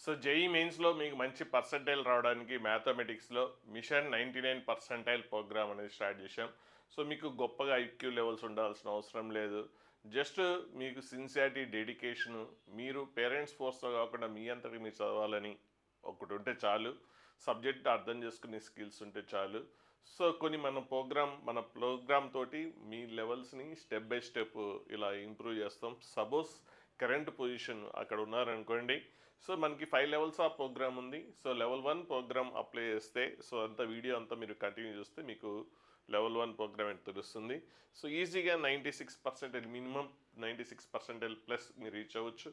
So JEE మెయిన్స్లో మీకు మంచి పర్సంటైల్ రావడానికి మ్యాథమెటిక్స్లో మిషన్ 99 పర్సంటైల్ ప్రోగ్రామ్ అనేది స్టార్ట్ చేశాం. సో మీకు గొప్పగా ఐక్యూ లెవెల్స్ ఉండాల్సిన అవసరం లేదు. జస్ట్ మీకు సిన్సియారిటీ, డెడికేషను, మీరు పేరెంట్స్ ఫోర్స్తో కాకుండా మీ అంతటి మీరు చదవాలని ఒకటి ఉంటే చాలు. సబ్జెక్ట్ అర్థం చేసుకునే స్కిల్స్ ఉంటే చాలు. సో కొన్ని మన ప్రోగ్రామ్ తోటి మీ లెవెల్స్ని స్టెప్ బై స్టెప్ ఇలా ఇంప్రూవ్ చేస్తాం. సపోజ్ కరెంట్ పొజిషన్ అక్కడ ఉన్నారనుకోండి. సో మనకి 5 లెవెల్స్ ఆఫ్ ప్రోగ్రామ్ ఉంది. సో లెవెల్ 1 ప్రోగ్రామ్ అప్లై చేస్తే సో వీడియో అంతా మీరు కంటిన్యూ చేస్తే మీకు లెవెల్ 1 ప్రోగ్రామ్ ఏంటి తెలుస్తుంది. సో ఈజీగా 96% మినిమం 96% ప్లస్ మీరు రీచ్ అవ్వచ్చు.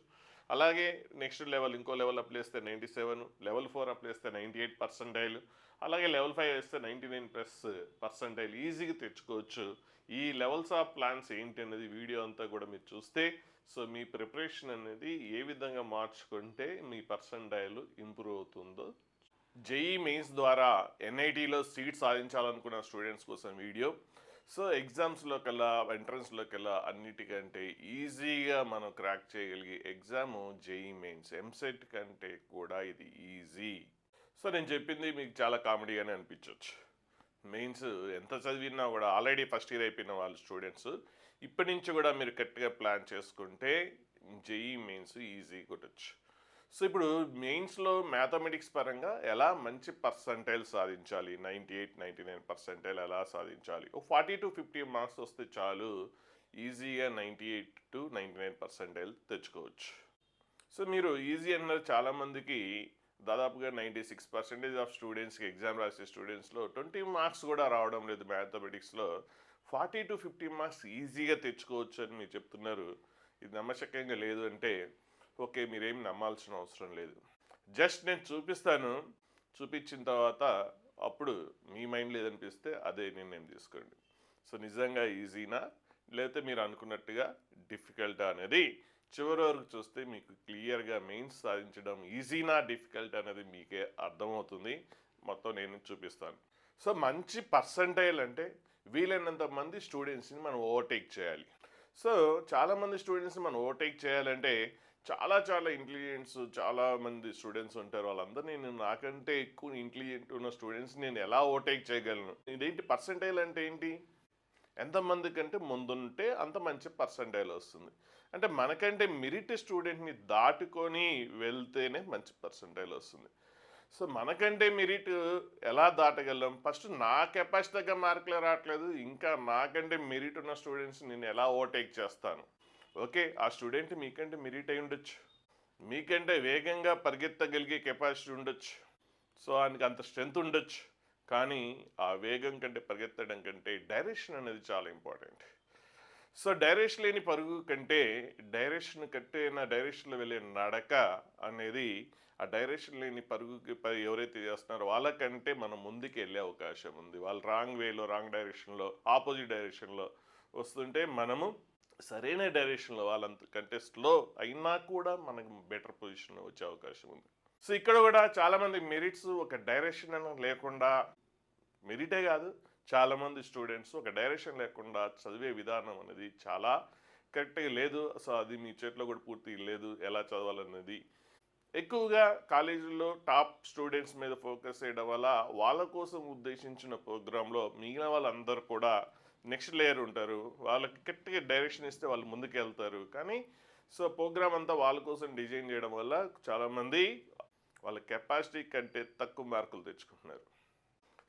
అలాగే నెక్స్ట్ లెవెల్ ఇంకో లెవెల్ అప్లై చేస్తే 97, లెవెల్ 4 అప్లై చేస్తే 98 పర్సెంటైల్, అలాగే లెవెల్ 5 వేస్తే 99+% ఈజీగా తెచ్చుకోవచ్చు. ఈ లెవెల్స్ ఆఫ్ ప్లాన్స్ ఏంటి అనేది వీడియో అంతా కూడా మీరు చూస్తే సో మీ ప్రిపరేషన్ అనేది ఏ విధంగా మార్చుకుంటే మీ పర్సంటైల్ ఇంప్రూవ్ అవుతుందో. జేఈ మెయిన్స్ ద్వారా ఎన్ఐటీలో సీట్ సాధించాలనుకున్న స్టూడెంట్స్ కోసం వీడియో. సో ఎగ్జామ్స్లో కల్లా ఎంట్రన్స్లో కల్లా అన్నిటికంటే ఈజీగా మనం క్రాక్ చేయగలిగే ఎగ్జాము జేఈ మెయిన్స్. ఎంసెట్ కంటే కూడా ఇది ఈజీ. సో నేను చెప్పింది మీకు చాలా కామెడీగానే అనిపించవచ్చు. మెయిన్స్ ఎంత చదివినా కూడా ఆల్రెడీ ఫస్ట్ ఇయర్ అయిపోయిన వాళ్ళు స్టూడెంట్స్ ఇప్పటి నుంచి కూడా మీరు కరెక్ట్గా ప్లాన్ చేసుకుంటే జేఈ మెయిన్స్ ఈజీ కొట్టచ్చు. సో ఇప్పుడు మెయిన్స్లో మ్యాథమెటిక్స్ పరంగా ఎలా మంచి పర్సంటైల్ సాధించాలి, 98, 99 పర్సెంటైల్ ఎలా సాధించాలి, ఓ 40 to 50 మార్క్స్ వస్తే చాలు ఈజీగా 98 to 99 పర్సెంటైల్ తెచ్చుకోవచ్చు. సో మీరు ఈజీ అన్నారు చాలామందికి దాదాపుగా 96% ఆఫ్ స్టూడెంట్స్కి ఎగ్జామ్ రాసే స్టూడెంట్స్లో 20 మార్క్స్ కూడా రావడం లేదు మ్యాథమెటిక్స్లో. 40 to 50 మార్క్స్ ఈజీగా తెచ్చుకోవచ్చు అని మీరు చెప్తున్నారు. ఇది నమ్మశక్యంగా లేదు అంటే ఓకే, మీరేం నమ్మాల్సిన అవసరం లేదు. జస్ట్ నేను చూపిస్తాను, చూపించిన తర్వాత అప్పుడు మీ మైండ్ లేదనిపిస్తే అదే నిర్ణయం తీసుకోండి. సో నిజంగా ఈజీనా లేకపోతే మీరు అనుకున్నట్టుగా డిఫికల్టా అనేది చివరి వరకు చూస్తే మీకు క్లియర్గా మెయిన్స్ సాధించడం ఈజీనా డిఫికల్ట్ అనేది మీకే అర్థమవుతుంది. మొత్తం నేను చూపిస్తాను. సో మంచి పర్సంటైల్ అంటే వీలైనంత మంది స్టూడెంట్స్ని మనం ఓవర్టేక్ చేయాలి. సో చాలామంది స్టూడెంట్స్ని మనం ఓవర్టేక్ చేయాలంటే చాలా ఇంటెలిజెంట్స్ చాలామంది స్టూడెంట్స్ ఉంటారు. వాళ్ళందరూ నేను నాకంటే ఎక్కువ ఇంటెలిజెంట్ ఉన్న స్టూడెంట్స్ నేను ఎలా ఓవర్టేక్ చేయగలను. ఇదేంటి పర్సంటైల్ అంటే ఏంటి? ఎంతమంది కంటే ముందుంటే అంత మంచి పర్సంటైల్ వస్తుంది. అంటే మనకంటే మెరిట్ స్టూడెంట్ని దాటుకొని వెళ్తేనే మంచి పర్సంటైల్ వస్తుంది. సో మనకంటే మెరిట్ ఎలా దాటగలం? ఫస్ట్ నా కెపాసిటీ దగ్గర మార్కులే రావట్లేదు, ఇంకా నాకంటే మెరిట్ ఉన్న స్టూడెంట్స్ నేను ఎలా ఓవర్టేక్ చేస్తాను? ఓకే, ఆ స్టూడెంట్ మీకంటే మెరిట్ అయి ఉండొచ్చు, మీకంటే వేగంగా పరిగెత్తగలిగే కెపాసిటీ ఉండొచ్చు, సో ఆయనకి అంత స్ట్రెంత్ ఉండొచ్చు. కానీ ఆ వేగం కంటే పరిగెత్తడం కంటే డైరెక్షన్ అనేది చాలా ఇంపార్టెంట్. సో డైరెక్షన్ లేని పరుగు కంటే డైరెక్షన్లో వెళ్ళే నడక అనేది ఆ డైరెక్షన్ లేని పరుగుకి ఎవరైతే చేస్తున్నారో వాళ్ళకంటే మనం ముందుకు వెళ్ళే అవకాశం ఉంది. వాళ్ళు రాంగ్ వేలో, రాంగ్ డైరెక్షన్లో, ఆపోజిట్ డైరెక్షన్లో వస్తుంటే మనము సరైన డైరెక్షన్లో వాళ్ళంతకంటే స్లో అయినా కూడా మనకు బెటర్ పొజిషన్లో వచ్చే అవకాశం ఉంది. సో ఇక్కడ కూడా చాలామంది మెరిట్స్ ఒక డైరెక్షన్ లేకుండా, మెరిటే కాదు చాలామంది స్టూడెంట్స్ ఒక డైరెక్షన్ లేకుండా చదివే విధానం అనేది చాలా కరెక్ట్గా లేదు. సో అది మీ చేతిలో కూడా పూర్తి లేదు ఎలా చదవాలనేది. ఎక్కువగా కాలేజీల్లో టాప్ స్టూడెంట్స్ మీద ఫోకస్ చేయడం వల్ల వాళ్ళ కోసం ఉద్దేశించిన ప్రోగ్రాంలో మిగిలిన వాళ్ళందరూ కూడా నెక్స్ట్ లేయర్ ఉంటారు. వాళ్ళకి గట్టిగా డైరెక్షన్ ఇస్తే వాళ్ళు ముందుకు వెళ్తారు. కానీ సో ప్రోగ్రామ్ అంతా వాళ్ళ కోసం డిజైన్ చేయడం వల్ల చాలామంది వాళ్ళ కెపాసిటీ కంటే తక్కువ మార్కులు తెచ్చుకుంటున్నారు.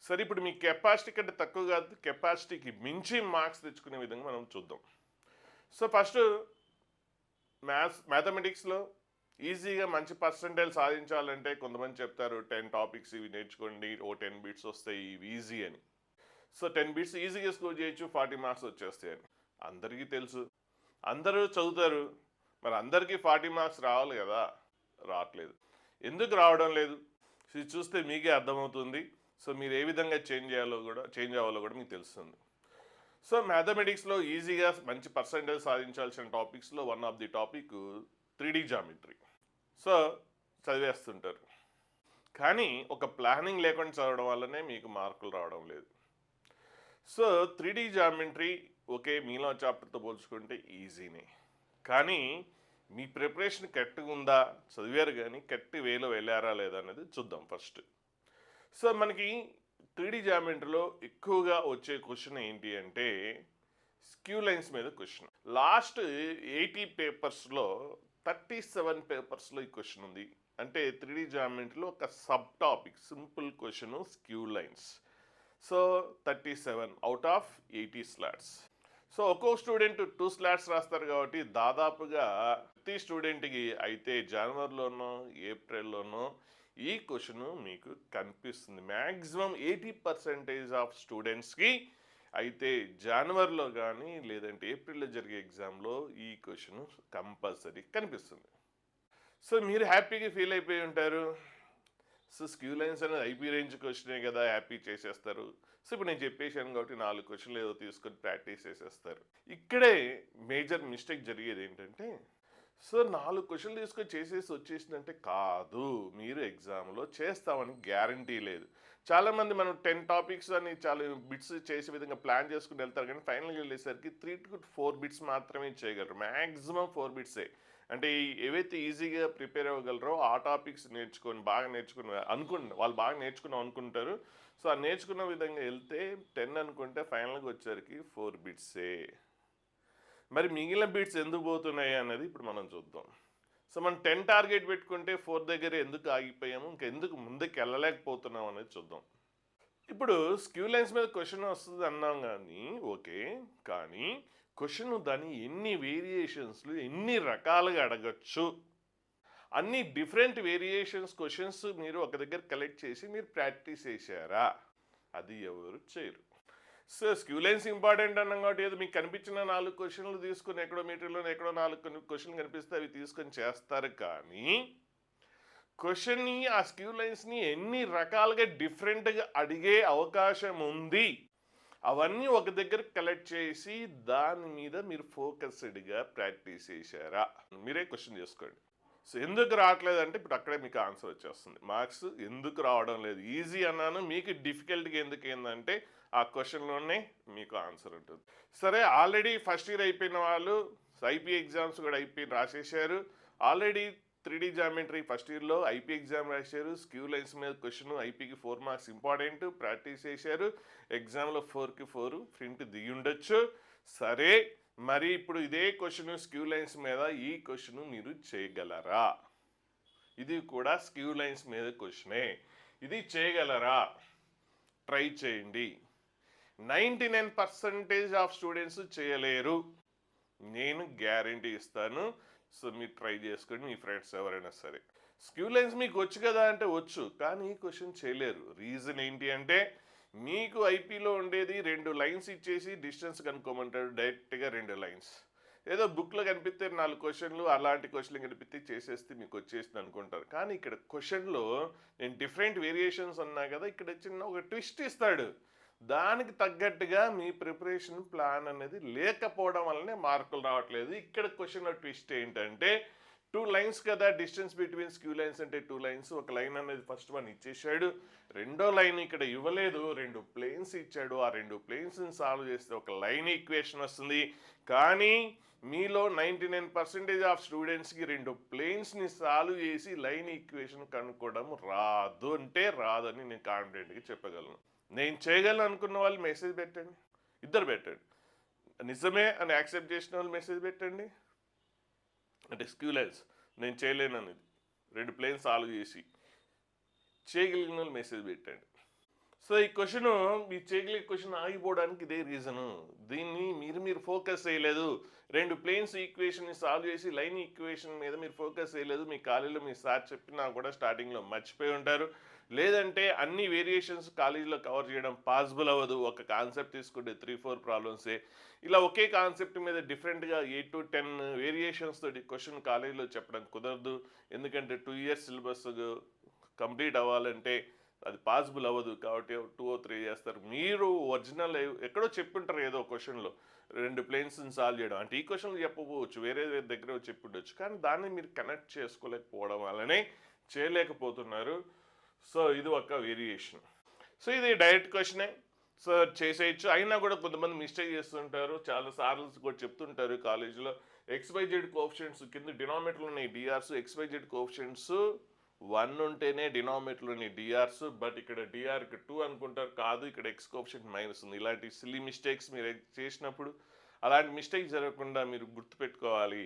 సరే, ఇప్పుడు మీ కెపాసిటీ కంటే తక్కువ కాదు, కెపాసిటీకి మించి మార్క్స్ తెచ్చుకునే విధంగా మనం చూద్దాం. సో ఫస్ట్ మ్యాథమెటిక్స్లో ఈజీగా మంచి పర్సంటైల్ సాధించాలంటే కొంతమంది చెప్తారు 10 టాపిక్స్ ఇవి నేర్చుకోండి, ఓ 10 బిట్స్ వస్తాయి, ఇవి ఈజీ అని. సో 10 బిట్స్ ఈజీగా స్కోర్ చేయొచ్చు, 40 మార్క్స్ వచ్చేస్తాయి అని అందరికీ తెలుసు. అందరూ చదువుతారు, మరి అందరికీ 40 మార్క్స్ రావాలి కదా, రావట్లేదు. ఎందుకు రావడం లేదు? ఇది చూస్తే మీకే అర్థమవుతుంది. సో మీరు ఏ విధంగా చేంజ్ అవ్వాలో కూడా మీకు తెలుస్తుంది. సో మ్యాథమెటిక్స్లో ఈజీగా మంచి పర్సంటైల్ సాధించాల్సిన టాపిక్స్లో one of the topic 3D geometry. So చదివేస్తుంటారు, కానీ ఒక ప్లానింగ్ లేకుండా చదవడం వల్లనే మీకు మార్కులు రావడం లేదు. సో 3D జామెట్రీ ఓకే, మీలో చాప్టర్తో పోల్చుకుంటే ఈజీనే, కానీ మీ ప్రిపరేషన్ కరెక్ట్గా ఉందా, చదివారు కానీ కరెక్ట్ వేలో వెళ్ళారా లేదా అనేది చూద్దాం ఫస్ట్. సో మనకి 3D జామెట్రీలో ఎక్కువగా వచ్చే క్వశ్చన్ ఏంటి అంటే స్క్యూ లైన్స్ మీద క్వశ్చన్. లాస్ట్ 80 పేపర్స్లో 37 పేపర్స్లో ఈ క్వశ్చన్ ఉంది. అంటే 3D జామెట్రీలో ఒక sub topic simple question skew lines. So 37 out of 80 slots. So ఒక్కో స్టూడెంట్ 2 స్లాట్స్ రాస్తారు కాబట్టి దాదాపుగా ప్రతి స్టూడెంట్కి అయితే జనవరిలోనో ఏప్రిల్లోనో ఈ క్వశ్చన్ మీకు కనిపిస్తుంది. మ్యాక్సిమం 80% ఆఫ్ స్టూడెంట్స్కి అయితే జనవరిలో కానీ లేదంటే ఏప్రిల్లో జరిగే ఎగ్జామ్లో ఈ క్వశ్చన్ కంపల్సరీ కనిపిస్తుంది. సో మీరు హ్యాపీగా ఫీల్ అయిపోయి ఉంటారు. సో స్క్యూ లైన్స్ అనేది ఐపీ రేంజ్ క్వశ్చనే కదా, హ్యాపీ చేసేస్తారు. సో ఇప్పుడు నేను చెప్పేసాను కాబట్టి 4 క్వశ్చన్లు ఏదో తీసుకొని ప్రాక్టీస్ చేసేస్తారు. ఇక్కడే మేజర్ మిస్టేక్ జరిగేది ఏంటంటే, సో 4 క్వశ్చన్లు తీసుకొని చేసేసి వచ్చేసిందంటే కాదు, మీరు ఎగ్జామ్లో చేస్తామని గ్యారంటీ లేదు. చాలామంది మనం 10 టాపిక్స్ అని చాలా బిట్స్ చేసే విధంగా ప్లాన్ చేసుకుని వెళ్తారు, కానీ ఫైనల్గా వెళ్ళేసరికి 3 to 4 బిట్స్ మాత్రమే చేయగలరు. మ్యాక్సిమం 4 బిట్సే. అంటే ఏవైతే ఈజీగా ప్రిపేర్ అవ్వగలరో ఆ టాపిక్స్ బాగా నేర్చుకుని వాళ్ళు బాగా నేర్చుకున్నాం అనుకుంటారు. సో ఆ నేర్చుకున్న విధంగా వెళ్తే 10 అనుకుంటే ఫైనల్గా వచ్చేసరికి 4 బిట్సే. మరి మిగిలిన బిట్స్ ఎందుకు పోతున్నాయి అన్నది ఇప్పుడు మనం చూద్దాం. సో మనం 10 టార్గెట్ పెట్టుకుంటే 4 దగ్గర ఎందుకు ఆగిపోయాము, ఇంకెందుకు ముందుకు వెళ్ళలేకపోతున్నాం అనేది చూద్దాం. ఇప్పుడు స్క్యూ లైన్స్ మీద క్వశ్చన్ వస్తుంది అన్నాం కానీ ఓకే, కానీ క్వశ్చన్ దాన్ని ఎన్ని వేరియేషన్స్లు ఎన్ని రకాలుగా అడగచ్చు, అన్ని డిఫరెంట్ వేరియేషన్స్ క్వశ్చన్స్ మీరు ఒక దగ్గర కలెక్ట్ చేసి మీరు ప్రాక్టీస్ చేశారా? అది ఎవరు చేయరు. సో స్క్యూ లైన్స్ ఇంపార్టెంట్ అన్నాం కాబట్టి ఏదో మీకు కనిపించిన 4 క్వశ్చన్లు తీసుకుని ఎక్కడో మీటర్లో ఎక్కడో 4 క్వశ్చన్లు కనిపిస్తే అవి తీసుకొని చేస్తారు, కానీ క్వశ్చన్ని ఆ స్క్యూ లైన్స్ని ఎన్ని రకాలుగా డిఫరెంట్గా అడిగే అవకాశం ఉంది అవన్నీ ఒక దగ్గర కలెక్ట్ చేసి దాని మీద మీరు ఫోకస్డ్గా ప్రాక్టీస్ చేశారా? మీరే క్వశ్చన్ చేసుకోండి. సో ఎందుకు రావట్లేదు అంటే ఇప్పుడు అక్కడే మీకు ఆన్సర్ వచ్చేస్తుంది. మార్క్స్ ఎందుకు రావడం లేదు, ఈజీ అన్నాను, మీకు డిఫికల్ట్గా ఎందుకు ఏంటంటే ఆ క్వశ్చన్లోనే మీకు ఆన్సర్ ఉంటుంది. సరే, ఆల్రెడీ ఫస్ట్ ఇయర్ అయిపోయిన వాళ్ళు ఐపీ ఎగ్జామ్స్ కూడా రాసేసారు. ఆల్రెడీ 3D జామెట్రీ ఫస్ట్ ఇయర్లో ఐపీ ఎగ్జామ్ రాశారు. స్క్యూ లైన్స్ మీద క్వశ్చన్ ఐపీకి 4 మార్క్స్ ఇంపార్టెంట్, ప్రాక్టీస్ చేశారు. ఎగ్జామ్లో 4కి 4 ప్రింట్ దిగి ఉండొచ్చు. సరే, మరి ఇప్పుడు ఇదే క్వశ్చన్ స్క్యూ లైన్స్ మీద ఈ క్వశ్చన్ మీరు చేయగలరా? ఇది కూడా స్క్యూ లైన్స్ మీద క్వశ్చనే. ఇది చేయగలరా? ట్రై చేయండి. 99% ఆఫ్ స్టూడెంట్స్ చేయలేరు, నేను గ్యారంటీ ఇస్తాను. సో మీరు ట్రై చేసుకోండి, మీ ఫ్రెండ్స్ ఎవరైనా సరే. స్క్యూ లైన్స్ మీకు వచ్చు కదా అంటే వచ్చు, కానీ ఈ క్వశ్చన్ చేయలేరు. రీజన్ ఏంటి అంటే మీకు ఐపీలో ఉండేది 2 లైన్స్ ఇచ్చేసి డిస్టెన్స్ కనుక్కోమంటాడు, డైరెక్ట్గా 2 లైన్స్. ఏదో బుక్లో కనిపిస్తే 4 క్వశ్చన్లు అలాంటి క్వశ్చన్లు కనిపిస్తే చేసేస్తే మీకు వచ్చేసింది అనుకుంటారు. కానీ ఇక్కడ క్వశ్చన్లో నేను డిఫరెంట్ వేరియేషన్స్ అన్నా కదా, ఇక్కడ చిన్న ఒక ట్విస్ట్ ఇస్తాడు. దానికి తగ్గట్టుగా మీ ప్రిపరేషన్ ప్లాన్ అనేది లేకపోవడం వల్లనే మార్కులు రావట్లేదు. ఇక్కడ క్వశ్చన్లో ట్విస్ట్ ఏంటంటే 2 లైన్స్ కదా డిస్టెన్స్ బిట్వీన్ స్క్యూ లైన్స్ అంటే 2 లైన్స్. ఒక లైన్ అనేది ఫస్ట్ వన్ ఇచ్చేసాడు, రెండో లైన్ ఇక్కడ ఇవ్వలేదు, 2 ప్లేన్స్ ఇచ్చాడు. ఆ 2 ప్లేన్స్ని సాల్వ్ చేస్తే ఒక లైన్ ఈక్వేషన్ వస్తుంది. కానీ మీలో 99% ఆఫ్ స్టూడెంట్స్కి 2 ప్లేన్స్ని సాల్వ్ చేసి లైన్ ఈక్వేషన్ కనుక్కోవడం రాదు అంటే రాదని నేను కాన్ఫిడెంట్గా చెప్పగలను. నేను చేయగలను అనుకున్న వాళ్ళు మెసేజ్ పెట్టండి, ఇద్దరు పెట్టండి. నిజమే అని యాక్సెప్ట్ చేసిన వాళ్ళు మెసేజ్ పెట్టండి. అంటే స్క్యూ లైన్స్ నేను చేయలేను అనేది 2 ప్లేన్స్ సాల్వ్ చేసి చేయగలిగిన వాళ్ళు మెసేజ్ పెట్టండి. సో ఈ క్వశ్చన్ మీ చేయగలిగే క్వశ్చన్ ఆగిపోవడానికి ఇదే రీజను. దీన్ని మీరు ఫోకస్ చేయలేదు. 2 ప్లేన్స్ ఈక్వేషన్ని సాల్వ్ చేసి లైన్ ఈక్వేషన్ మీద మీరు ఫోకస్ చేయలేదు. మీ కాలేజీలో మీ సార్ చెప్పినా కూడా స్టార్టింగ్లో మర్చిపోయి ఉంటారు. లేదంటే అన్ని వేరియేషన్స్ కాలేజీలో కవర్ చేయడం పాసిబుల్ అవ్వదు. ఒక కాన్సెప్ట్ తీసుకుంటే 3-4 ప్రాబ్లమ్సే. ఇలా ఒకే కాన్సెప్ట్ మీద డిఫరెంట్గా 8 to 10 వేరియేషన్స్ తోటి క్వశ్చన్ కాలేజీలో చెప్పడం కుదరదు. ఎందుకంటే 2 years సిలబస్ కంప్లీట్ అవ్వాలంటే అది పాసిబుల్ అవ్వదు. కాబట్టి 2 or 3 చేస్తారు. మీరు ఒరిజినల్ ఎక్కడో చెప్పుంటారు ఏదో క్వశ్చన్లో 2 ప్లేన్స్ని సాల్వ్ చేయడం అంటే ఈ క్వశ్చన్లు చెప్పవచ్చు, వేరే దగ్గర చెప్పుండొచ్చు, కానీ దాన్ని మీరు కనెక్ట్ చేసుకోలేకపోవడం వల్లనే చేయలేకపోతున్నారు. సో ఇది ఒక వేరియేషన్. సో ఇది డైరెక్ట్ క్వశ్చనే, సో చేసేయచ్చు. అయినా కూడా కొంతమంది మిస్టేక్ చేస్తుంటారు, చాలా సార్లు కూడా చెప్తుంటారు కాలేజీలో XYZ కోఎఫిషియెంట్స్ కింద డినామినేటర్లో ఉన్నాయి డిఆర్స్, XYZ కోఎఫిషియెంట్స్ 1 ఉంటేనే డినామినేటర్లో ఉన్నాయి డిఆర్స్, బట్ ఇక్కడ డిఆర్కి 2 అనుకుంటారు, కాదు ఇక్కడ ఎక్స్ కోఎఫిషియెంట్ మైనస్ ఉంది. ఇలాంటి సిల్లీ మిస్టేక్స్ మీరు చేసినప్పుడు అలాంటి మిస్టేక్ జరగకుండా మీరు గుర్తుపెట్టుకోవాలి.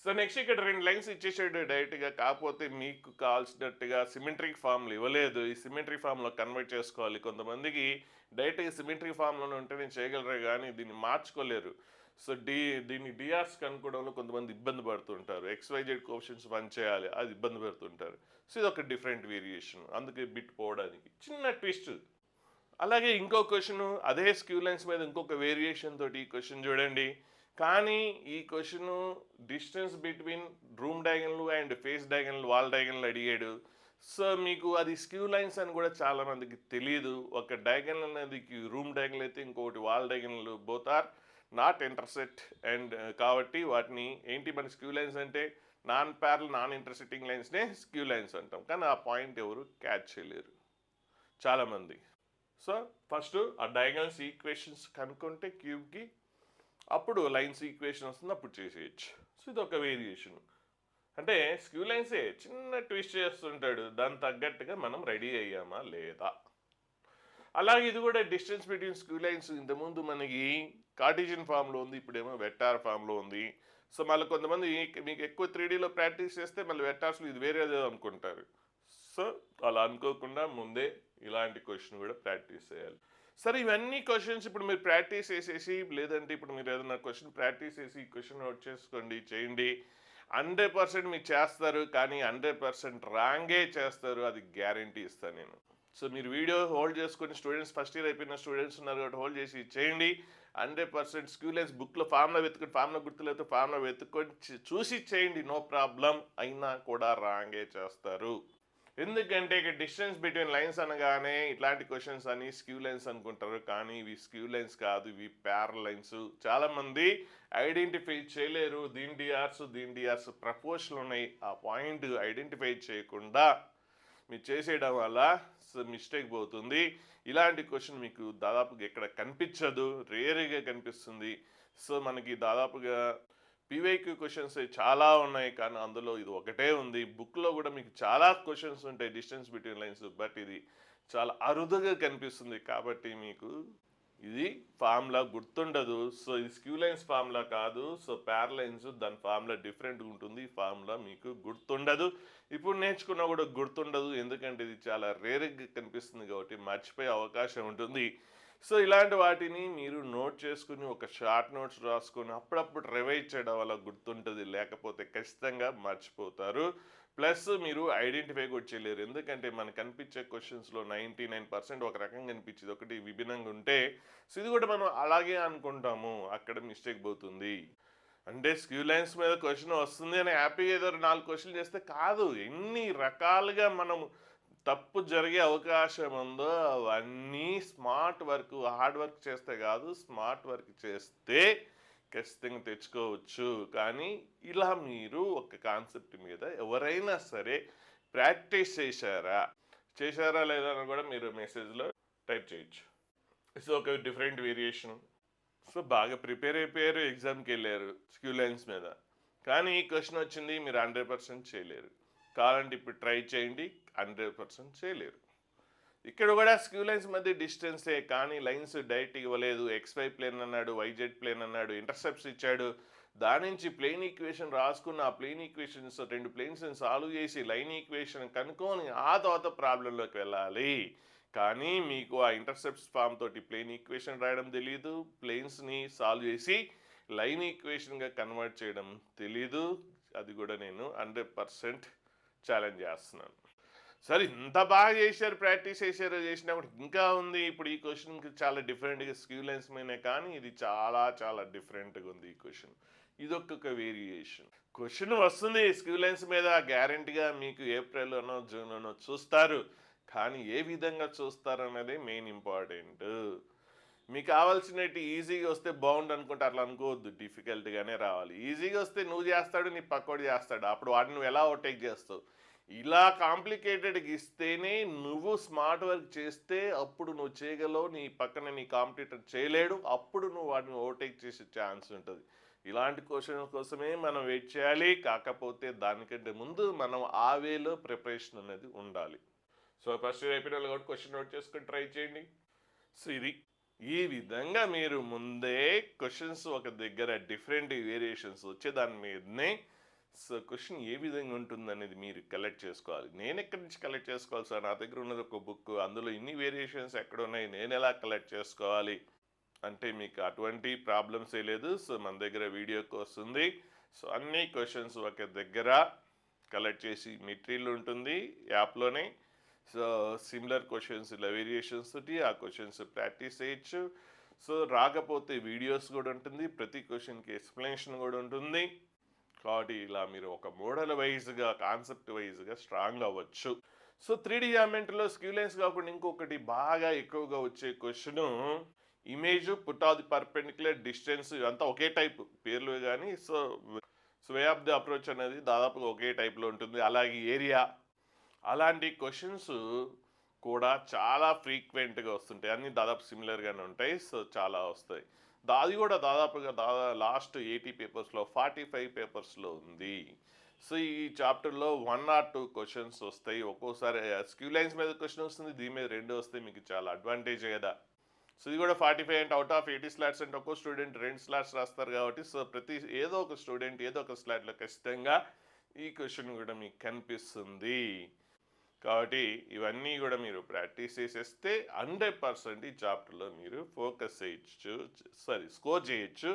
సో నెక్స్ట్ ఇక్కడ 2 లైన్స్ ఇచ్చేసాడు డైరెక్ట్గా, కాకపోతే మీకు కావాల్సినట్టుగా సిమెట్రిక్ ఫామ్లు ఇవ్వలేదు. ఈ సిమెట్రిక్ ఫామ్లో కన్వర్ట్ చేసుకోవాలి. కొంతమందికి డైరెక్ట్గా సిమెట్రిక్ ఫామ్లోనే ఉంటేనే చేయగలరు కానీ దీన్ని మార్చుకోలేరు. సో దీన్ని డిఆర్స్ కనుక్కోవడంలో కొంతమంది ఇబ్బంది పడుతుంటారు. XYZ కోఎఫిషియెంట్స్ 1 చేయాలి, అది ఇబ్బంది పడుతుంటారు. సో ఇది ఒక డిఫరెంట్ వేరియేషన్, అందుకే బిట్ పోవడానికి చిన్న ట్విస్ట్. అలాగే ఇంకో క్వశ్చన్ అదే స్క్యూ లైన్స్ మీద ఇంకొక వేరియేషన్ తోటి ఈ క్వశ్చన్ చూడండి. కానీ ఈ question distance between room diagonal and face diagonal, wall diagonal అడిగాడు. సో మీకు అది స్క్యూ లైన్స్ అని కూడా చాలా మందికి తెలియదు. ఒక డయాగనల్ అనేది రూమ్ డయాగనల్ అయితే ఇంకొకటి wall diagonal, both are not intersect. And కాబట్టి వాటిని ఏంటి మన స్క్యూ లైన్స్ అంటే నాన్ ప్యారల్ నాన్ ఇంటర్సెక్టింగ్ లైన్స్నే స్క్యూ లైన్స్ అంటాం. కానీ ఆ పాయింట్ ఎవరు క్యాచ్ చేయలేరు చాలామంది. సో ఫస్ట్ ఆ డయాగనల్స్ ఈక్వేషన్స్ కనుక్కుంటే క్యూబ్కి, అప్పుడు లైన్స్ ఈక్వేషన్ వస్తుంది, అప్పుడు చేసేయచ్చు. సో ఇది ఒక వేరియేషన్. అంటే స్క్యూ లైన్సే చిన్న ట్విస్ట్ చేస్తుంటాడు, దానికి తగ్గట్టుగా మనం రెడీ అయ్యామా లేదా. అలాగే ఇది కూడా డిస్టెన్స్ బిట్వీన్ స్క్యూ లైన్స్ ఇంతకుముందు మనకి కార్టీజియన్ ఫామ్లో ఉంది, ఇప్పుడేమో వెక్టార్ ఫామ్లో ఉంది. సో మళ్ళీ కొంతమంది మీకు ఎక్కువ 3Dలో ప్రాక్టీస్ చేస్తే మళ్ళీ వెక్టార్స్లో ఇది వేరేదో అనుకుంటారు. సో అలా అనుకోకుండా ముందే ఇలాంటి క్వశ్చన్ కూడా ప్రాక్టీస్ చేయాలి. సరే ఇవన్నీ క్వశ్చన్స్ ఇప్పుడు మీరు ప్రాక్టీస్ చేసేసి, లేదంటే ఇప్పుడు మీరు ఏదైనా క్వశ్చన్ ప్రాక్టీస్ చేసి ఈ క్వశ్చన్ నోట్ చేసుకోండి, చేయండి. 100% మీరు చేస్తారు, కానీ 100% రాంగే చేస్తారు, అది గ్యారంటీ ఇస్తాను నేను. సో మీరు వీడియో హోల్డ్ చేసుకుని స్టూడెంట్స్ ఫస్ట్ ఇయర్ అయిపోయిన స్టూడెంట్స్ ఉన్నారు కాబట్టి హోల్డ్ చేసి చేయండి. 100% స్క్యూ లైన్స్ బుక్లో ఫామ్లో వెతుకుని, ఫామ్లో గుర్తులేదు ఫామ్లో వెతుక్కొని చూసి చేయండి, నో ప్రాబ్లం. అయినా కూడా రాంగే చేస్తారు. ఎందుకంటే ఇక్కడ డిస్టెన్స్ బిట్వీన్ లైన్స్ అనగానే ఇట్లాంటి క్వశ్చన్స్ అని స్క్యూ లైన్స్ అనుకుంటారు, కానీ ఇవి స్క్యూ లైన్స్ కాదు, ఇవి ప్యారల్ లైన్స్. చాలామంది ఐడెంటిఫై చేయలేరు, దీని డిఆర్స్ ప్రపోర్షన్లు ఉన్నాయి, ఆ పాయింట్ ఐడెంటిఫై చేయకుండా మీరు చేసేయడం వల్ల మిస్టేక్ పోతుంది. ఇలాంటి క్వశ్చన్ మీకు దాదాపుగా ఎక్కడ కనిపించదు, రేర్గా కనిపిస్తుంది. సో మనకి దాదాపుగా PYQ క్వశ్చన్స్ చాలా ఉన్నాయి, కానీ అందులో ఇది ఒకటే ఉంది. బుక్లో కూడా మీకు చాలా క్వశ్చన్స్ ఉంటాయి డిస్టెన్స్ బిట్వీన్ లైన్స్, బట్ ఇది చాలా అరుదుగా కనిపిస్తుంది కాబట్టి మీకు ఇది ఫార్ములా గుర్తుండదు. సో ఇది స్క్యూ లైన్స్ ఫార్ములా కాదు, సో ప్యారలైన్స్ దాని ఫార్ములా డిఫరెంట్గా ఉంటుంది, ఈ ఫార్ములా మీకు గుర్తుండదు. ఇప్పుడు నేర్చుకున్నా కూడా గుర్తుండదు, ఎందుకంటే ఇది చాలా రేర్గా కనిపిస్తుంది కాబట్టి మర్చిపోయే అవకాశం ఉంటుంది. సో ఇలాంటి వాటిని మీరు నోట్ చేసుకుని ఒక షార్ట్ నోట్స్ రాసుకొని అప్పుడప్పుడు రివైజ్ చేయడం వల్ల గుర్తుంటుంది, లేకపోతే ఖచ్చితంగా మర్చిపోతారు. ప్లస్ మీరు ఐడెంటిఫై కూడా చేయలేరు, ఎందుకంటే మనకు కనిపించే క్వశ్చన్స్లో 99% ఒక రకంగా కనిపించేది, ఒకటి విభిన్నంగా ఉంటే. సో ఇది కూడా మనం అలాగే అనుకుంటాము, అక్కడ మిస్టేక్ పోతుంది. అంటే స్క్యూ లైన్స్ మీద క్వశ్చన్ వస్తుంది అని హ్యాపీగా ఏదో 4 క్వశ్చన్లు చేస్తే కాదు, ఎన్ని రకాలుగా మనం తప్పు జరిగే అవకాశం ఉందో అవన్నీ స్మార్ట్ వర్క్, హార్డ్ వర్క్ చేస్తే కాదు, స్మార్ట్ వర్క్ చేస్తే ఖచ్చితంగా తెచ్చుకోవచ్చు. కానీ ఇలా మీరు ఒక కాన్సెప్ట్ మీద ఎవరైనా సరే ప్రాక్టీస్ చేశారా లేదా అని కూడా మీరు మెసేజ్లో టైప్ చేయొచ్చు. సో ఒక డిఫరెంట్ వేరియేషన్. సో బాగా ప్రిపేర్ అయిపోయారు, ఎగ్జామ్కి వెళ్ళారు స్క్యూ లైన్స్ మీద, కానీ ఈ క్వశ్చన్ వచ్చింది, మీరు 100% చేయలేరు. కావాలంటే ఇప్పుడు ట్రై చేయండి, 100% చేయలేరు. ఇక్కడ కూడా స్క్యూ లైన్స్ మధ్య డిస్టెన్సే, కానీ లైన్స్ డైరెక్ట్ ఇవ్వలేదు. XY ప్లేన్ అన్నాడు, YZ ప్లేన్ అన్నాడు, ఇంటర్సెప్ట్స్ ఇచ్చాడు. దాని నుంచి ప్లేన్ ఈక్వేషన్ రాసుకున్న ఆ ప్లేన్ ఈక్వేషన్స్ 2 ప్లేన్స్ సాల్వ్ చేసి లైన్ ఈక్వేషన్ కనుక్కొని ఆ తర్వాత ప్రాబ్లంలోకి వెళ్ళాలి. కానీ మీకు ఆ ఇంటర్సెప్ట్స్ ఫామ్ తోటి ప్లేన్ ఈక్వేషన్ రాయడం తెలీదు, ప్లేన్స్ని సాల్వ్ చేసి లైన్ ఈక్వేషన్గా కన్వర్ట్ చేయడం తెలీదు. అది కూడా నేను 100% ఛాలెంజ్ చేస్తున్నాను. సరే ఇంత బాగా చేశారు, ప్రాక్టీస్ చేసినప్పుడు ఇంకా ఉంది. ఇప్పుడు ఈ క్వశ్చన్కి చాలా డిఫరెంట్గా స్క్యూ లైన్స్ మీదే, కానీ ఇది చాలా డిఫరెంట్గా ఉంది ఈ క్వశ్చన్. ఇది ఒక్కొక్క వేరియేషన్. క్వశ్చన్ వస్తుంది స్క్యూ లైన్స్ మీద, గ్యారంటీగా మీకు ఏప్రిల్లోనో జూన్లోనో చూస్తారు, కానీ ఏ విధంగా చూస్తారు అనేది మెయిన్ ఇంపార్టెంట్. మీకు కావాల్సినట్టు ఈజీగా వస్తే బాగుండు అనుకుంటే అట్లా అనుకోవద్దు, డిఫికల్ట్గానే రావాలి. ఈజీగా వస్తే నువ్వు చేస్తాడు, నీ పక్కోడు చేస్తాడు, అప్పుడు వాటిని నువ్వు ఎలా ఓవర్టేక్ చేస్తావు. ఇలా కాంప్లికేటెడ్గా ఇస్తేనే నువ్వు స్మార్ట్ వర్క్ చేస్తే అప్పుడు నువ్వు చేయగలవు, నీ పక్కన నీ కాంపిటీటర్ చేయలేడు, అప్పుడు నువ్వు వాటిని ఓవర్టేక్ చేసే ఛాన్స్ ఉంటుంది. ఇలాంటి క్వశ్చన్ కోసమే మనం వెయిట్ చేయాలి. కాకపోతే దానికంటే ముందు మనం ఆ వేలో ప్రిపరేషన్ అనేది ఉండాలి. సో ఫస్ట్ ఇయర్ అయిపోయిన వాళ్ళు కాబట్టి క్వశ్చన్ నోట్ చేసుకొని ట్రై చేయండి. సో ఇది ఈ విధంగా మీరు ముందే క్వశ్చన్స్ ఒక దగ్గర డిఫరెంట్ వేరియేషన్స్ వచ్చే దాని మీదనే సో క్వశ్చన్ ఏ విధంగా ఉంటుంది అనేది మీరు కలెక్ట్ చేసుకోవాలి. నేను ఎక్కడి నుంచి కలెక్ట్ చేసుకోవాలి సార్, నా దగ్గర ఉన్నది ఒక బుక్, అందులో ఇన్ని వేరియేషన్స్ ఎక్కడ ఉన్నాయి, నేను ఎలా కలెక్ట్ చేసుకోవాలి అంటే మీకు అటువంటి ప్రాబ్లమ్స్ ఏ లేదు. సో మన దగ్గర వీడియో కోర్స్ ఉంది. సో అన్ని క్వశ్చన్స్ ఒక దగ్గర కలెక్ట్ చేసి మెటీరియల్ ఉంటుంది యాప్లోనే. సో సిమిలర్ క్వశ్చన్స్ ఇలా వేరియేషన్స్ తోటి ఆ క్వశ్చన్స్ ప్రాక్టీస్ చేయొచ్చు. సో రాకపోతే వీడియోస్ కూడా ఉంటుంది, ప్రతి క్వశ్చన్కి ఎక్స్ప్లెనేషన్ కూడా ఉంటుంది. కాబట్టి ఇలా మీరు ఒక మోడల్ వైజ్గా కాన్సెప్ట్ వైజ్గా స్ట్రాంగ్ అవ్వచ్చు. సో 3D జామెంట్రీలో స్క్యూ లైన్స్ కాకుండా ఇంకొకటి బాగా ఎక్కువగా వచ్చే question image put off the perpendicular distance. ఇదంతా ఒకే టైప్ పేర్లు కానీ so way of the approach అనేది దాదాపుగా ఒకే టైప్లో ఉంటుంది. అలాగే ఏరియా, అలాంటి క్వశ్చన్స్ కూడా చాలా ఫ్రీక్వెంట్గా వస్తుంటాయి. అన్నీ దాదాపు సిమిలర్గానే ఉంటాయి. సో చాలా వస్తాయి. అది కూడా దాదాపుగా లాస్ట్ 80 పేపర్స్లో 45 పేపర్స్లో ఉంది. సో ఈ చాప్టర్లో 1 or 2 క్వశ్చన్స్ వస్తాయి. ఒక్కోసారి స్క్యూ లైన్స్ మీద క్వశ్చన్ వస్తుంది, దీని మీద 2 వస్తాయి. మీకు చాలా అడ్వాంటేజ్ కదా. సో ఇది కూడా 45 అంటే అవుట్ ఆఫ్ 80 స్లాట్స్ అంటే ఒక్కో స్టూడెంట్ 2 స్లాట్స్ రాస్తారు కాబట్టి సో ఏదో ఒక స్టూడెంట్ ఏదో ఒక స్లాట్లో ఖచ్చితంగా ఈ క్వశ్చన్ కూడా మీకు కనిపిస్తుంది. కాబట్టి ఇవన్నీ కూడా మీరు ప్రాక్టీస్ చేసేస్తే 100% ఈ చాప్టర్లో మీరు ఫోకస్ చేయొచ్చు, స్కోర్ చేయొచ్చు.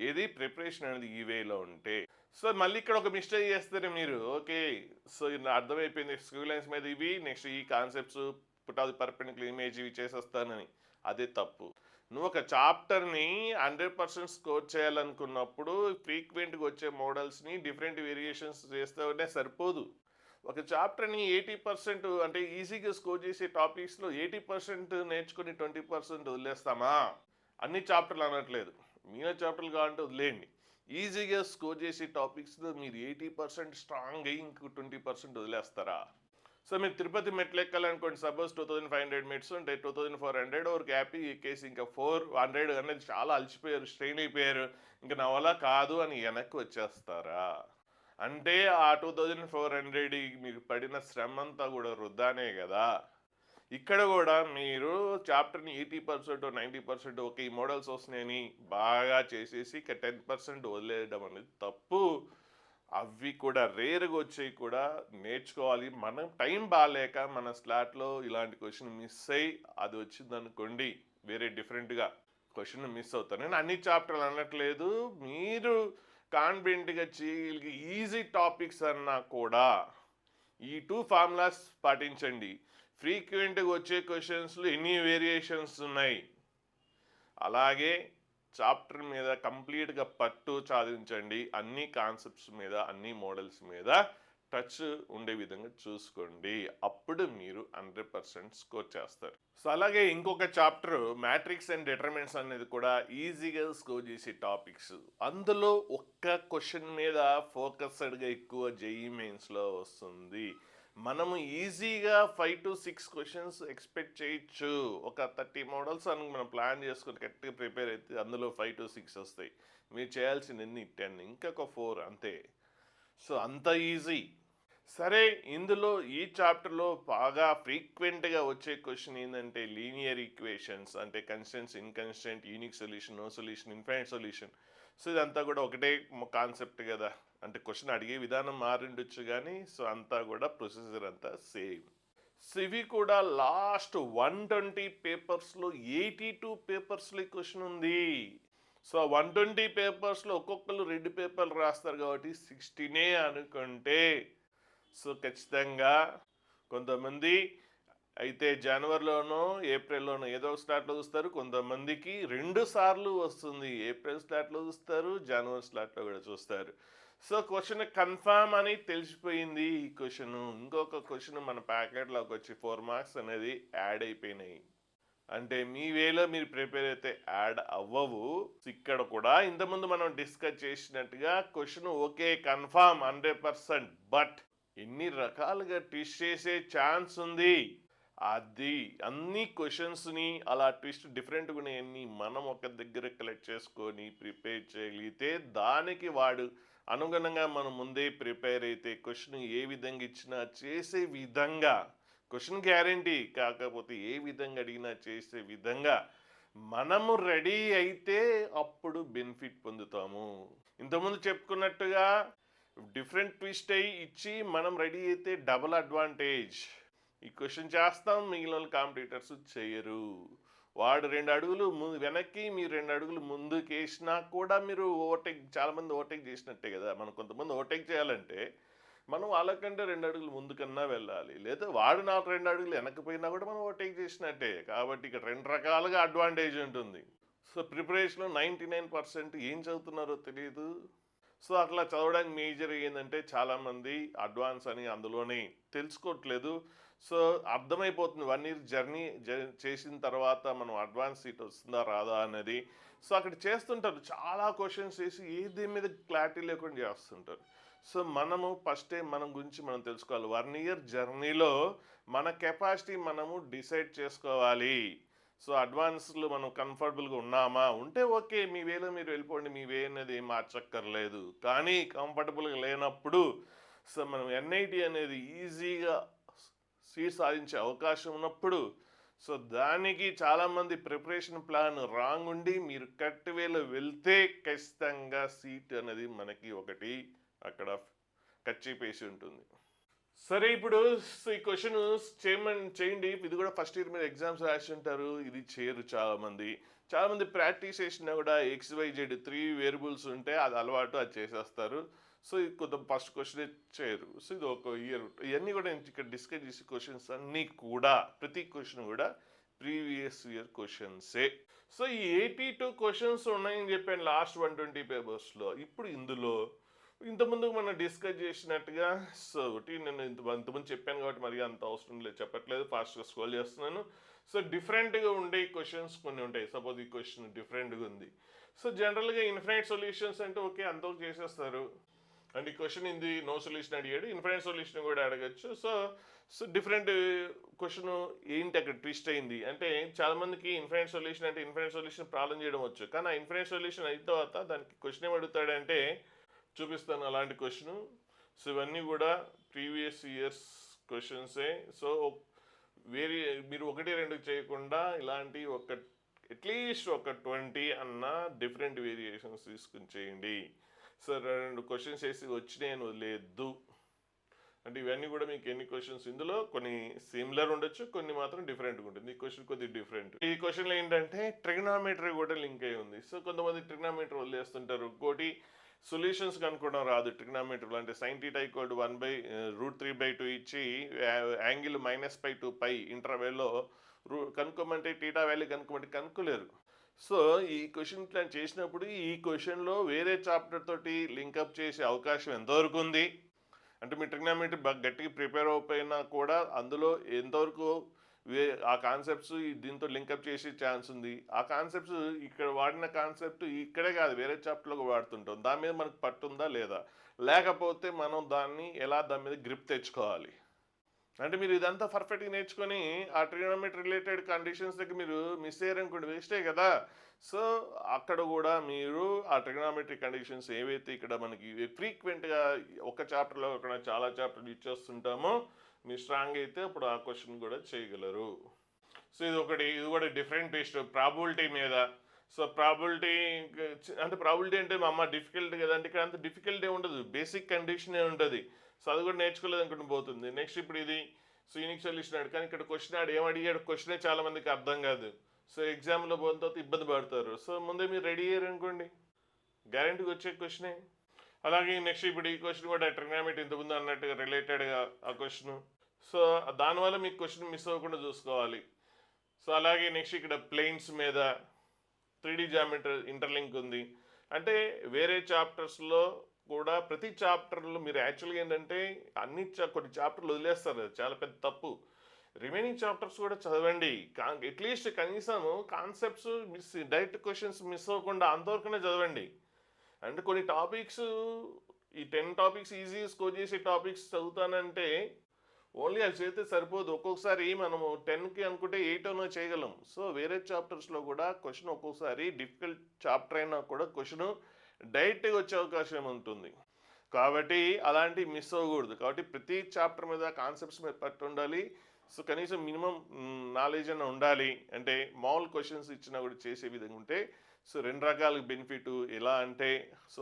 ఏది ప్రిపరేషన్ అనేది ఈ వేలో ఉంటే. సో మళ్ళీ ఇక్కడ ఒక మిస్టేక్ చేస్తారు మీరు. ఓకే సో ఇది అర్థమైపోయింది, స్క్యూ లైన్స్ మీద ఇవి, నెక్స్ట్ ఈ concepts put off the perpendicular image ఇవి చేసేస్తానని. అదే తప్పు. నువ్వు ఒక చాప్టర్ని 100% స్కోర్ చేయాలనుకున్నప్పుడు ఫ్రీక్వెంట్గా వచ్చే మోడల్స్ని డిఫరెంట్ వేరియేషన్స్ చేస్తే సరిపోదు. ఒక చాప్టర్ని 80% అంటే ఈజీగా స్కోర్ చేసే టాపిక్స్లో 80% నేర్చుకుని 20% వదిలేస్తామా? అన్ని చాప్టర్లు అనట్లేదు, మిగిలిన చాప్టర్లు కావాలంటే వదిలేయండి. ఈజీగా స్కోర్ చేసే టాపిక్స్లో మీరు 80% స్ట్రాంగ్ అయ్యి ఇంకో 20% వదిలేస్తారా? సో మీరు తిరుపతి మెట్లు ఎక్కాలనుకోండి, సపోజ్ 2500 మెట్స్ ఉంటే 2400 ఒక హ్యాపీ ఎక్కేసి ఇంకా 400 అనేది చాలా అలసిపోయారు, స్ట్రెయిన్ అయిపోయారు, ఇంకా నా వల్ల కాదు అని వెనక్కి వచ్చేస్తారా? అంటే ఆ 2400 మీకు పడిన శ్రమ అంతా కూడా వృధానే కదా. ఇక్కడ కూడా మీరు చాప్టర్ని 80% 90% ఓకే ఈ మోడల్స్ వస్తున్నాయని బాగా చేసేసి ఇక 10% వదిలేయడం అనేది తప్పు. అవి కూడా రేరుగా వచ్చేవి కూడా నేర్చుకోవాలి. మనం టైం బాగాలేక మన స్లాట్లో ఇలాంటి క్వశ్చన్ మిస్ అయ్యి అది వచ్చిందనుకోండి, వేరే డిఫరెంట్గా క్వశ్చన్ మిస్ అవుతారు. నేను అన్ని చాప్టర్లు అనట్లేదు, మీరు కాన్ఫిడెంట్గా చేయగలిగే ఈజీ టాపిక్స్ అన్నా కూడా ఈ 2 ఫార్ములాస్ పాటించండి. ఫ్రీక్వెంట్గా వచ్చే క్వశ్చన్స్లో ఎన్ని వేరియేషన్స్ ఉన్నాయి, అలాగే చాప్టర్ మీద కంప్లీట్గా పట్టు సాధించండి. అన్ని కాన్సెప్ట్స్ మీద అన్ని మోడల్స్ మీద టచ్ ఉండే విధంగా చూసుకోండి. అప్పుడు మీరు 100% స్కోర్ చేస్తారు. సో అలాగే ఇంకొక చాప్టర్ మ్యాట్రిక్స్ అండ్ డిటర్మినెంట్స్ అనేది కూడా ఈజీగా స్కోర్ చేసే టాపిక్స్. అందులో ఒక్క క్వశ్చన్ మీద ఫోకస్డ్గా ఎక్కువ జేఈఈ మెయిన్స్లో వస్తుంది. మనము ఈజీగా 5 to 6 క్వశ్చన్స్ ఎక్స్పెక్ట్ చేయొచ్చు. ఒక 30 మోడల్స్ అని మనం ప్లాన్ చేసుకుని గట్టిగా ప్రిపేర్ అయితే అందులో 5 to 6 వస్తాయి. మీరు చేయాల్సిన ఎన్ని 10, ఇంకొక 4 అంతే. సో అంత ఈజీ. సరే, ఇందులో ఈ చాప్టర్లో బాగా ఫ్రీక్వెంట్గా వచ్చే క్వశ్చన్ ఏంటంటే లీనియర్ ఈక్వేషన్స్, అంటే consistent, inconsistent, unique solution, no solution, infinite solution. So ఇదంతా కూడా ఒకటే కాన్సెప్ట్ కదా, అంటే క్వశ్చన్ అడిగే విధానం మారిండొచ్చు కానీ సో అంతా కూడా ప్రొసీజర్ అంతా సేమ్. సో ఇవి కూడా లాస్ట్ 120 పేపర్స్లో 82 పేపర్స్లో క్వశ్చన్ ఉంది. సో 120 పేపర్స్లో ఒక్కొక్కరు 2 పేపర్లు రాస్తారు కాబట్టి 16 అనుకుంటే సో ఖచ్చితంగా కొంతమంది అయితే జనవరిలోనో ఏప్రిల్లోనో ఏదో స్లాట్లో చూస్తారు, కొంతమందికి 2 సార్లు వస్తుంది. ఏప్రిల్ స్లాట్లో చూస్తారు, జనవరి స్లాట్లో కూడా చూస్తారు. సో క్వశ్చన్ కన్ఫామ్ అని తెలిసిపోయింది ఈ క్వశ్చన్. ఇంకొక క్వశ్చన్ మన ప్యాకెట్లోకి వచ్చి 4 మార్క్స్ అనేది యాడ్ అయిపోయినాయి. అంటే మీ వేలో మీరు ప్రిపేర్ అయితే యాడ్ అవ్వవు. ఇక్కడ కూడా ఇంతకుముందు మనం డిస్కస్ చేసినట్టుగా క్వశ్చన్ ఓకే కన్ఫామ్ 100%, బట్ ఎన్ని రకాలుగా ట్విస్ట్ చేసే ఛాన్స్ ఉంది. అది అన్ని క్వశ్చన్స్ని అలా ట్విస్ట్ డిఫరెంట్గా ఉన్నాయన్ని మనం ఒక దగ్గర కలెక్ట్ చేసుకొని ప్రిపేర్ చేయగలిగితే దానికి వాడు అనుగుణంగా మనం ముందే ప్రిపేర్ అయితే క్వశ్చన్ ఏ విధంగా ఇచ్చినా చేసే విధంగా క్వశ్చన్ గ్యారంటీ కాకపోతే ఏ విధంగా అడిగినా చేసే విధంగా మనము రెడీ అయితే అప్పుడు బెనిఫిట్ పొందుతాము. ఇంతకుముందు చెప్పుకున్నట్టుగా డిఫరెంట్ ట్విస్ట్ అయ్యి ఇచ్చి మనం రెడీ అయితే డబుల్ అడ్వాంటేజ్. ఈ క్వశ్చన్ చేస్తాం, మిగిలిన కాంపిటీటర్స్ చేయరు. వాడు 2 అడుగులు వెనక్కి, మీరు 2 అడుగులు ముందుకేసినా కూడా మీరు ఓవర్‌టేక్, చాలామంది ఓవర్‌టేక్ చేసినట్టే కదా! మనం కొంతమంది ఓవర్‌టేక్ చేయాలంటే మనం వాళ్ళకంటే 2 అడుగులు ముందుకన్నా వెళ్ళాలి. లేదా వాడు నాకు 2 అడుగులు వెనక్కిపోయినా కూడా మనం ఓవర్‌టేక్ చేసినట్టే. కాబట్టి ఇక్కడ 2 రకాలుగా అడ్వాంటేజ్ ఉంటుంది. సో, ప్రిపరేషన్‌లో 99% ఏం చదువుతున్నారో తెలీదు. సో, అట్లా చదవడానికి మేజర్ ఏందంటే చాలామంది అడ్వాన్స్ అని అందులోనే తెలుసుకోవట్లేదు. సో, అర్థమైపోతుంది 1 ఇయర్ జర్నీ చేసిన తర్వాత మనం అడ్వాన్స్ సీట్ వస్తుందా రాదా అనేది. సో, అక్కడ చేస్తుంటారు. చాలా క్వెషన్స్ ఏసి దేని మీద క్లారిటీ లేకుండా చేస్తుంటారు. సో, మనము ఫస్టే మనం గురించి మనం తెలుసుకోవాలి. 1 ఇయర్ జర్నీలో మన కెపాసిటీ మనము డిసైడ్ చేసుకోవాలి. సో, అడ్వాన్స్‌లో మనం కంఫర్టబుల్‌గా ఉన్నామా? ఉంటే ఓకే. మీ వేలో మీరు వెళ్ళిపోండి. మీ వే అనేది ఏం మార్చక్కర్లేదు. కానీ కంఫర్టబుల్‌గా లేనప్పుడు సో, మనం ఎన్ఐటీ అనేది ఈజీగా సీట్ సాధించే అవకాశం ఉన్నప్పుడు సో, దానికి చాలామంది ప్రిపరేషన్ ప్లాన్ రాంగ్ ఉండి మీరు కరెక్ట్ వేలో వెళ్తే ఖచ్చితంగా సీట్ అనేది మనకి ఒకటి అక్కడ కచ్చిపేసి ఉంటుంది. సరే ఇప్పుడు ఈ క్వశ్చన్ చేయండి. ఇది కూడా ఫస్ట్ ఇయర్ మీద ఎగ్జామ్స్ రాసి ఉంటారు. ఇది చేయరు చాలామంది. చాలామంది ప్రాక్టీస్ చేసినా కూడా XYZ 3 వేరియబుల్స్ ఉంటే అది అలవాటు, అది చేసేస్తారు. సో, ఇది కొంత ఫస్ట్ క్వశ్చన్ చేయరు. సో, ఇది ఒక ఇయర్ ఇవన్నీ కూడా నేను ఇక్కడ డిస్కస్ చేసే క్వశ్చన్స్ అన్నీ కూడా ప్రతి క్వశ్చన్ కూడా ప్రీవియస్ ఇయర్ క్వశ్చన్సే. సో, ఈ 82 క్వశ్చన్స్ ఉన్నాయని చెప్పాను లాస్ట్ 120 పేపర్స్లో. ఇప్పుడు ఇందులో ఇంతకుముందు మనం డిస్కస్ చేసినట్టుగా సో, ఒకటి నేను ఇంతకుముందు చెప్పాను కాబట్టి మరి అంత అవసరం లేదు, చెప్పట్లేదు, ఫాస్ట్గా స్క్రోల్ చేస్తున్నాను. సో, డిఫరెంట్గా ఉండే క్వశ్చన్స్ కొన్ని ఉంటాయి. సపోజ్ ఈ క్వశ్చన్ డిఫరెంట్గా ఉంది. సో, జనరల్గా ఇన్ఫినైట్ సొల్యూషన్స్ అంటే ఓకే అంతవరకు చేసేస్తారు. అండ్ ఈ క్వశ్చన్ ఇది నో సొల్యూషన్ అడిగాడు, ఇన్ఫినైట్ సొల్యూషన్ కూడా అడగచ్చు. సో సో డిఫరెంట్ క్వశ్చన్ ఏంటి అక్కడ ట్విస్ట్ అయింది అంటే చాలామందికి ఇన్ఫినైట్ సొల్యూషన్ అంటే ఇన్ఫినైట్ సొల్యూషన్ ప్రాబ్లం చేయడం వచ్చు. కానీ ఆ ఇన్ఫినైట్ సొల్యూషన్ అయిన తర్వాత దానికి క్వశ్చన్ ఏం అడుగుతాడంటే చూపిస్తాను అలాంటి క్వశ్చన్. సో ఇవన్నీ కూడా ప్రీవియస్ ఇయర్స్ క్వశ్చన్సే. సో వేరే మీరు 1-2 చేయకుండా ఇలాంటి అట్లీస్ట్ ఒక 20 అన్న డిఫరెంట్ వేరియేషన్స్ తీసుకుని చేయండి. సో 2 క్వశ్చన్స్ వేసి వచ్చినాయని వదిలేదు. అంటే ఇవన్నీ కూడా మీకు ఎన్ని క్వశ్చన్స్ ఇందులో కొన్ని సిమిలర్ ఉండొచ్చు, కొన్ని మాత్రం డిఫరెంట్గా ఉంటుంది. ఈ క్వశ్చన్ కొద్దిగా డిఫరెంట్. ఈ క్వశ్చన్లో ఏంటంటే ట్రిగ్నామెట్రీ కూడా లింక్ అయి ఉంది. సో కొంతమంది ట్రిగ్నామెట్రీ వదిలేస్తుంటారు. ఇంకోటి సొల్యూషన్స్ కనుక్కోవడం రాదు ట్రిగ్నామెట్రీలో. అంటే sin θ = 1/√3/2 ఇచ్చి యాంగిల్ -π to π ఇంటర్వెల్లో కనుక్కోమంటే θ వాల్యూ కనుక్కోమంటే కనుక్కోలేరు. సో ఈ క్వశ్చన్ ప్లాన్ చేసినప్పుడు ఈ క్వశ్చన్లో వేరే చాప్టర్ తోటి లింకప్ చేసే అవకాశం ఎంతవరకు ఉంది అంటే మీ ట్రిగ్నామెట్రీ బాగా గట్టిగా ప్రిపేర్ అయిపోయినా కూడా అందులో ఎంతవరకు ఆ కాన్సెప్ట్స్ దీంతో లింకప్ చేసే ఛాన్స్ ఉంది. ఆ కాన్సెప్ట్స్ ఇక్కడ వాడిన కాన్సెప్ట్ ఇక్కడే కాదు వేరే చాప్టర్లో వాడుతుంటాం. దాని మీద మనకు పట్టుందా లేదా, లేకపోతే మనం దాన్ని ఎలా దాని మీద గ్రిప్ తెచ్చుకోవాలి. అంటే మీరు ఇదంతా పర్ఫెక్ట్గా నేర్చుకొని ఆ ట్రిగ్నామెట్రీ రిలేటెడ్ కండిషన్స్ దగ్గర మీరు మిస్ అయ్యారనుకోండి వేస్టే కదా. సో అక్కడ కూడా మీరు ఆ ట్రిగ్నామెట్రీ కండిషన్స్ ఏవైతే ఇక్కడ మనకి ఫ్రీక్వెంట్గా ఒక చాప్టర్లో అక్కడ చాలా చాప్టర్లు ఇచ్చేస్తుంటామో మీరు స్ట్రాంగ్ అయితే అప్పుడు ఆ క్వశ్చన్ కూడా చేయగలరు. సో ఇది కూడా డిఫరెంట్ టెస్ట్ ప్రాబిలిటీ మీద. సో ప్రాబిలిటీ అంటే ప్రాబిలిటీ అంటే మా అమ్మ డిఫికల్ట్ కదా అంటే ఇక్కడ అంత డిఫికల్టీ ఉండదు, బేసిక్ కండిషనే ఉంటుంది. సో అది కూడా నేర్చుకోలేదు అనుకుంటూ పోతుంది. నెక్స్ట్ ఇప్పుడు ఇది సో యూనిక్ సొల్యూషన్ అడిగాడు, కానీ ఇక్కడ క్వశ్చన్ ఏం అడిగాడు క్వశ్చనే చాలా మందికి అర్థం కాదు. సో ఎగ్జామ్లో పోయిన తర్వాత ఇబ్బంది పడతారు. సో ముందే మీరు రెడీ అయ్యారు అనుకోండి గ్యారెంటీగా వచ్చే క్వశ్చనే. అలాగే నెక్స్ట్ ఇప్పుడు ఈ క్వశ్చన్ కూడా ట్రిగ్నామెట్రీ ఇంతకుముందు అన్నట్టుగా రిలేటెడ్గా ఆ క్వశ్చన్. సో దానివల్ల మీకు క్వశ్చన్ మిస్ అవ్వకుండా చూసుకోవాలి. సో అలాగే నెక్స్ట్ ఇక్కడ ప్లేన్స్ మీద 3D జామెట్రీ ఇంటర్లింక్ ఉంది. అంటే వేరే చాప్టర్స్లో కూడా ప్రతి చాప్టర్లో మీరు యాక్చువల్గా ఏంటంటే కొన్ని చాప్టర్లు వదిలేస్తారు, చాలా పెద్ద తప్పు. రిమైనింగ్ చాప్టర్స్ కూడా చదవండి. అట్లీస్ట్ కనీసం కాన్సెప్ట్స్ డైరెక్ట్ క్వశ్చన్స్ మిస్ అవ్వకుండా అంతవరకునే చదవండి. అంటే కొన్ని టాపిక్స్ ఈ 10 టాపిక్స్ ఈజీ స్కోర్ చేసే టాపిక్స్ చదువుతానంటే ఓన్లీ అది చేస్తే సరిపోదు. ఒక్కొక్కసారి మనము 10కి అనుకుంటే 8 అన్నా చేయగలం. సో వేరే చాప్టర్స్లో కూడా క్వశ్చన్ ఒక్కొక్కసారి డిఫికల్ట్ చాప్టర్ అయినా కూడా క్వశ్చన్ డైరెక్ట్గా వచ్చే అవకాశం ఉంటుంది. కాబట్టి అలాంటివి మిస్ అవ్వకూడదు. కాబట్టి ప్రతి చాప్టర్ మీద కాన్సెప్ట్స్ మీద పట్టు ఉండాలి. సో కనీసం మినిమం నాలెడ్జ్ అన్న ఉండాలి. అంటే మామూలు క్వశ్చన్స్ ఇచ్చినా కూడా చేసే విధంగా ఉంటే సో 2 రకాల బెనిఫిట్. ఎలా అంటే సో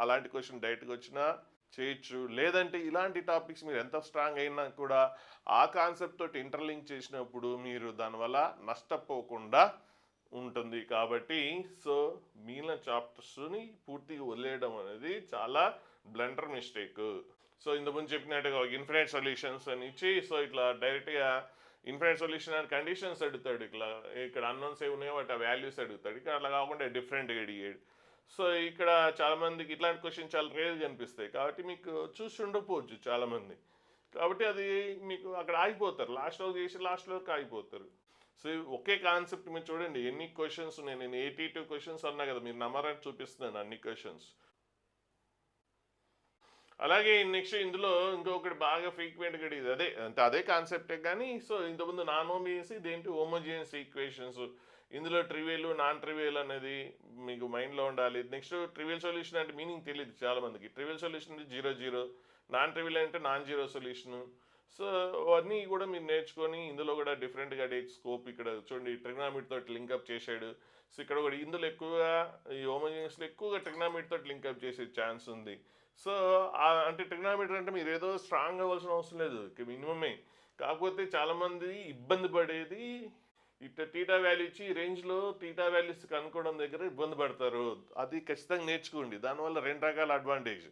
అలాంటి క్వశ్చన్ డైరెక్ట్గా వచ్చినా చేయొచ్చు. లేదంటే ఇలాంటి టాపిక్స్ మీరు ఎంత స్ట్రాంగ్ అయినా కూడా ఆ కాన్సెప్ట్ తోటి ఇంటర్లింక్ చేసినప్పుడు మీరు దానివల్ల నష్టపోకుండా ఉంటుంది. కాబట్టి సో మిగిలిన చాప్టర్స్ని పూర్తిగా వదిలేయడం అనేది చాలా బ్లండర్ మిస్టేక్. సో ఇంతకుముందు చెప్పినట్టుగా ఇన్ఫినైట్ సొల్యూషన్స్ అని ఇచ్చి సో ఇట్లా డైరెక్ట్గా ఇన్ఫినైట్ సొల్యూషన్ అండ్ కండిషన్స్ అడుగుతాడు. ఇక్కడ అన్నోన్స్ ఏ ఉన్నాయో వాటి వాల్యూస్ అడుగుతాడు. ఇక్కడ అట్లా కాకుండా డిఫరెంట్గా అడిగాడు. సో ఇక్కడ చాలామందికి ఇట్లాంటి క్వశ్చన్ చాలా రేర్గా కనిపిస్తాయి. కాబట్టి మీకు చూసి ఉండకపోవచ్చు చాలామంది. కాబట్టి అది మీకు అక్కడ ఆగిపోతారు. లాస్ట్లో చేసి లాస్ట్లోకి ఆగిపోతారు. సో ఒకే కాన్సెప్ట్ మీరు చూడండి ఎన్ని క్వశ్చన్స్ ఉన్నాయి. నేను 82 క్వశ్చన్స్ అన్నా కదా, మీరు నమ్మరని చూపిస్తున్నాను అన్ని క్వశ్చన్స్. అలాగే నెక్స్ట్ ఇందులో ఇంకొకటి బాగా ఫ్రీక్వెంట్గా అడిగేది అదే అంటే అదే కాన్సెప్టే కానీ సో ఇంతకుముందు నాన్ హోమోజియస్ ఇదేంటి హోమోజియస్ ఈక్వేషన్స్. ఇందులో ట్రివియల్ నాన్ ట్రివియల్ అనేది మీకు మైండ్లో ఉండాలి. నెక్స్ట్ ట్రివియల్ సొల్యూషన్ అంటే మీనింగ్ తెలియదు చాలామందికి. ట్రివియల్ సొల్యూషన్ అంటే 0 0, నాన్ ట్రివియల్ అంటే నాన్ జీరో సొల్యూషను. సో అవన్నీ కూడా మీరు నేర్చుకొని ఇందులో కూడా డిఫరెంట్గా అడిగే స్కోప్ ఇక్కడ చూడండి ట్రిగ్నామిడ్ తోటి లింకప్ చేశాడు. సో ఇక్కడ కూడా ఇందులో ఎక్కువగా ఈ హోమోజియస్లో ఎక్కువగా ట్రిగ్నామిడ్ తోటి లింకప్ చేసే ఛాన్స్ ఉంది. సో అంటే ట్రిగ్నామెట్రీ అంటే మీరు ఏదో స్ట్రాంగ్ అవ్వాల్సిన అవసరం లేదు, మినిమమే. కాకపోతే చాలామంది ఇబ్బంది పడేది ఇట్లా టీటా వాల్యూ ఇచ్చి రేంజ్లో టీటా వాల్యూస్ కనుక్కోవడం దగ్గర ఇబ్బంది పడతారు. అది ఖచ్చితంగా నేర్చుకోండి. దానివల్ల 2 రకాల అడ్వాంటేజ్.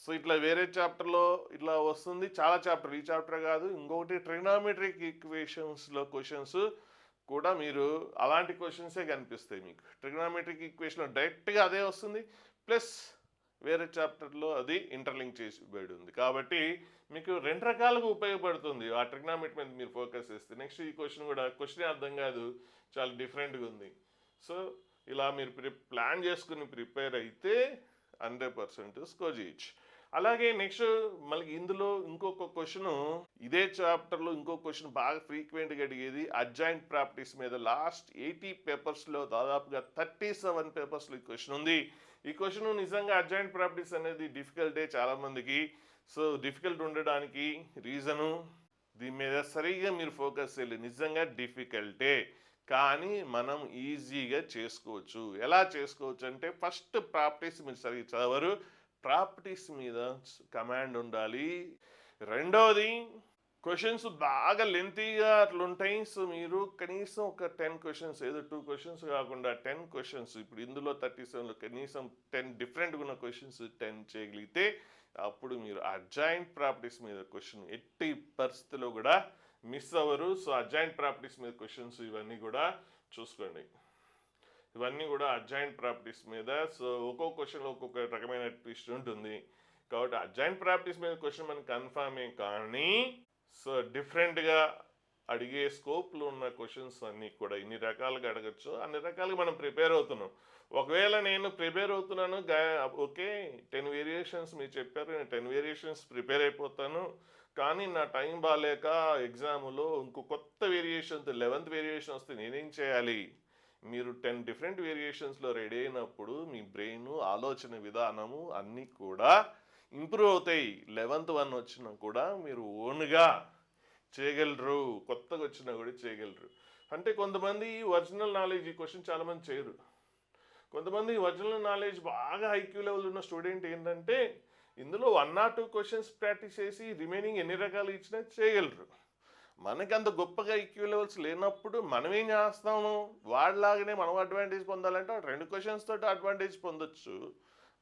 సో ఇట్లా వేరే చాప్టర్లో ఇట్లా వస్తుంది చాలా చాప్టర్, ఈ చాప్టర్ కాదు. ఇంకొకటి ట్రిగ్నామెట్రిక్ ఈక్వేషన్స్లో క్వశ్చన్స్ కూడా మీరు అలాంటి క్వశ్చన్సే కనిపిస్తాయి మీకు. ట్రిగ్నామెట్రిక్ ఈక్వేషన్లో డైరెక్ట్గా అదే వస్తుంది, ప్లస్ వేరే చాప్టర్లో అది ఇంటర్లింక్ చేసి ఉంది. కాబట్టి మీకు 2 రకాలుగా ఉపయోగపడుతుంది ఆ ట్రిగ్నామెట్రీ మీద మీరు ఫోకస్ చేస్తే. నెక్స్ట్ ఈ క్వశ్చన్ కూడా క్వశ్చన్ అర్థం కాదు, చాలా డిఫరెంట్గా ఉంది. సో ఇలా మీరు ప్లాన్ చేసుకుని ప్రిపేర్ అయితే 100% స్కోర్ చేయొచ్చు. అలాగే నెక్స్ట్ మళ్ళీ ఇందులో ఇంకొక క్వశ్చన్, ఇదే చాప్టర్లో ఇంకో క్వశ్చన్ బాగా ఫ్రీక్వెంట్గా అడిగేది అడ్జాయింట్ ప్రాపర్టీస్ మీద. లాస్ట్ 80 పేపర్స్లో దాదాపుగా 37 పేపర్స్లో ఈ క్వశ్చన్ ఉంది. ఈ క్వశ్చన్ నిజంగా అడ్జాయింట్ ప్రాపర్టీస్ అనేది డిఫికల్టే చాలామందికి. సో డిఫికల్ట్ ఉండడానికి రీజను దీని మీద సరిగ్గా మీరు ఫోకస్ చేయలేదు. నిజంగా డిఫికల్టే కానీ మనం ఈజీగా చేసుకోవచ్చు. ఎలా చేసుకోవచ్చు అంటే ఫస్ట్ ప్రాపర్టీస్ మీరు సరిగ్గా చదవరు, ప్రాపర్టీస్ మీద కమాండ్ ఉండాలి. రెండవది క్వశ్చన్స్ బాగా లెంతీగా అట్లుంటాయి. సో మీరు కనీసం ఒక 10 క్వశ్చన్స్, ఏదో 2 క్వశ్చన్స్ కాకుండా 10 క్వశ్చన్స్, ఇప్పుడు ఇందులో 37లో కనీసం 10 డిఫరెంట్గా ఉన్న క్వశ్చన్స్ 10 చేయగలిగితే అప్పుడు మీరు అడ్జాయింట్ ప్రాపర్టీస్ మీద క్వశ్చన్ ఎట్టి పరిస్థితిలో కూడా మిస్ అవ్వరు. సో అడ్జాయింట్ ప్రాపర్టీస్ మీద క్వశ్చన్స్ ఇవన్నీ కూడా చూసుకోండి. ఇవన్నీ కూడా అడ్జాయింట్ ప్రాపర్టీస్ మీద. సో ఒక్కొక్క క్వశ్చన్లో ఒక్కొక్క రకమైన ట్విస్ట్ ఉంటుంది. కాబట్టి అడ్జాయింట్ ప్రాపర్టీస్ మీద క్వశ్చన్ మనకి కన్ఫామే, కానీ సో డిఫరెంట్గా అడిగే స్కోప్లో ఉన్న క్వశ్చన్స్ అన్నీ కూడా ఇన్ని రకాలుగా అడగచ్చు. అన్ని రకాలుగా మనం ప్రిపేర్ అవుతున్నాం. ఒకవేళ నేను ప్రిపేర్ అవుతున్నాను ఓకే 10 వేరియేషన్స్ మీరు చెప్పారు, నేను 10 వేరియేషన్స్ ప్రిపేర్ అయిపోతాను, కానీ నా టైం బాగాలేక ఎగ్జామ్లో ఇంకో కొత్త వేరియేషన్స్ 11th వేరియేషన్ వస్తే నేనేం చేయాలి? మీరు 10 డిఫరెంట్ వేరియేషన్స్లో రెడీ అయినప్పుడు మీ బ్రెయిన్ ఆలోచన విధానము అన్నీ కూడా ఇంప్రూవ్ అవుతాయి. 11th వన్ వచ్చినా కూడా మీరు ఓన్గా చేయగలరు, కొత్తగా వచ్చినా కూడా చేయగలరు. అంటే కొంతమంది ఒరిజినల్ నాలెడ్జ్ ఈ క్వశ్చన్ చాలామంది చేయరు. కొంతమంది ఒరిజినల్ నాలెడ్జ్ బాగా ఐక్యూ లెవెల్ ఉన్న స్టూడెంట్ ఏంటంటే ఇందులో 1 or 2 క్వశ్చన్స్ ప్రాక్టీస్ చేసి రిమైనింగ్ ఎన్ని రకాలు ఇచ్చినా చేయగలరు. మనకి అంత గొప్పగా ఈక్యూ లెవెల్స్ లేనప్పుడు మనం ఏం చేస్తాము, వాళ్ళలాగానే మనం అడ్వాంటేజ్ పొందాలంటే 2 క్వశ్చన్స్ తోటి అడ్వాంటేజ్ పొందొచ్చు.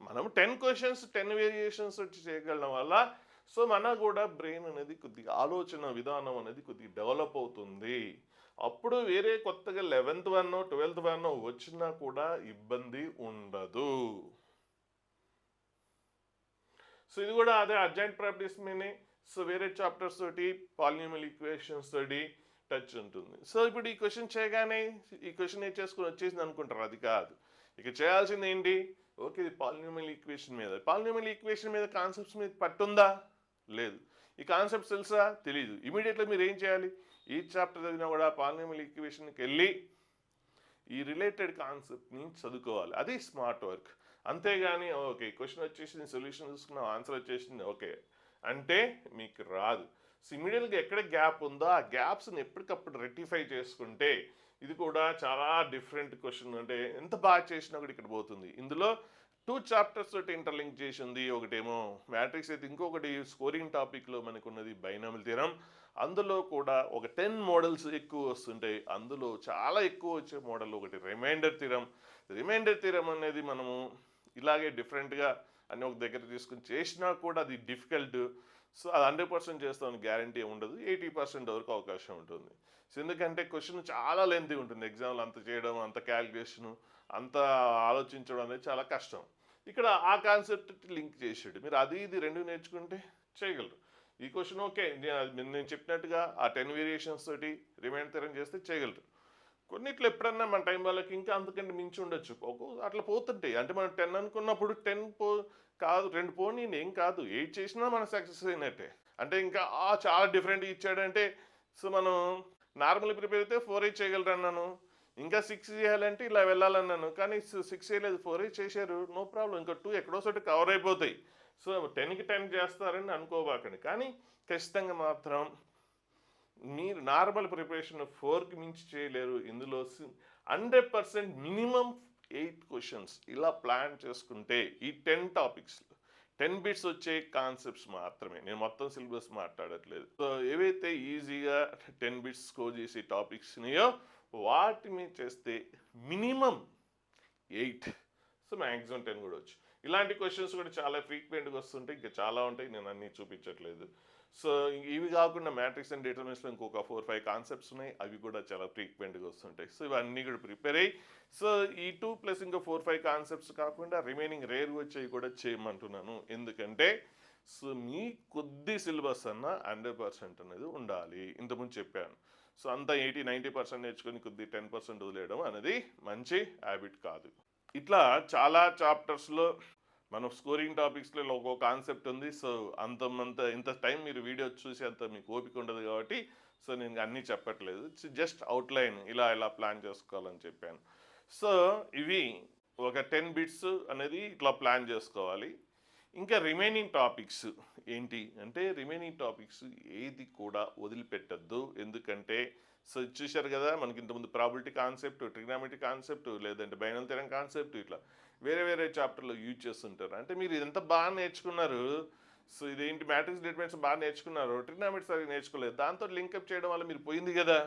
మనం 10 క్వశ్చన్స్ 10 వేరియేషన్స్ వచ్చి చేయగలడం వల్ల సో మన కూడా బ్రెయిన్ అనేది కొద్దిగా ఆలోచన విధానం అనేది కొద్దిగా డెవలప్ అవుతుంది. అప్పుడు వేరే కొత్తగా 11th వన్ 12th వన్ వచ్చినా కూడా ఇబ్బంది ఉండదు. సో ఇది కూడా అదే అడ్జాయింట్ ప్రాపర్టీస్ మీనే. సో వేరే చాప్టర్స్ తోటి పాలినామియల్ ఈక్వేషన్స్ తోటి టచ్ ఉంటుంది. సో ఇప్పుడు ఈ క్వశ్చన్ చేయగానే ఈ క్వశ్చన్ ఏం చేసుకుని వచ్చేసింది అనుకుంటారు, అది కాదు. ఇక చేయాల్సింది ఏంటి, ఓకే ఇది పాలినామియల్ ఈక్వేషన్ మీద. పాలినామియల్ ఈక్వేషన్ మీద కాన్సెప్ట్స్ మీద పట్టుందా? లేదు. ఈ కాన్సెప్ట్స్ తెలుసా? తెలీదు. ఇమీడియట్గా మీరు ఏం చేయాలి? ఈ చాప్టర్ చదివినా కూడా పాలినామియల్ ఈక్వేషన్కి వెళ్ళి ఈ రిలేటెడ్ కాన్సెప్ట్ని చదువుకోవాలి. అది స్మార్ట్ వర్క్. అంతేగాని ఓకే క్వశ్చన్ వచ్చేసింది, సొల్యూషన్ చూసుకున్నాం, ఆన్సర్ వచ్చేసింది ఓకే అంటే మీకు రాదు. సో ఇమీడియట్గా ఎక్కడ గ్యాప్ ఉందో ఆ గ్యాప్స్ని ఎప్పటికప్పుడు రెక్టిఫై చేసుకుంటే ఇది కూడా చాలా డిఫరెంట్ క్వశ్చన్. అంటే ఎంత బాగా చేసినా కూడా ఇక్కడ పోతుంది. ఇందులో 2 చాప్టర్స్ తోటి ఇంటర్లింక్ చేసి ఉంది. ఒకటేమో మ్యాట్రిక్స్ అయితే, ఇంకొకటి స్కోరింగ్ టాపిక్లో మనకు ఉన్నది బైనామియల్ థియరం. అందులో కూడా ఒక 10 మోడల్స్ ఎక్కువ వస్తుంటాయి. అందులో చాలా ఎక్కువ వచ్చే మోడల్ ఒకటి రిమైండర్ థియరం. రిమైండర్ థియరం అనేది మనము ఇలాగే డిఫరెంట్గా అన్ని ఒక దగ్గర తీసుకుని చేసినా కూడా అది డిఫికల్ట్. సో అది 100% చేస్తామని గ్యారంటీ ఉండదు. 80% వరకు అవకాశం ఉంటుంది. సో ఎందుకంటే క్వశ్చన్ చాలా లెంతీ ఉంటుంది. ఎగ్జామ్లో అంత చేయడం, అంత క్యాలిక్యులేషను, అంత ఆలోచించడం అనేది చాలా కష్టం. ఇక్కడ ఆ కాన్సెప్ట్ లింక్ చేసాడు. మీరు అది ఇది రెండు నేర్చుకుంటే చేయగలరు. ఈ క్వశ్చన్ ఓకే నేను చెప్పినట్టుగా ఆ 10 వేరియేషన్స్ తోటి రిమైండర్ థియరం చేస్తే చేయగలరు. కొన్నిట్లో ఎప్పుడన్నా మన టైం వాళ్ళకి ఇంకా అంతకంటే మించి ఉండొచ్చు. అట్లా పోతుంటాయి. అంటే మనం 10 అనుకున్నప్పుడు 10 కాదు 2 పోనీ ఏం కాదు, 8 చేసినా మనం సక్సెస్ అయినట్టే. అంటే ఇంకా చాలా డిఫరెంట్గా ఇచ్చాడంటే సో మనం నార్మల్ ప్రిపేర్ అయితే 4 చేయగలరు అన్నాను. ఇంకా 6 చేయాలంటే ఇలా వెళ్ళాలన్నాను. కానీ 6 చేయలేదు, 4 చేశారు, నో ప్రాబ్లం. ఇంకా 2 ఎక్కడో చోట కవర్ అయిపోతాయి. సో 10కి 10 చేస్తారని అనుకోబాకండి. కానీ ఖచ్చితంగా మాత్రం మీరు నార్మల్ ప్రిపరేషన్ 4కి మించి చేయలేరు. ఇందులో 100% మినిమం 8 క్వశ్చన్స్ ఇలా ప్లాన్ చేసుకుంటే ఈ 10 టాపిక్స్ 10 బిట్స్ వచ్చే కాన్సెప్ట్స్ మాత్రమే, నేను మొత్తం సిలబస్ మాట్లాడట్లేదు. సో ఏవైతే ఈజీగా 10 బిట్స్ స్కోర్ చేసే టాపిక్స్నియో వాటి మీద చేస్తే మినిమం 8, సో మ్యాక్సిమం 10 కూడా వచ్చు. ఇలాంటి క్వశ్చన్స్ కూడా చాలా ఫ్రీక్వెంట్గా వస్తుంటాయి. ఇంకా చాలా ఉంటాయి, నేను అన్నీ చూపించట్లేదు. సో ఇవి కాకుండా మ్యాట్రిక్స్ అండ్ డిటర్మినెంట్స్లో ఇంకొక 4-5 కాన్సెప్ట్స్ ఉన్నాయి. అవి కూడా చాలా ఫ్రీక్వెంట్గా వస్తుంటాయి. సో ఇవన్నీ కూడా ప్రిపేర్ అయ్యి సో ఈ 2 ప్లస్ ఇంకా 4-5 కాన్సెప్ట్స్ కాకుండా రిమైనింగ్ రేర్ వచ్చేవి కూడా చేయమంటున్నాను. ఎందుకంటే సో మీ కొద్ది సిలబస్ అన్న 100% అనేది ఉండాలి. ఇంతకుముందు చెప్పాను. సో అంతా 80-90% నేర్చుకొని కొద్ది 10% వదిలేయడం అనేది మంచి హ్యాబిట్ కాదు. ఇట్లా చాలా చాప్టర్స్లో మనం స్కోరింగ్ టాపిక్స్లో ఒక కాన్సెప్ట్ ఉంది. సో ఇంత టైం మీరు వీడియో చూసి అంత మీకు ఓపిక ఉండదు కాబట్టి సో నేను అన్నీ చెప్పట్లేదు. జస్ట్ అవుట్లైన్ ఇలా ప్లాన్ చేసుకోవాలని చెప్పాను. సో ఇవి ఒక 10 బిట్స్ అనేది ఇట్లా ప్లాన్ చేసుకోవాలి. ఇంకా రిమైనింగ్ టాపిక్స్ ఏంటి అంటే రిమైనింగ్ టాపిక్స్ ఏది కూడా వదిలిపెట్టద్దు. ఎందుకంటే సో చూశారు కదా మనకి ఇంతకుముందు ప్రాబిలిటీ కాన్సెప్ట్, ట్రిగ్నామెట్రీ కాన్సెప్ట్, లేదంటే బైనామియల్ థియరం కాన్సెప్ట్, ఇట్లా వేరే చాప్టర్లో యూజ్ చేస్తుంటారు. అంటే మీరు ఇదంతా బాగా నేర్చుకున్నారు. సో ఇదేంటి మ్యాట్రిక్స్ డిటర్మినెంట్స్ బాగా నేర్చుకున్నారు, ట్రిగ్నామెట్రీ సరిగ్గా నేర్చుకోలేదు. దాంతో లింకప్ చేయడం వల్ల మీరు పోయింది కదా.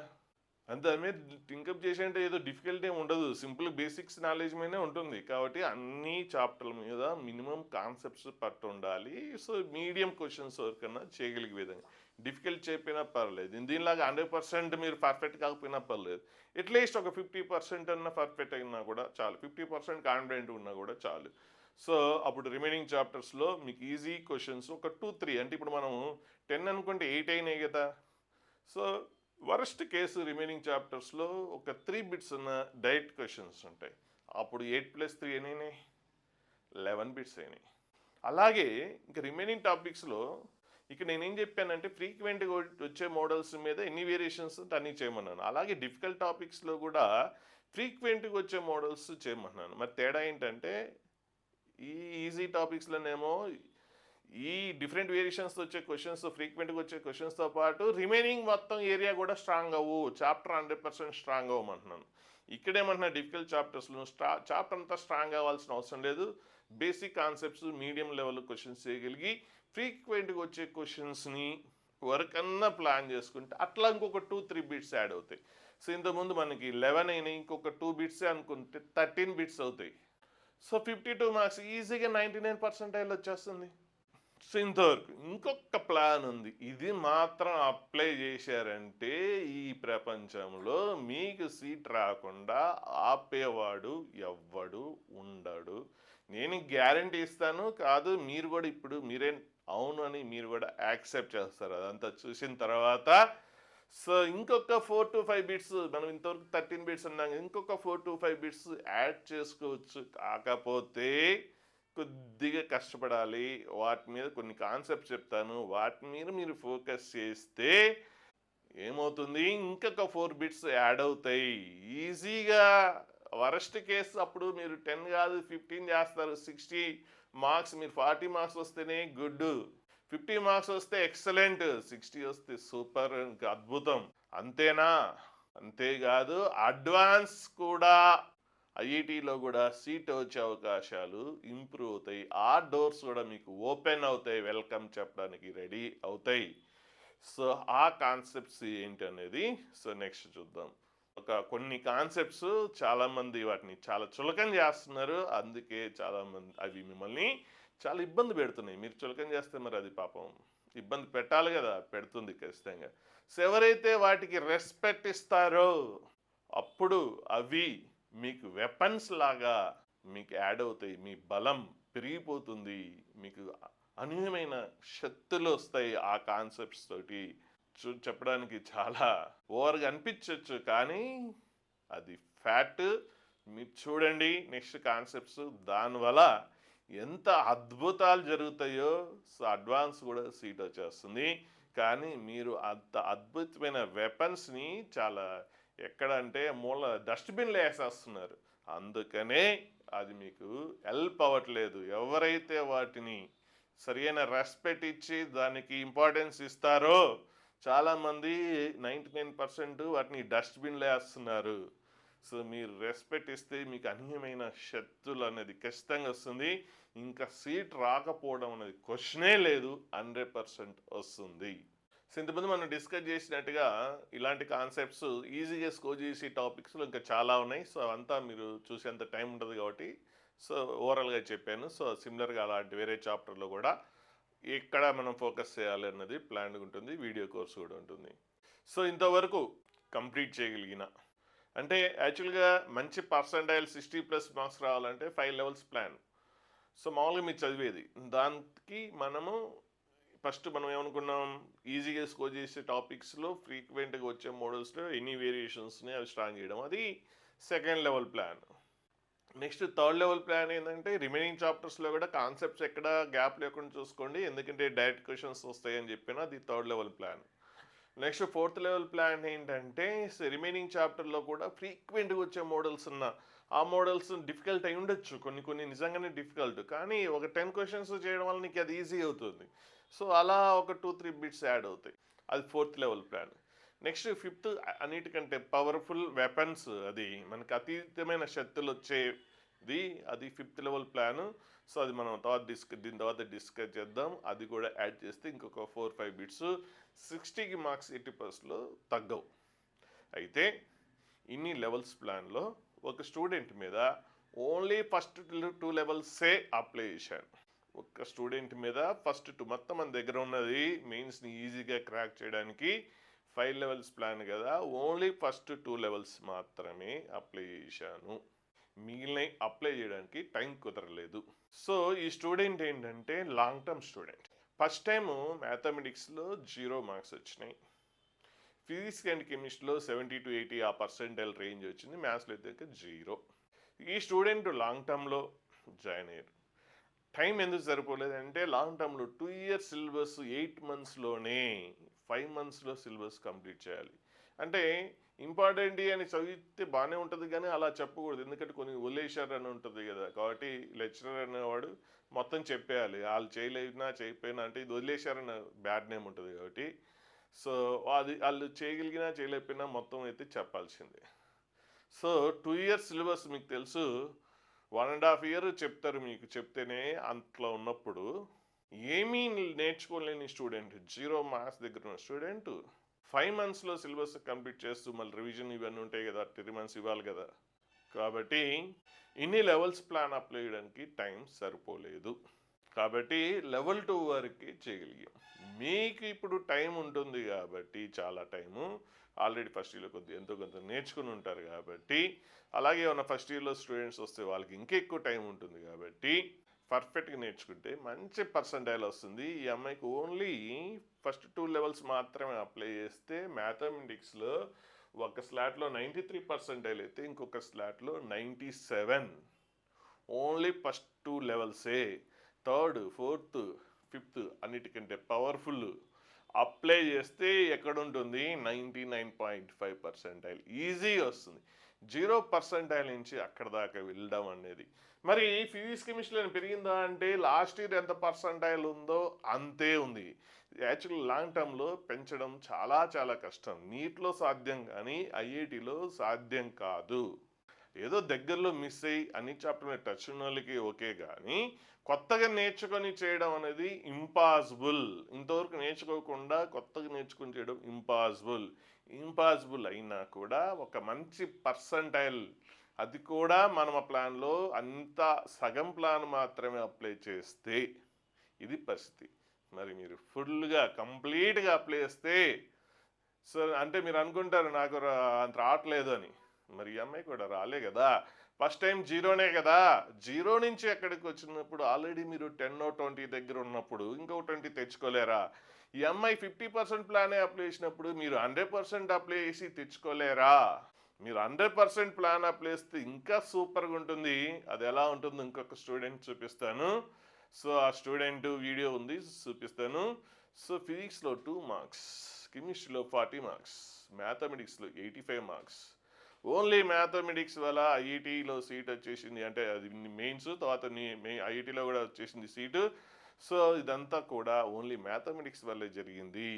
అంతే మీరు లింకప్ చేసి అంటే ఏదో డిఫికల్టీ ఏమి ఉండదు, సింపుల్ బేసిక్స్ నాలెడ్జ్ మీదే ఉంటుంది. కాబట్టి అన్ని చాప్టర్ల మీద మినిమం కాన్సెప్ట్స్ పట్టు ఉండాలి. సో మీడియం క్వశ్చన్స్ వరకన్నా చేయగలిగే విధంగా, డిఫికల్ట్ చేయకపోయినా పర్లేదు. దీనిలాగా 100% మీరు పర్ఫెక్ట్ కాకపోయినా పర్లేదు, అట్లీస్ట్ ఒక 50% అన్న పర్ఫెక్ట్ అయినా కూడా చాలు, 50% కాన్ఫిడెంట్ ఉన్నా కూడా చాలు. సో అప్పుడు రిమైనింగ్ చాప్టర్స్లో మీకు ఈజీ క్వశ్చన్స్ ఒక 2-3, అంటే ఇప్పుడు మనం 10 అనుకుంటే 8 అయినాయి కదా. సో వరస్ట్ కేసు రిమైనింగ్ చాప్టర్స్లో ఒక 3 బిట్స్ ఉన్న డైరెక్ట్ క్వశ్చన్స్ ఉంటాయి. అప్పుడు 8+3 అయినాయి, 11 బిట్స్ అయినాయి. అలాగే ఇంకా రిమైనింగ్ టాపిక్స్లో ఇక్కడ నేనేం చెప్పానంటే ఫ్రీక్వెంట్గా వచ్చే మోడల్స్ మీద ఎన్ని వేరియేషన్స్ అన్నీ చేయమన్నాను. అలాగే డిఫికల్ట్ టాపిక్స్లో కూడా ఫ్రీక్వెంట్గా వచ్చే మోడల్స్ చేయమన్నాను. మరి తేడా ఏంటంటే ఈ ఈజీ టాపిక్స్లోనేమో ఈ డిఫరెంట్ వేరియేషన్స్ వచ్చే క్వశ్చన్స్, ఫ్రీక్వెంట్గా వచ్చే క్వశ్చన్స్తో పాటు రిమైనింగ్ మొత్తం ఏరియా కూడా స్ట్రాంగ్ అవ్వు, చాప్టర్ 100% స్ట్రాంగ్ అవ్వమంటున్నాను. ఇక్కడేమంటున్నా డిఫికల్ట్ చాప్టర్స్లో చాప్టర్ అంతా స్ట్రాంగ్ అవ్వాల్సిన అవసరం లేదు. Basic concepts, medium level questions చేయగలిగి ఫ్రీక్వెంట్గా వచ్చే క్వశ్చన్స్ని వరకన్నా ప్లాన్ చేసుకుంటే అట్లా ఇంకొక 2-3 బిట్స్ యాడ్ అవుతాయి. సో ఇంతకుముందు మనకి 11 అయినాయి, ఇంకొక 2 బిట్సే అనుకుంటే 13 బిట్స్ అవుతాయి. సో 52 మార్క్స్ ఈజీగా 99% వచ్చేస్తుంది. సో ఇంతవరకు ఇంకొక ప్లాన్ ఉంది. ఇది మాత్రం అప్లై చేశారంటే ఈ ప్రపంచంలో మీకు సీట్ రాకుండా ఆపేవాడు ఎవ్వడు ఉండడు. నేను గ్యారంటీ ఇస్తాను. కాదు మీరు కూడా ఇప్పుడు మీరే అవును అని మీరు కూడా యాక్సెప్ట్ చేస్తారు అదంతా చూసిన తర్వాత. సో ఇంకొక 4-5 బిట్స్, మనం ఇంతవరకు 13 బిట్స్ అన్నాం, ఇంకొక 4-5 బిట్స్ యాడ్ చేసుకోవచ్చు. కాకపోతే కొద్దిగా కష్టపడాలి. వాటి మీద కొన్ని కాన్సెప్ట్స్ చెప్తాను. వాటి మీద మీరు ఫోకస్ చేస్తే ఏమవుతుంది, ఇంకొక 4 బిట్స్ యాడ్ అవుతాయి. ఈజీగా వరస్ట్ కేస్ అప్పుడు మీరు 10 కాదు 15 చేస్తారు. 60 మార్క్స్, మీరు 40 మార్క్స్ వస్తేనే గుడ్. 50 మార్క్స్ వస్తే ఎక్సలెంట్. 60 వస్తే సూపర్, ఇంకా అద్భుతం. అంతేనా? అంతేకాదు అడ్వాన్స్ కూడా ఐఐటీలో కూడా సీట్ వచ్చే అవకాశాలు ఇంప్రూవ్ అవుతాయి. ఆ డోర్స్ కూడా మీకు ఓపెన్ అవుతాయి. వెల్కమ్ చెప్పడానికి రెడీ అవుతాయి. సో ఆ కాన్సెప్ట్స్ ఏంటి అనేది నెక్స్ట్ చూద్దాం. కొన్ని కాన్సెప్ట్స్ చాలామంది వాటిని చాలా చులకన చేస్తున్నారు. అందుకే చాలామంది అవి మిమ్మల్ని చాలా ఇబ్బంది పెడుతున్నాయి. మీరు చులకన చేస్తే మరి అది పాపం ఇబ్బంది పెట్టాలి కదా, పెడుతుంది ఖచ్చితంగా. సో ఎవరైతే వాటికి రెస్పెక్ట్ ఇస్తారో అప్పుడు అవి మీకు వెపన్స్ లాగా మీకు యాడ్ అవుతాయి. మీ బలం పెరిగిపోతుంది. మీకు అనూహ్యమైన శక్తులు వస్తాయి ఆ కాన్సెప్ట్స్ తోటి. చెప్పడానికి చాలా ఓవర్గా అనిపించవచ్చు, కానీ అది ఫ్యాక్ట్. మీరు చూడండి నెక్స్ట్ కాన్సెప్ట్స్, దానివల్ల ఎంత అద్భుతాలు జరుగుతాయో. సో అడ్వాన్స్ కూడా సీట్ వచ్చేస్తుంది. కానీ మీరు అంత అద్భుతమైన వెపన్స్ని చాలా ఎక్కడ అంటే మూల డస్ట్బిన్లో వేసేస్తున్నారు. అందుకనే అది మీకు హెల్ప్ అవ్వట్లేదు. ఎవరైతే వాటిని సరైన రెస్పెక్ట్ ఇచ్చి దానికి ఇంపార్టెన్స్ ఇస్తారో, చాలామంది 99% వాటిని డస్ట్బిన్లో వేస్తున్నారు. సో మీరు రెస్పెక్ట్ ఇస్తే మీకు అనూహ్యమైన శక్తులు అనేది ఖచ్చితంగా వస్తుంది. ఇంకా సీట్ రాకపోవడం అనేది క్వశ్చనే లేదు, 100% వస్తుంది. సో ఇంతకుముందు మనం డిస్కస్ చేసినట్టుగా ఇలాంటి కాన్సెప్ట్స్ ఈజీగా స్కోర్ చేసే టాపిక్స్లో ఇంకా చాలా ఉన్నాయి. సో అవంతా మీరు చూసేంత టైం ఉంటుంది కాబట్టి సో ఓవరాల్గా చెప్పాను. సో సిమిలర్గా అలాంటి వేరే చాప్టర్లో కూడా ఎక్కడ మనం ఫోకస్ చేయాలి అన్నది ప్లాన్గా ఉంటుంది. వీడియో కోర్స్ కూడా ఉంటుంది. సో ఇంతవరకు కంప్లీట్ చేయగలిగిన అంటే యాక్చువల్గా మంచి పర్సంటైల్ 60+ మార్క్స్ రావాలంటే 5 లెవెల్స్ ప్లాన్. సో మామూలుగా మీరు చదివేది దానికి మనము ఫస్ట్ మనం ఏమనుకున్నాం, ఈజీగా స్కోర్ చేసే టాపిక్స్లో ఫ్రీక్వెంట్గా వచ్చే మోడల్స్లో ఎనీ వేరియేషన్స్ని అవి స్ట్రాంగ్ చేయడం, అది second level plan. Next third level plan ఏంటంటే రిమైనింగ్ చాప్టర్స్లో కూడా కాన్సెప్ట్స్ ఎక్కడ గ్యాప్ లేకుండా చూసుకోండి, ఎందుకంటే డైరెక్ట్ క్వశ్చన్స్ వస్తాయని చెప్పిన, అది third level plan. Next fourth level plan ఏంటంటే రిమైనింగ్ చాప్టర్లో కూడా ఫ్రీక్వెంట్గా వచ్చే మోడల్స్ ఉన్న ఆ మోడల్స్ డిఫికల్ట్ అయి ఉండొచ్చు, కొన్ని నిజంగానే డిఫికల్ట్, కానీ ఒక 10 క్వశ్చన్స్ చేయడం వల్ల నీకు అది ఈజీ అవుతుంది. సో అలా ఒక 2-3 బిట్స్ యాడ్ అవుతాయి. అది fourth level plan. Next fifth అన్నిటికంటే పవర్ఫుల్ వెపన్స్, అది మనకు అతీతమైన శక్తులు వచ్చేది, అది ఫిఫ్త్ లెవెల్ ప్లాన్. సో అది మనం దీని తర్వాత డిస్కస్ చేద్దాం. అది కూడా యాడ్ చేస్తే ఇంకొక 4-5 బిట్స్ 60కి మార్క్స్ 80%లో తగ్గవు. అయితే ఇన్ని లెవెల్స్ ప్లాన్లో ఒక స్టూడెంట్ మీద ఓన్లీ ఫస్ట్ 2 లెవెల్సే అప్లై చేశాను. ఒక స్టూడెంట్ మీద ఫస్ట్ 2 మొత్తం మన దగ్గర ఉన్నది మెయిన్స్ని ఈజీగా క్రాక్ చేయడానికి 5 లెవెల్స్ ప్లాన్ కదా, ఓన్లీ ఫస్ట్ 2 లెవెల్స్ మాత్రమే అప్లై చేశాను. మిగిలిన అప్లై చేయడానికి టైం కుదరలేదు. సో ఈ స్టూడెంట్ ఏంటంటే long term student. First time మ్యాథమెటిక్స్లో 0 మార్క్స్ వచ్చినాయి. ఫిజిక్స్ అండ్ కెమిస్ట్రీలో 70 to 80 ఆ పర్సెంటైల్ రేంజ్ వచ్చింది. మ్యాథ్స్లో అయితే 0. ఈ స్టూడెంట్ లాంగ్ టర్మ్లో జాయిన్ అయ్యారు. టైం ఎందుకు సరిపోలేదంటే లాంగ్ టర్మ్లో 2 years సిలబస్ 8 monthsలోనే 5 monthsలో సిలబస్ కంప్లీట్ చేయాలి. అంటే ఇంపార్టెంట్ అని చదివితే బాగానే ఉంటుంది, కానీ అలా చెప్పకూడదు, ఎందుకంటే కొన్ని వదిలేశారు అని ఉంటుంది కదా. కాబట్టి లెక్చరర్ అనేవాడు మొత్తం చెప్పేయాలి. వాళ్ళు చేయకపోయినా అంటే ఇది వదిలేశారన్న బ్యాడ్ నేమ్ ఉంటుంది కాబట్టి. సో అది వాళ్ళు చేయగలిగినా చేయలేకపోయినా మొత్తం అయితే చెప్పాల్సిందే. సో 2 years సిలబస్ మీకు తెలుసు, 1.5 year చెప్తారు మీకు. చెప్తేనే అంతలో ఉన్నప్పుడు ఏమీ నేర్చుకోలేని స్టూడెంట్, 0 మార్క్స్ దగ్గర ఉన్న స్టూడెంట్ 5 monthsలో సిలబస్ కంప్లీట్ చేస్తూ మళ్ళీ రివిజన్ ఇవన్నీ ఉంటాయి కదా, 3 months ఇవ్వాలి కదా. కాబట్టి ఇన్ని లెవెల్స్ ప్లాన్ అప్లై చేయడానికి టైం సరిపోలేదు. కాబట్టి లెవెల్ 2 వరకు చేయగలిగాం. మీకు ఇప్పుడు టైం ఉంటుంది కాబట్టి, చాలా టైము ఆల్రెడీ ఫస్ట్ ఇయర్లో ఎంతో కొంత నేర్చుకుని ఉంటారు కాబట్టి, అలాగే ఉన్న ఫస్ట్ ఇయర్లో స్టూడెంట్స్ వస్తే వాళ్ళకి ఇంకెక్కువ టైం ఉంటుంది కాబట్టి పర్ఫెక్ట్గా నేర్చుకుంటే మంచి పర్సంటైల్ వస్తుంది. ఈ అమ్మాయికి ఓన్లీ ఫస్ట్ 2 లెవెల్స్ మాత్రమే అప్లై చేస్తే మ్యాథమెటిక్స్లో ఒక స్లాట్లో 93 పర్సెంటైల్ అయితే ఇంకొక స్లాట్లో 97, ఓన్లీ ఫస్ట్ 2 లెవెల్సే. థర్డ్, ఫోర్త్, ఫిఫ్త్ అన్నిటికంటే పవర్ఫుల్. అప్లై చేస్తే ఎక్కడుంటుంది 99.5% ఈజీగా వస్తుంది. 0% నుంచి అక్కడ దాకా వెళ్ళడం అనేది. మరి ఫిజిక్స్ కెమిస్ట్రీలో పెరిగిందా అంటే లాస్ట్ ఇయర్ ఎంత పర్సంటైల్ ఉందో అంతే ఉంది. యాక్చువల్ లాంగ్ టర్మ్లో పెంచడం చాలా చాలా కష్టం. నీట్లో సాధ్యం కానీ ఐఐటిలో సాధ్యం కాదు. ఏదో దగ్గరలో మిస్ అయ్యి అన్ని చాప్టర్ని టచ్ ఉన్న వాళ్ళకి ఓకే, కానీ కొత్తగా నేర్చుకొని చేయడం అనేది ఇంపాసిబుల్. ఇంతవరకు నేర్చుకోకుండా కొత్తగా నేర్చుకొని చేయడం ఇంపాసిబుల్ అయినా కూడా ఒక మంచి పర్సంటైల్, అది కూడా మనం ఆ ప్లాన్లో అంత సగం ప్లాన్ మాత్రమే అప్లై చేస్తే ఇది పరిస్థితి. మరి మీరు ఫుల్గా కంప్లీట్గా అప్లై చేస్తే సో అంటే మీరు అనుకుంటారు నాకు అంత రావట్లేదు అని. మరి ఈ అమ్మాయి కూడా రాలే కదా, ఫస్ట్ టైం జీరోనే కదా. జీరో నుంచి ఎక్కడికి వచ్చినప్పుడు ఆల్రెడీ మీరు 10 or 20 దగ్గర ఉన్నప్పుడు ఇంకో 20 తెచ్చుకోలేరా? ఈ అమ్మాయి 50% ప్లానే అప్లై చేసినప్పుడు మీరు 100% అప్లై చేసి తెచ్చుకోలేరా? మీరు 100% ప్లాన్ అప్లై చేస్తే ఇంకా సూపర్గా ఉంటుంది. అది ఎలా ఉంటుందో ఇంకొక స్టూడెంట్ చూపిస్తాను. సో ఆ స్టూడెంట్ వీడియో ఉంది, చూపిస్తాను. సో ఫిజిక్స్లో 2 మార్క్స్, కెమిస్ట్రీలో 40 మార్క్స్, మ్యాథమెటిక్స్లో 85 మార్క్స్. ఓన్లీ మ్యాథమెటిక్స్ వల్ల ఐఐటిలో సీట్ వచ్చేసింది. అంటే అది మెయిన్స్ తర్వాత ఐఐటిలో కూడా వచ్చేసింది సీటు. సో ఇదంతా కూడా ఓన్లీ మ్యాథమెటిక్స్ వల్లే జరిగింది.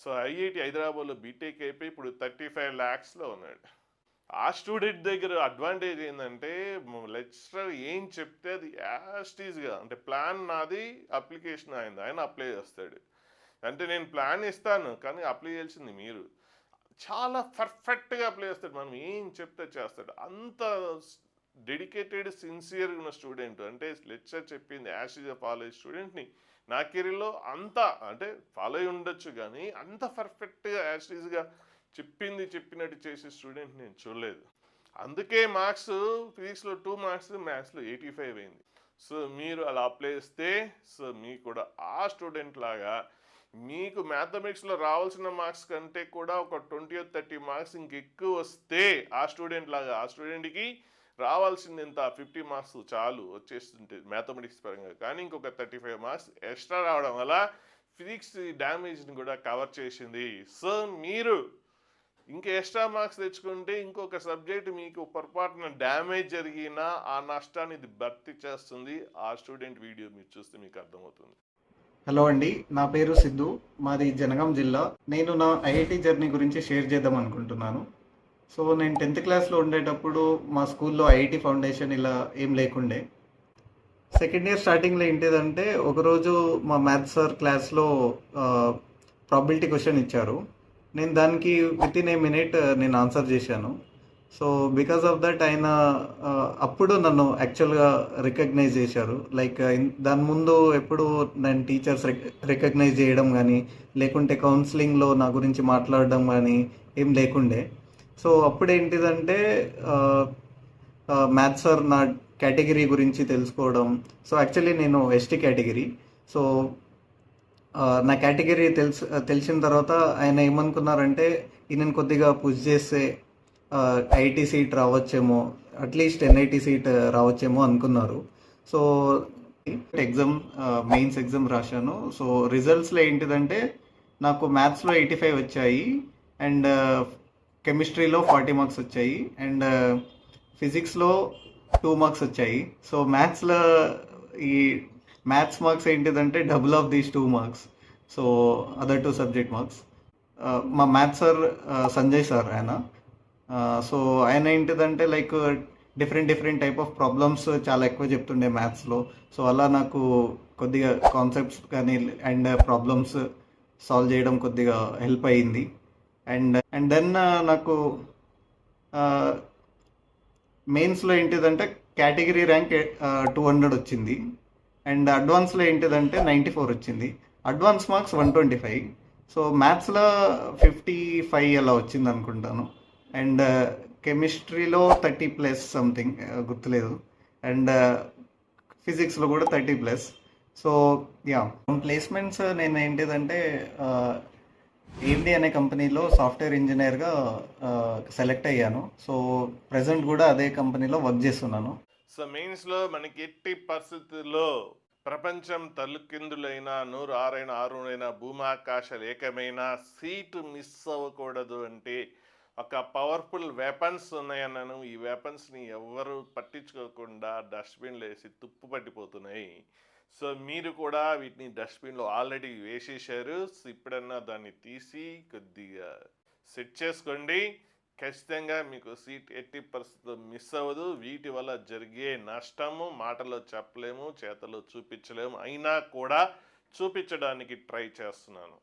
సో ఐఐటి హైదరాబాద్లో బీటెక్ అయిపోయి ఇప్పుడు 35 lakhsలో ఉన్నాడు. ఆ స్టూడెంట్ దగ్గర అడ్వాంటేజ్ ఏంటంటే లెక్చరర్ ఏం చెప్తే అది యాస్టీజ్గా, అంటే ప్లాన్ నాది, అప్లికేషన్ ఆయన అప్లై చేస్తాడు. అంటే నేను ప్లాన్ ఇస్తాను కానీ అప్లై చేయాల్సింది మీరు. చాలా పర్ఫెక్ట్గా అప్లై చేస్తాడు, మనం ఏం చెప్తే చేస్తాడు. అంత డెడికేటెడ్ సిన్సియర్గా ఉన్న స్టూడెంట్, అంటే లెక్చర్ చెప్పింది యాస్టీజ్గా ఫాలో అయ్యే స్టూడెంట్ని నా కెరీర్లో అంతా, అంటే ఫాలో అయి ఉండొచ్చు కానీ అంత పర్ఫెక్ట్గా యాస్టీజ్గా చెప్పినట్టు చేసే స్టూడెంట్ నేను చూడలేదు. అందుకే మార్క్స్ ఫిజిక్స్లో 2 మార్క్స్, మ్యాథ్స్లో 85 అయింది. సో మీరు అలా అప్లై చేస్తే సో మీకు కూడా ఆ స్టూడెంట్ లాగా మీకు మ్యాథమెటిక్స్లో రావాల్సిన మార్క్స్ కంటే కూడా ఒక 20 or 30 మార్క్స్ ఇంకెక్కువ వస్తే ఆ స్టూడెంట్ లాగా, ఆ స్టూడెంట్కి రావాల్సింది ఎంత 50 మార్క్స్ చాలు వచ్చేస్తుంటే మ్యాథమెటిక్స్ పరంగా. కానీ ఇంకొక 35 మార్క్స్ ఎక్స్ట్రా రావడం వల్ల ఫిజిక్స్ డ్యామేజ్ని కూడా కవర్ చేసింది. సో మీరు ఇంకా ఎక్స్ట్రా మార్క్స్ తెచ్చుకుంటే ఇంకొక సబ్జెక్ట్ మీకు పొరపాటున డ్యామేజ్ జరిగినా ఆ నష్టాన్ని ఇది భర్తీ చేస్తుంది. ఆ స్టూడెంట్ వీడియో మీరు చూస్తే మీకు అర్థమవుతుంది. హలో అండి, నా పేరు సిద్ధు, మాది జనగాం జిల్లా. నేను నా ఐఐటి జర్నీ గురించి షేర్ చేద్దాం అనుకుంటున్నాను. సో నేను 10th క్లాస్లో ఉండేటప్పుడు మా స్కూల్లో ఐఐటి ఫౌండేషన్ ఇలా ఏం లేకుండే. సెకండ్ ఇయర్ స్టార్టింగ్లో ఏంటిదంటే ఒకరోజు మా మ్యాథ్స్ సార్ క్లాస్లో ప్రాబిలిటీ క్వశ్చన్ ఇచ్చారు. నేను దానికి విత్ ఇన్ ఏ మినిట్ నేను ఆన్సర్ చేశాను. సో బికాస్ ఆఫ్ దట్ ఆయన అప్పుడు నన్ను యాక్చువల్గా రికగ్నైజ్ చేశారు. లైక్ దాని ముందు ఎప్పుడు నేను టీచర్స్ రికగ్నైజ్ చేయడం కానీ లేకుంటే కౌన్సిలింగ్లో నా గురించి మాట్లాడడం కానీ ఏం లేకుండే. సో అప్పుడు ఏంటిదంటే మ్యాథ్స్ సార్ నా కేటగిరీ గురించి తెలుసుకోవడం. సో యాక్చువల్లీ నేను ఎస్టీ కేటగిరీ. సో నా కేటగిరీ తెలిసిన తర్వాత ఆయన ఏమనుకున్నారంటే ఈయనను కొద్దిగా పుష్ చేస్తే ఐఐటి సీట్ రావచ్చేమో, అట్లీస్ట్ ఎన్ఐటి సీట్ రావచ్చేమో అనుకున్నారు. సో ఎగ్జామ్ మెయిన్స్ ఎగ్జామ్ రాశాను. సో రిజల్ట్స్లో ఏంటిదంటే నాకు మ్యాథ్స్లో 85 వచ్చాయి అండ్ కెమిస్ట్రీలో 40 మార్క్స్ వచ్చాయి అండ్ ఫిజిక్స్లో 2 మార్క్స్ వచ్చాయి. సో మ్యాథ్స్లో ఈ మ్యాథ్స్ మార్క్స్ ఏంటిదంటే double of these 2 marks. So other 2 subject marks. మా మ్యాథ్స్ సార్ సంజయ్ సార్ ఆయన. సో ఆయన ఏంటిదంటే like different type of problems చాలా ఎక్కువ చెప్తుండే మ్యాథ్స్లో. సో అలా నాకు కొద్దిగా కాన్సెప్ట్స్ కానీ అండ్ ప్రాబ్లమ్స్ సాల్వ్ చేయడం కొద్దిగా హెల్ప్ అయ్యింది. అండ్ దెన్ నాకు మెయిన్స్లో ఏంటిదంటే కేటగిరీ ర్యాంక్ 200 వచ్చింది అండ్ అడ్వాన్స్లో ఏంటిదంటే 94 వచ్చింది. Advance marks 125. సో మ్యాథ్స్లో 55 అలా వచ్చింది అనుకుంటాను. అండ్ కెమిస్ట్రీలో 30+ సంథింగ్ గుర్తులేదు. అండ్ ఫిజిక్స్లో కూడా 30+. సో యా ప్లేస్మెంట్స్ నేను ఏంటిదంటే AMD అనే కంపెనీలో సాఫ్ట్వేర్ ఇంజనీర్గా సెలెక్ట్ అయ్యాను. సో ప్రజెంట్ కూడా అదే కంపెనీలో వర్క్ చేస్తున్నాను. సో మెయిన్స్లో మనకి ఎట్టి పరిస్థితుల్లో ప్రపంచం తలుకిందులైనా నూరు ఆరైన ఆరునైనా భూమాకాశాలు ఏకమైన సీటు మిస్ అవ్వకూడదు అంటే ఒక పవర్ఫుల్ వెపన్స్ ఉన్నాయన్నాను. ఈ వెపన్స్ని ఎవరు పట్టించుకోకుండా డస్ట్బిన్లో వేసి తుప్పు పట్టిపోతున్నాయి. సో మీరు కూడా వీటిని డస్ట్బిన్లో ఆల్రెడీ వేసేసారు. సో ఇప్పుడన్నా దాన్ని తీసి కొద్దిగా సెట్ చేసుకోండి. ఖచ్చితంగా మీకు సీట్ ఎట్టి పరిస్థితుల్లో మిస్ అవ్వదు. వీటి వల్ల జరిగే నష్టము మాటలో చెప్పలేము, చేతలో చూపించలేము. అయినా కూడా చూపించడానికి ట్రై చేస్తున్నాను.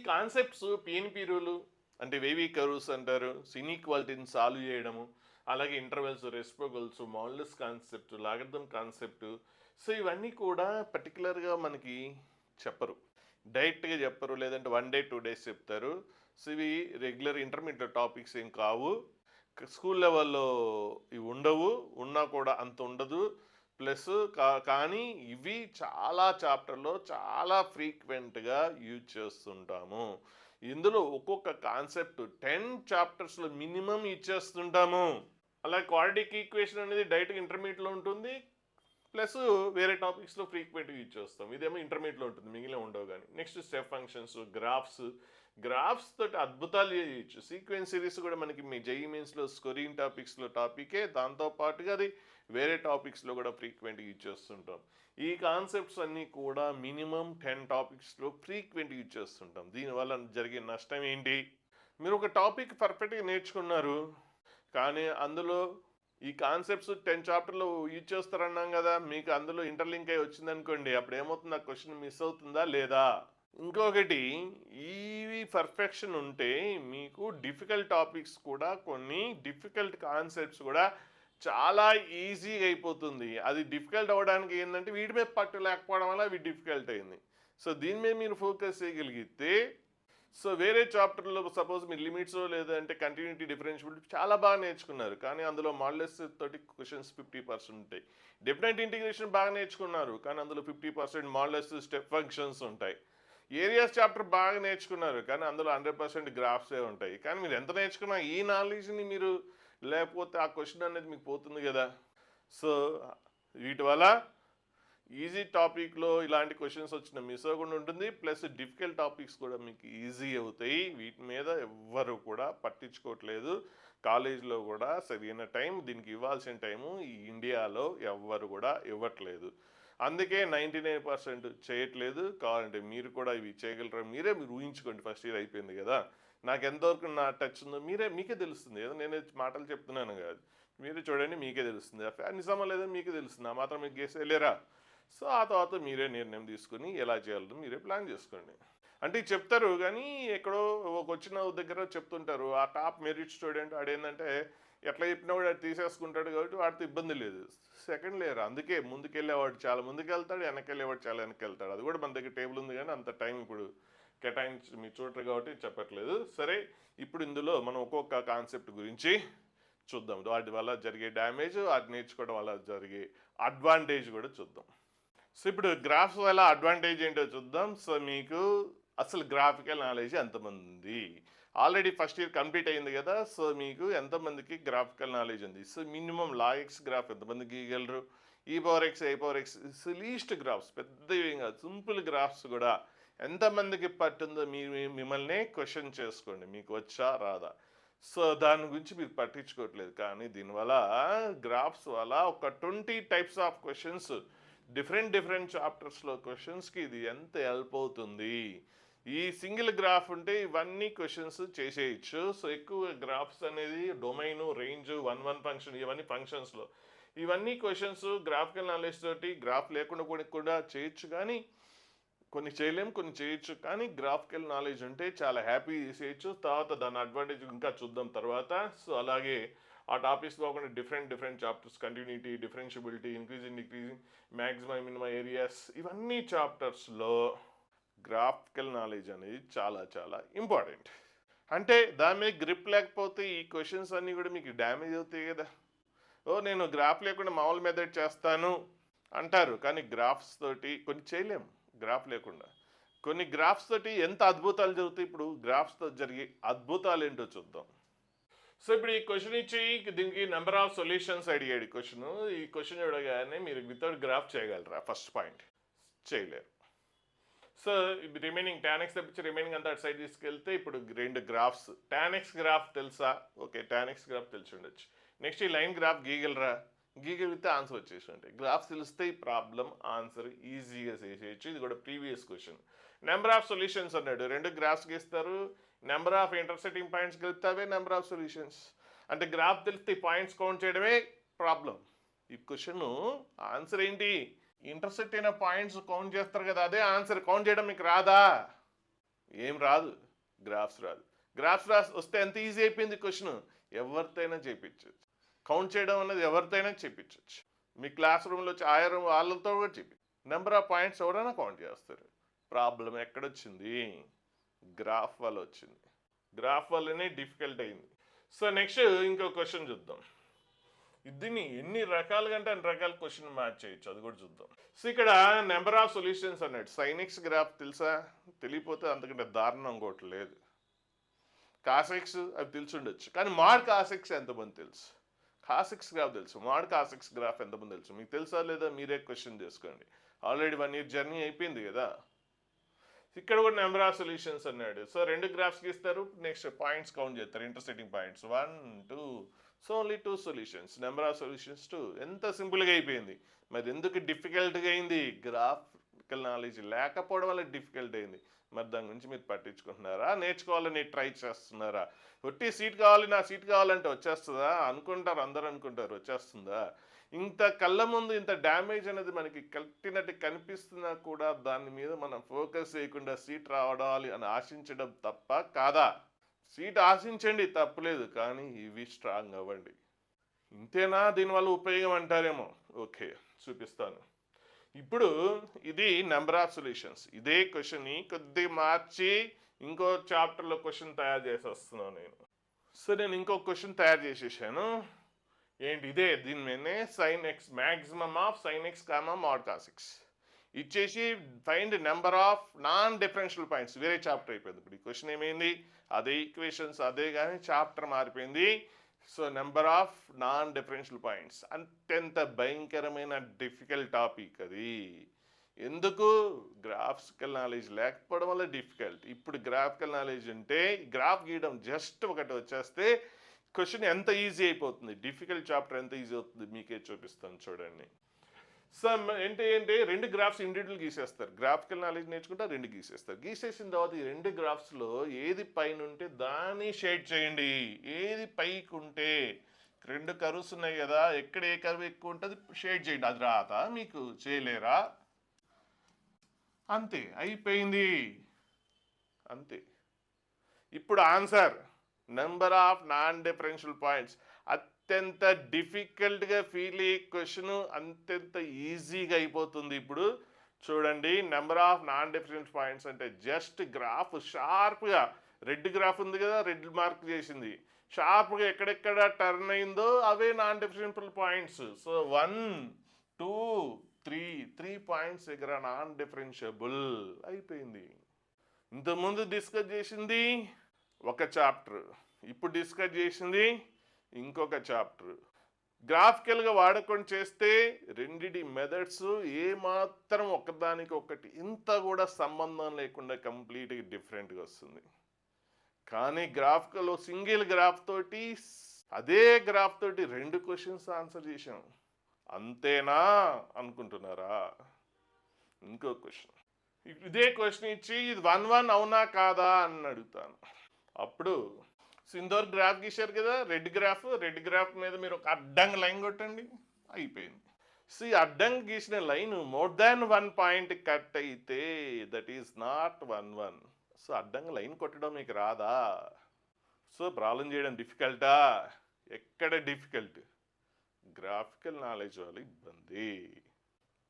కాన్సెప్ట్స్ పిఎన్పి రూలు అంటే వేవీ కర్వ్స్ అంటారు, ఇన్ఈక్వాలిటీని సాల్వ్ చేయడము, అలాగే intervals, reciprocals, modulus concept, logarithm concept. So ఇవన్నీ కూడా పర్టికులర్గా మనకి చెప్పరు, డైరెక్ట్గా చెప్పరు, లేదంటే 1 డే 2 డేస్ చెప్తారు. సో ఇవి రెగ్యులర్ ఇంటర్మీడియట్ టాపిక్స్ ఏం కావు. స్కూల్ లెవెల్లో ఇవి ఉండవు, ఉన్నా కూడా అంత ఉండదు. ప్లస్ కానీ ఇవి చాలా చాప్టర్లో చాలా ఫ్రీక్వెంట్గా యూజ్ చేస్తుంటాము. ఇందులో ఒక్కొక్క కాన్సెప్ట్ 10 చాప్టర్స్లో మినిమం ఇచ్చేస్తుంటాము. అలా క్వాడ్రాటిక్ ఈక్వేషన్ అనేది డైరెక్ట్గా ఇంటర్మీడియట్లో ఉంటుంది, ప్లస్ వేరే టాపిక్స్లో ఫ్రీక్వెంట్గా యూజ్ చేస్తాం. ఇదేమో ఇంటర్మీడియట్లో ఉంటుంది, మిగిలిన ఉండవు. కానీ నెక్స్ట్ స్టెప్ ఫంక్షన్స్, గ్రాఫ్స్ తోటి అద్భుతాలు చేయొచ్చు. సీక్వెన్స్ సిరీస్ కూడా మనకి మీ జేఈఈ మెయిన్స్లో స్కోరింగ్ టాపిక్స్లో టాపికే, దాంతోపాటుగా అది వేరే టాపిక్స్లో కూడా ఫ్రీక్వెంట్గా యూజ్ చేస్తుంటాం. ఈ కాన్సెప్ట్స్ అన్నీ కూడా మినిమం 10 టాపిక్స్లో ఫ్రీక్వెంట్గా యూజ్ చేస్తుంటాం. దీనివల్ల జరిగే నష్టం ఏంటి? మీరు ఒక టాపిక్ పర్ఫెక్ట్గా నేర్చుకున్నారు, కానీ అందులో ఈ కాన్సెప్ట్స్ 10 చాప్టర్లో యూజ్ చేస్తారన్నాం కదా, మీకు అందులో ఇంటర్లింక్ అయి వచ్చిందనుకోండి, అప్పుడు ఏమవుతుంది? ఆ క్వశ్చన్ మిస్ అవుతుందా లేదా? ఇంకొకటి, ఈ పర్ఫెక్షన్ ఉంటే మీకు డిఫికల్ట్ టాపిక్స్ కూడా, కొన్ని డిఫికల్ట్ కాన్సెప్ట్స్ కూడా చాలా ఈజీగా అయిపోతుంది. అది డిఫికల్ట్ అవ్వడానికి ఏంటంటే వీటి మీద పట్టు లేకపోవడం వల్ల అవి డిఫికల్ట్ అయింది. సో దీని మీద మీరు ఫోకస్ చేయగలిగితే, సో వేరే చాప్టర్లో సపోజ్ మీరు లిమిట్స్ లేదంటే కంటిన్యూటీ, డిఫరెన్షియబిలిటీ చాలా బాగా నేర్చుకున్నారు, కానీ అందులో మాడ్యులస్ తోటి క్వశ్చన్స్ 50% ఉంటాయి. డెఫినెట్ ఇంటిగ్రేషన్ బాగా నేర్చుకున్నారు, కానీ అందులో 50% మాడ్యులస్, స్టెప్ ఫంక్షన్స్ ఉంటాయి. ఏరియాస్ చాప్టర్ బాగా నేర్చుకున్నారు, కానీ అందులో 100% గ్రాఫ్సే ఉంటాయి. కానీ మీరు ఎంత నేర్చుకున్నా ఈ నాలెడ్జ్ని మీరు లేకపోతే ఆ క్వశ్చన్ అనేది మీకు పోతుంది కదా. సో వీటి వల్ల ఈజీ టాపిక్లో ఇలాంటి క్వశ్చన్స్ వచ్చిన మిస్ అవ్వకుండా ఉంటుంది, ప్లస్ డిఫికల్ట్ టాపిక్స్ కూడా మీకు ఈజీ అవుతాయి. వీటి మీద ఎవ్వరు కూడా పట్టించుకోవట్లేదు. కాలేజీలో కూడా సరైన టైం, దీనికి ఇవ్వాల్సిన టైము ఈ ఇండియాలో ఎవ్వరు కూడా ఇవ్వట్లేదు. అందుకే 99% చేయట్లేదు. కావాలంటే మీరు కూడా ఇవి చేయగలరా? మీరు ఊహించుకోండి. ఫస్ట్ ఇయర్ అయిపోయింది కదా, నాకు ఎంతవరకు నా టచ్ ఉందో మీకే తెలుస్తుంది. ఏదో నేను మాటలు చెప్తున్నాను కాదు, మీరే చూడండి, మీకే తెలుస్తుంది. నిజమా లేదా మీకే తెలుస్తుంది. ఆ మాత్రం మీకు గేస్ వెళ్ళారా? సో ఆ తర్వాత మీరే నిర్ణయం తీసుకుని ఎలా చేయాలో మీరే ప్లాన్ చేసుకోండి. అంటే చెప్తారు కానీ ఎక్కడో ఒక వచ్చిన దగ్గర చెప్తుంటారు. ఆ టాప్ మెరిట్ స్టూడెంట్ ఆడేంటంటే ఎట్లా చెప్పినా కూడా అది తీసేసుకుంటాడు, కాబట్టి వాడితో ఇబ్బంది లేదు. సెకండ్ లేయర్, అందుకే ముందుకెళ్ళేవాడు చాలా ముందుకు వెళ్తాడు, వెనకెళ్ళేవాడు చాలా వెనక్కి వెళ్తాడు. అది కూడా మన దగ్గర టేబుల్ ఉంది, కానీ అంత టైం ఇప్పుడు కేటాయించి మీరు చూడరు కాబట్టి చెప్పట్లేదు. సరే, ఇప్పుడు ఇందులో మనం ఒక్కొక్క కాన్సెప్ట్ గురించి చూద్దాం. వాటి వల్ల జరిగే డ్యామేజ్, వాటి నేర్చుకోవడం వల్ల జరిగే అడ్వాంటేజ్ కూడా చూద్దాం. సో ఇప్పుడు గ్రాఫ్స్ వల్ల అడ్వాంటేజ్ ఏంటో చూద్దాం. సో మీకు అసలు గ్రాఫికల్ నాలెడ్జ్ ఎంతమంది ఉంది? ఆల్రెడీ ఫస్ట్ ఇయర్ కంప్లీట్ అయింది కదా, సో మీకు ఎంతమందికి గ్రాఫికల్ నాలెడ్జ్ ఉంది? సో మినిమం లాఎక్స్ గ్రాఫ్ ఎంతమందికి గీయగలరు? E⁻X, A⁻X లీస్ట్ గ్రాఫ్స్, పెద్దవి ఏం కాదు, సింపుల్ గ్రాఫ్స్ కూడా ఎంతమందికి పట్టుందో మీరు మిమ్మల్ని క్వశ్చన్ చేసుకోండి, మీకు వచ్చా రాదా? సో దాని గురించి మీరు పట్టించుకోవట్లేదు. కానీ దీనివల్ల గ్రాఫ్స్ వల్ల ఒక 20 టైప్స్ ఆఫ్ క్వశ్చన్స్, డిఫరెంట్ చాప్టర్స్లో క్వశ్చన్స్కి ఇది ఎంత హెల్ప్ అవుతుంది. ఈ సింగిల్ గ్రాఫ్ ఉంటే ఇవన్నీ క్వశ్చన్స్ చేసేయచ్చు. సో ఎక్కువ గ్రాఫ్స్ అనేది డొమైను, రేంజ్, 1 ఫంక్షన్, ఇవన్నీ ఫంక్షన్స్లో ఇవన్నీ క్వశ్చన్స్ గ్రాఫికల్ నాలెడ్జ్ తోటి, గ్రాఫ్ లేకుండా కూడా చేయొచ్చు, కానీ కొన్ని చేయలేము, కొన్ని చేయొచ్చు. కానీ గ్రాఫికల్ నాలెడ్జ్ ఉంటే చాలా హ్యాపీ చేసేయచ్చు. తర్వాత దాని అడ్వాంటేజ్ ఇంకా చూద్దాం తర్వాత. సో అలాగే ఆ టాపిక్స్ కాకుండా different chapters, continuity, differentiability, increasing, decreasing, maximum, minimum, areas, ఇవన్నీ చాప్టర్స్లో గ్రాఫికల్ నాలెడ్జ్ అనేది చాలా చాలా ఇంపార్టెంట్. అంటే దాని మీద గ్రిప్ లేకపోతే ఈ క్వశ్చన్స్ అన్నీ కూడా మీకు డ్యామేజ్ అవుతాయి కదా. నేను గ్రాఫ్ లేకుండా మామూలు మెథడ్ చేస్తాను అంటారు, కానీ గ్రాఫ్స్ తోటి కొన్ని చేయలేము. గ్రాఫ్ లేకుండా కొన్ని గ్రాఫ్స్ తోటి ఎంత అద్భుతాలు జరుగుతాయి. ఇప్పుడు గ్రాఫ్స్తో జరిగే అద్భుతాలు ఏంటో చూద్దాం. సో ఇప్పుడు ఈ క్వశ్చన్ ఇచ్చి దీనికి నెంబర్ ఆఫ్ సొల్యూషన్స్ అడిగాడు క్వశ్చన్. ఈ క్వశ్చన్ చూడగానే మీరు వితౌట్ గ్రాఫ్ చేయగలరా? ఫస్ట్ పాయింట్ చేయలేరు. సో రిమైనింగ్ tan x తప్పించి రిమైనింగ్ అంతా అటు సైడ్ తీసుకెళ్తే ఇప్పుడు రెండు గ్రాఫ్స్. tan x గ్రాఫ్ తెలుసా? ఓకే, tan x గ్రాఫ్ తెలిసి ఉండొచ్చు. నెక్స్ట్ ఈ లైన్ గ్రాఫ్ గీయగలరా? గీయగలిగితే ఆన్సర్ వచ్చేసి ఉంటాయి. గ్రాఫ్స్ తెలిస్తే ఈ ప్రాబ్లం ఆన్సర్ ఈజీగా చేసేయచ్చు. ఇది కూడా previous question. Number of solutions అన్నాడు. రెండు గ్రాఫ్స్ గీస్తారు, నెంబర్ ఆఫ్ ఇంటర్సెక్టింగ్ పాయింట్స్ కలిపితే నెంబర్ ఆఫ్ సొల్యూషన్స్. అంటే గ్రాఫ్ తెలిస్తే ఈ పాయింట్స్ కౌంట్ చేయడమే ప్రాబ్లం. ఈ క్వశ్చన్ ఆన్సర్ ఏంటి? ఇంటర్సెక్ట్ అయిన పాయింట్స్ కౌంట్ చేస్తారు కదా, అదే ఆన్సర్. కౌంట్ చేయడం మీకు రాదా? ఏం రాదు, గ్రాఫ్స్ రాదు. గ్రాఫ్స్ వస్తే ఎంత ఈజీ అయిపోయింది క్వశ్చన్. ఎవరితోనైనా చేయించవచ్చు. కౌంట్ చేయడం అనేది ఎవరితోనైనా చేయించవచ్చు. మీ క్లాస్ రూమ్లో వచ్చి ఆయా రూమ్ వాళ్ళతో కూడా చెప్పి నెంబర్ ఆఫ్ పాయింట్స్ ఎవరైనా కౌంట్ చేస్తారు. ప్రాబ్లం ఎక్కడొచ్చింది? గ్రాఫ్ వల్ల వచ్చింది. గ్రాఫ్ వల్లనే డిఫికల్ట్ అయింది. సో నెక్స్ట్ ఇంకో క్వశ్చన్ చూద్దాం. దీన్ని ఎన్ని రకాలుగా అంటే అన్ని రకాల క్వశ్చన్ మ్యాచ్ చేయొచ్చు, అది కూడా చూద్దాం. సో ఇక్కడ నెంబర్ ఆఫ్ సొల్యూషన్స్ అన్నాడు. sin x గ్రాఫ్ తెలుసా? తెలియపోతే అంతకంటే దారుణం ఇంకోటి లేదు. cos x అది తెలిసి ఉండొచ్చు, కానీ mod cos x ఎంతమంది తెలుసు? cos x గ్రాఫ్ తెలుసు, mod cos x గ్రాఫ్ ఎంతమంది తెలుసు? మీకు తెలుసా లేదా మీరే క్వశ్చన్ చేసుకోండి. ఆల్రెడీ 1 year జర్నీ అయిపోయింది కదా. ఇక్కడ కూడా నెంబర్ ఆఫ్ సొల్యూషన్స్ అన్నాడు. సో రెండు గ్రాఫ్స్ గీస్తారు, నెక్స్ట్ పాయింట్స్ కౌంట్ చేస్తారు, intersecting points 1 2. So only 2 solutions. Number of solutions 2. ఎంత సింపుల్గా అయిపోయింది. మరి ఎందుకు డిఫికల్ట్గా అయింది? గ్రాఫికల్ నాలెడ్జ్ లేకపోవడం వల్ల డిఫికల్ట్ అయింది. మరి దాని గురించి మీరు పట్టించుకుంటున్నారా? నేర్చుకోవాలని ట్రై చేస్తున్నారా? ఒట్టి సీట్ కావాలి, నా సీట్ కావాలంటే వచ్చేస్తుందా? అనుకుంటారు, అందరూ అనుకుంటారు, వచ్చేస్తుందా? ఇంత కళ్ళ ముందు ఇంత డ్యామేజ్ అనేది మనకి కట్టినట్టు కనిపిస్తున్నా కూడా దాని మీద మనం ఫోకస్ చేయకుండా సీట్ రావడాలి అని ఆశించడం తప్ప కాదా? సీట్ ఆశించండి, తప్పులేదు, కానీ ఇవి స్ట్రాంగ్ అవ్వండి. ఇంతేనా దీనివల్ల ఉపయోగం అంటారేమో. ఓకే, చూపిస్తాను. ఇప్పుడు ఇది నెంబర్ ఆఫ్ సొల్యూషన్స్. ఇదే క్వశ్చన్ని కొద్దిగా మార్చి ఇంకో చాప్టర్లో క్వశ్చన్ తయారు చేసి వస్తున్నాను నేను. సో నేను ఇంకో క్వశ్చన్ తయారు చేసేసాను. ఏంటి? ఇదే దీని మీదనే sin x, maximum of sin x comma mod cos x ఇచ్చేసి find number of non differential points. వేరే చాప్టర్ అయిపోయింది. ఇప్పుడు ఈ క్వశ్చన్ ఏమైంది? అదే ఈక్వేషన్స్ అదే, కానీ చాప్టర్ మారిపోయింది. So number of non differential points అత్యంత భయంకరమైన డిఫికల్ట్ టాపిక్ అది. ఎందుకు? గ్రాఫికల్ నాలెడ్జ్ లేకపోవడం వల్ల డిఫికల్ట్. ఇప్పుడు గ్రాఫికల్ నాలెడ్జ్ ఉంటే గ్రాఫ్ గీయడం జస్ట్ ఒకటి వచ్చేస్తే క్వశ్చన్ ఎంత ఈజీ అయిపోతుంది. డిఫికల్ట్ చాప్టర్ ఎంత ఈజీ అవుతుంది మీకే చూపిస్తాను చూడండి. సో ఏంటి రెండు గ్రాఫ్స్ ఇండివిజువల్ గీసేస్తారు. గ్రాఫికల్ నాలెడ్జ్ నేర్చుకుంటే రెండు గీసేస్తారు. గీసేసిన తర్వాత ఈ రెండు గ్రాఫ్స్లో ఏది పైన ఉంటే దాన్ని షేడ్ చేయండి. ఏది పైకి ఉంటే, రెండు కర్వ్స్ ఉన్నాయి కదా, ఎక్కడ ఏ కర్వ్ ఎక్కువ ఉంటుంది షేడ్ చేయండి. అది రాత మీకు చేయలేరా? అంతే, అయిపోయింది, అంతే. ఇప్పుడు answer number of non differential points. అత్యంత డిఫికల్ట్గా ఫీల్ అయ్యే క్వశ్చన్ అంతెంత ఈజీగా అయిపోతుంది. ఇప్పుడు చూడండి, number of non differential points అంటే జస్ట్ గ్రాఫ్ షార్ప్గా, రెడ్ గ్రాఫ్ ఉంది కదా, రెడ్ మార్క్ చేసింది, షార్ప్గా ఎక్కడెక్కడ టర్న్ అయిందో అవే non differential points. So 1 2 3 points దగ్గర నాన్ డిఫరెన్షియబుల్ అయిపోయింది. ఇంతకుముందు డిస్కస్ చేసింది ఒక చాప్టర్, ఇప్పుడు డిస్కస్ చేసింది ఇంకొక చాప్టర్. గ్రాఫికల్గా వాడకుండా చేస్తే రెండిటి మెథడ్స్ ఏమాత్రం ఒకదానికి ఒకటి ఇంత కూడా సంబంధం లేకుండా కంప్లీట్గా డిఫరెంట్గా వస్తుంది. కానీ గ్రాఫికల్ సింగిల్ గ్రాఫ్ తోటి, అదే గ్రాఫ్ తోటి రెండు క్వశ్చన్స్ ఆన్సర్ చేసాం. అంతేనా అనుకుంటున్నారా? ఇంకో క్వశ్చన్, ఇదే క్వశ్చన్ ఇచ్చి ఇది 1-1 అవునా కాదా అని అడుగుతాను. అప్పుడు సిందోర్ గ్రాఫ్ గీశారు కదా, రెడ్ గ్రాఫ్ మీద మీరు ఒక అడ్డంగా లైన్ కొట్టండి, అయిపోయింది. సో ఈ అడ్డంగా గీసిన line more than 1 point cut అయితే దట్ ఈస్ నాట్ 1-1. సో అడ్డంగా లైన్ కొట్టడం మీకు రాదా? సో ప్రాబ్లం చేయడం డిఫికల్టా? ఎక్కడ డిఫికల్ట్? గ్రాఫికల్ నాలెడ్జ్ వల్ల ఇబ్బంది.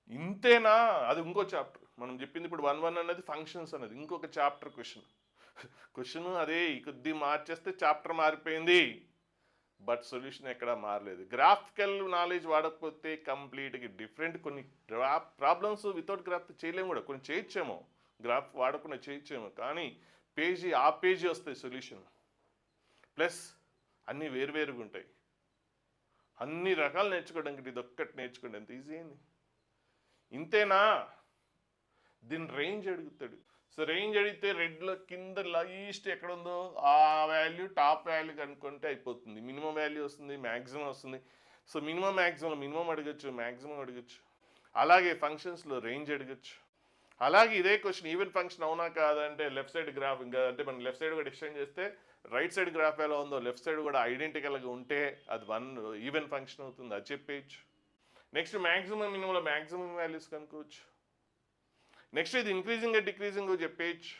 ఇంతేనా? అది ఇంకో చాప్టర్. మనం చెప్పింది ఇప్పుడు 1-1 అనేది ఫంక్షన్స్ అనేది ఇంకొక చాప్టర్ క్వశ్చన్ అదే కొద్ది మార్చేస్తే చాప్టర్ మారిపోయింది, బట్ సొల్యూషన్ ఎక్కడా మారలేదు. గ్రాఫికల్ నాలెడ్జ్ వాడకపోతే కంప్లీట్గా డిఫరెంట్. కొన్ని ప్రాబ్లమ్స్ వితౌట్ గ్రాఫ్ చేయలేము కూడా, కొన్ని చేయొచ్చేమో, గ్రాఫ్ వాడకుండా చేయొచ్చేమో, కానీ పేజీ వస్తాయి సొల్యూషన్. ప్లస్ అన్నీ వేరువేరుగా ఉంటాయి. అన్ని రకాలు నేర్చుకోవడానికి ఇది ఒక్కటి నేర్చుకోండి, ఎంత ఈజీ అయింది. ఇంతేనా? దీని రేంజ్ అడుగుతాడు. సో రేంజ్ అడిగితే రెడ్లో కింద లైస్ట్ ఎక్కడ ఉందో ఆ వాల్యూ టాప్ వాల్యూ కనుక్కుంటే అయిపోతుంది. మినిమం వాల్యూ వస్తుంది, మ్యాక్సిమం వస్తుంది. సో మినిమం మినిమం అడగచ్చు, మ్యాక్సిమం అడగచ్చు. అలాగే ఫంక్షన్స్లో రేంజ్ అడగచ్చు. అలాగే ఇదే క్వశ్చన్ ఈవెన్ ఫంక్షన్ అవునా కాదంటే లెఫ్ట్ సైడ్ గ్రాఫ్, ఇంకా అంటే మనం లెఫ్ట్ సైడ్ కూడా ఎక్స్టెండ్ చేస్తే రైట్ సైడ్ గ్రాఫ్ ఎలా ఉందో లెఫ్ట్ సైడ్ కూడా ఐడెంటికల్గా ఉంటే అది ఈవెన్ ఫంక్షన్ అవుతుంది, అది చెప్పేయచ్చు. నెక్స్ట్ మ్యాక్సిమం మినిమంలో మ్యాక్సిమం వాల్యూస్ కనుక్కోవచ్చు. నెక్స్ట్ ఇది ఇంక్రీజింగ్ డిక్రీజింగ్ చెప్పేయచ్చు.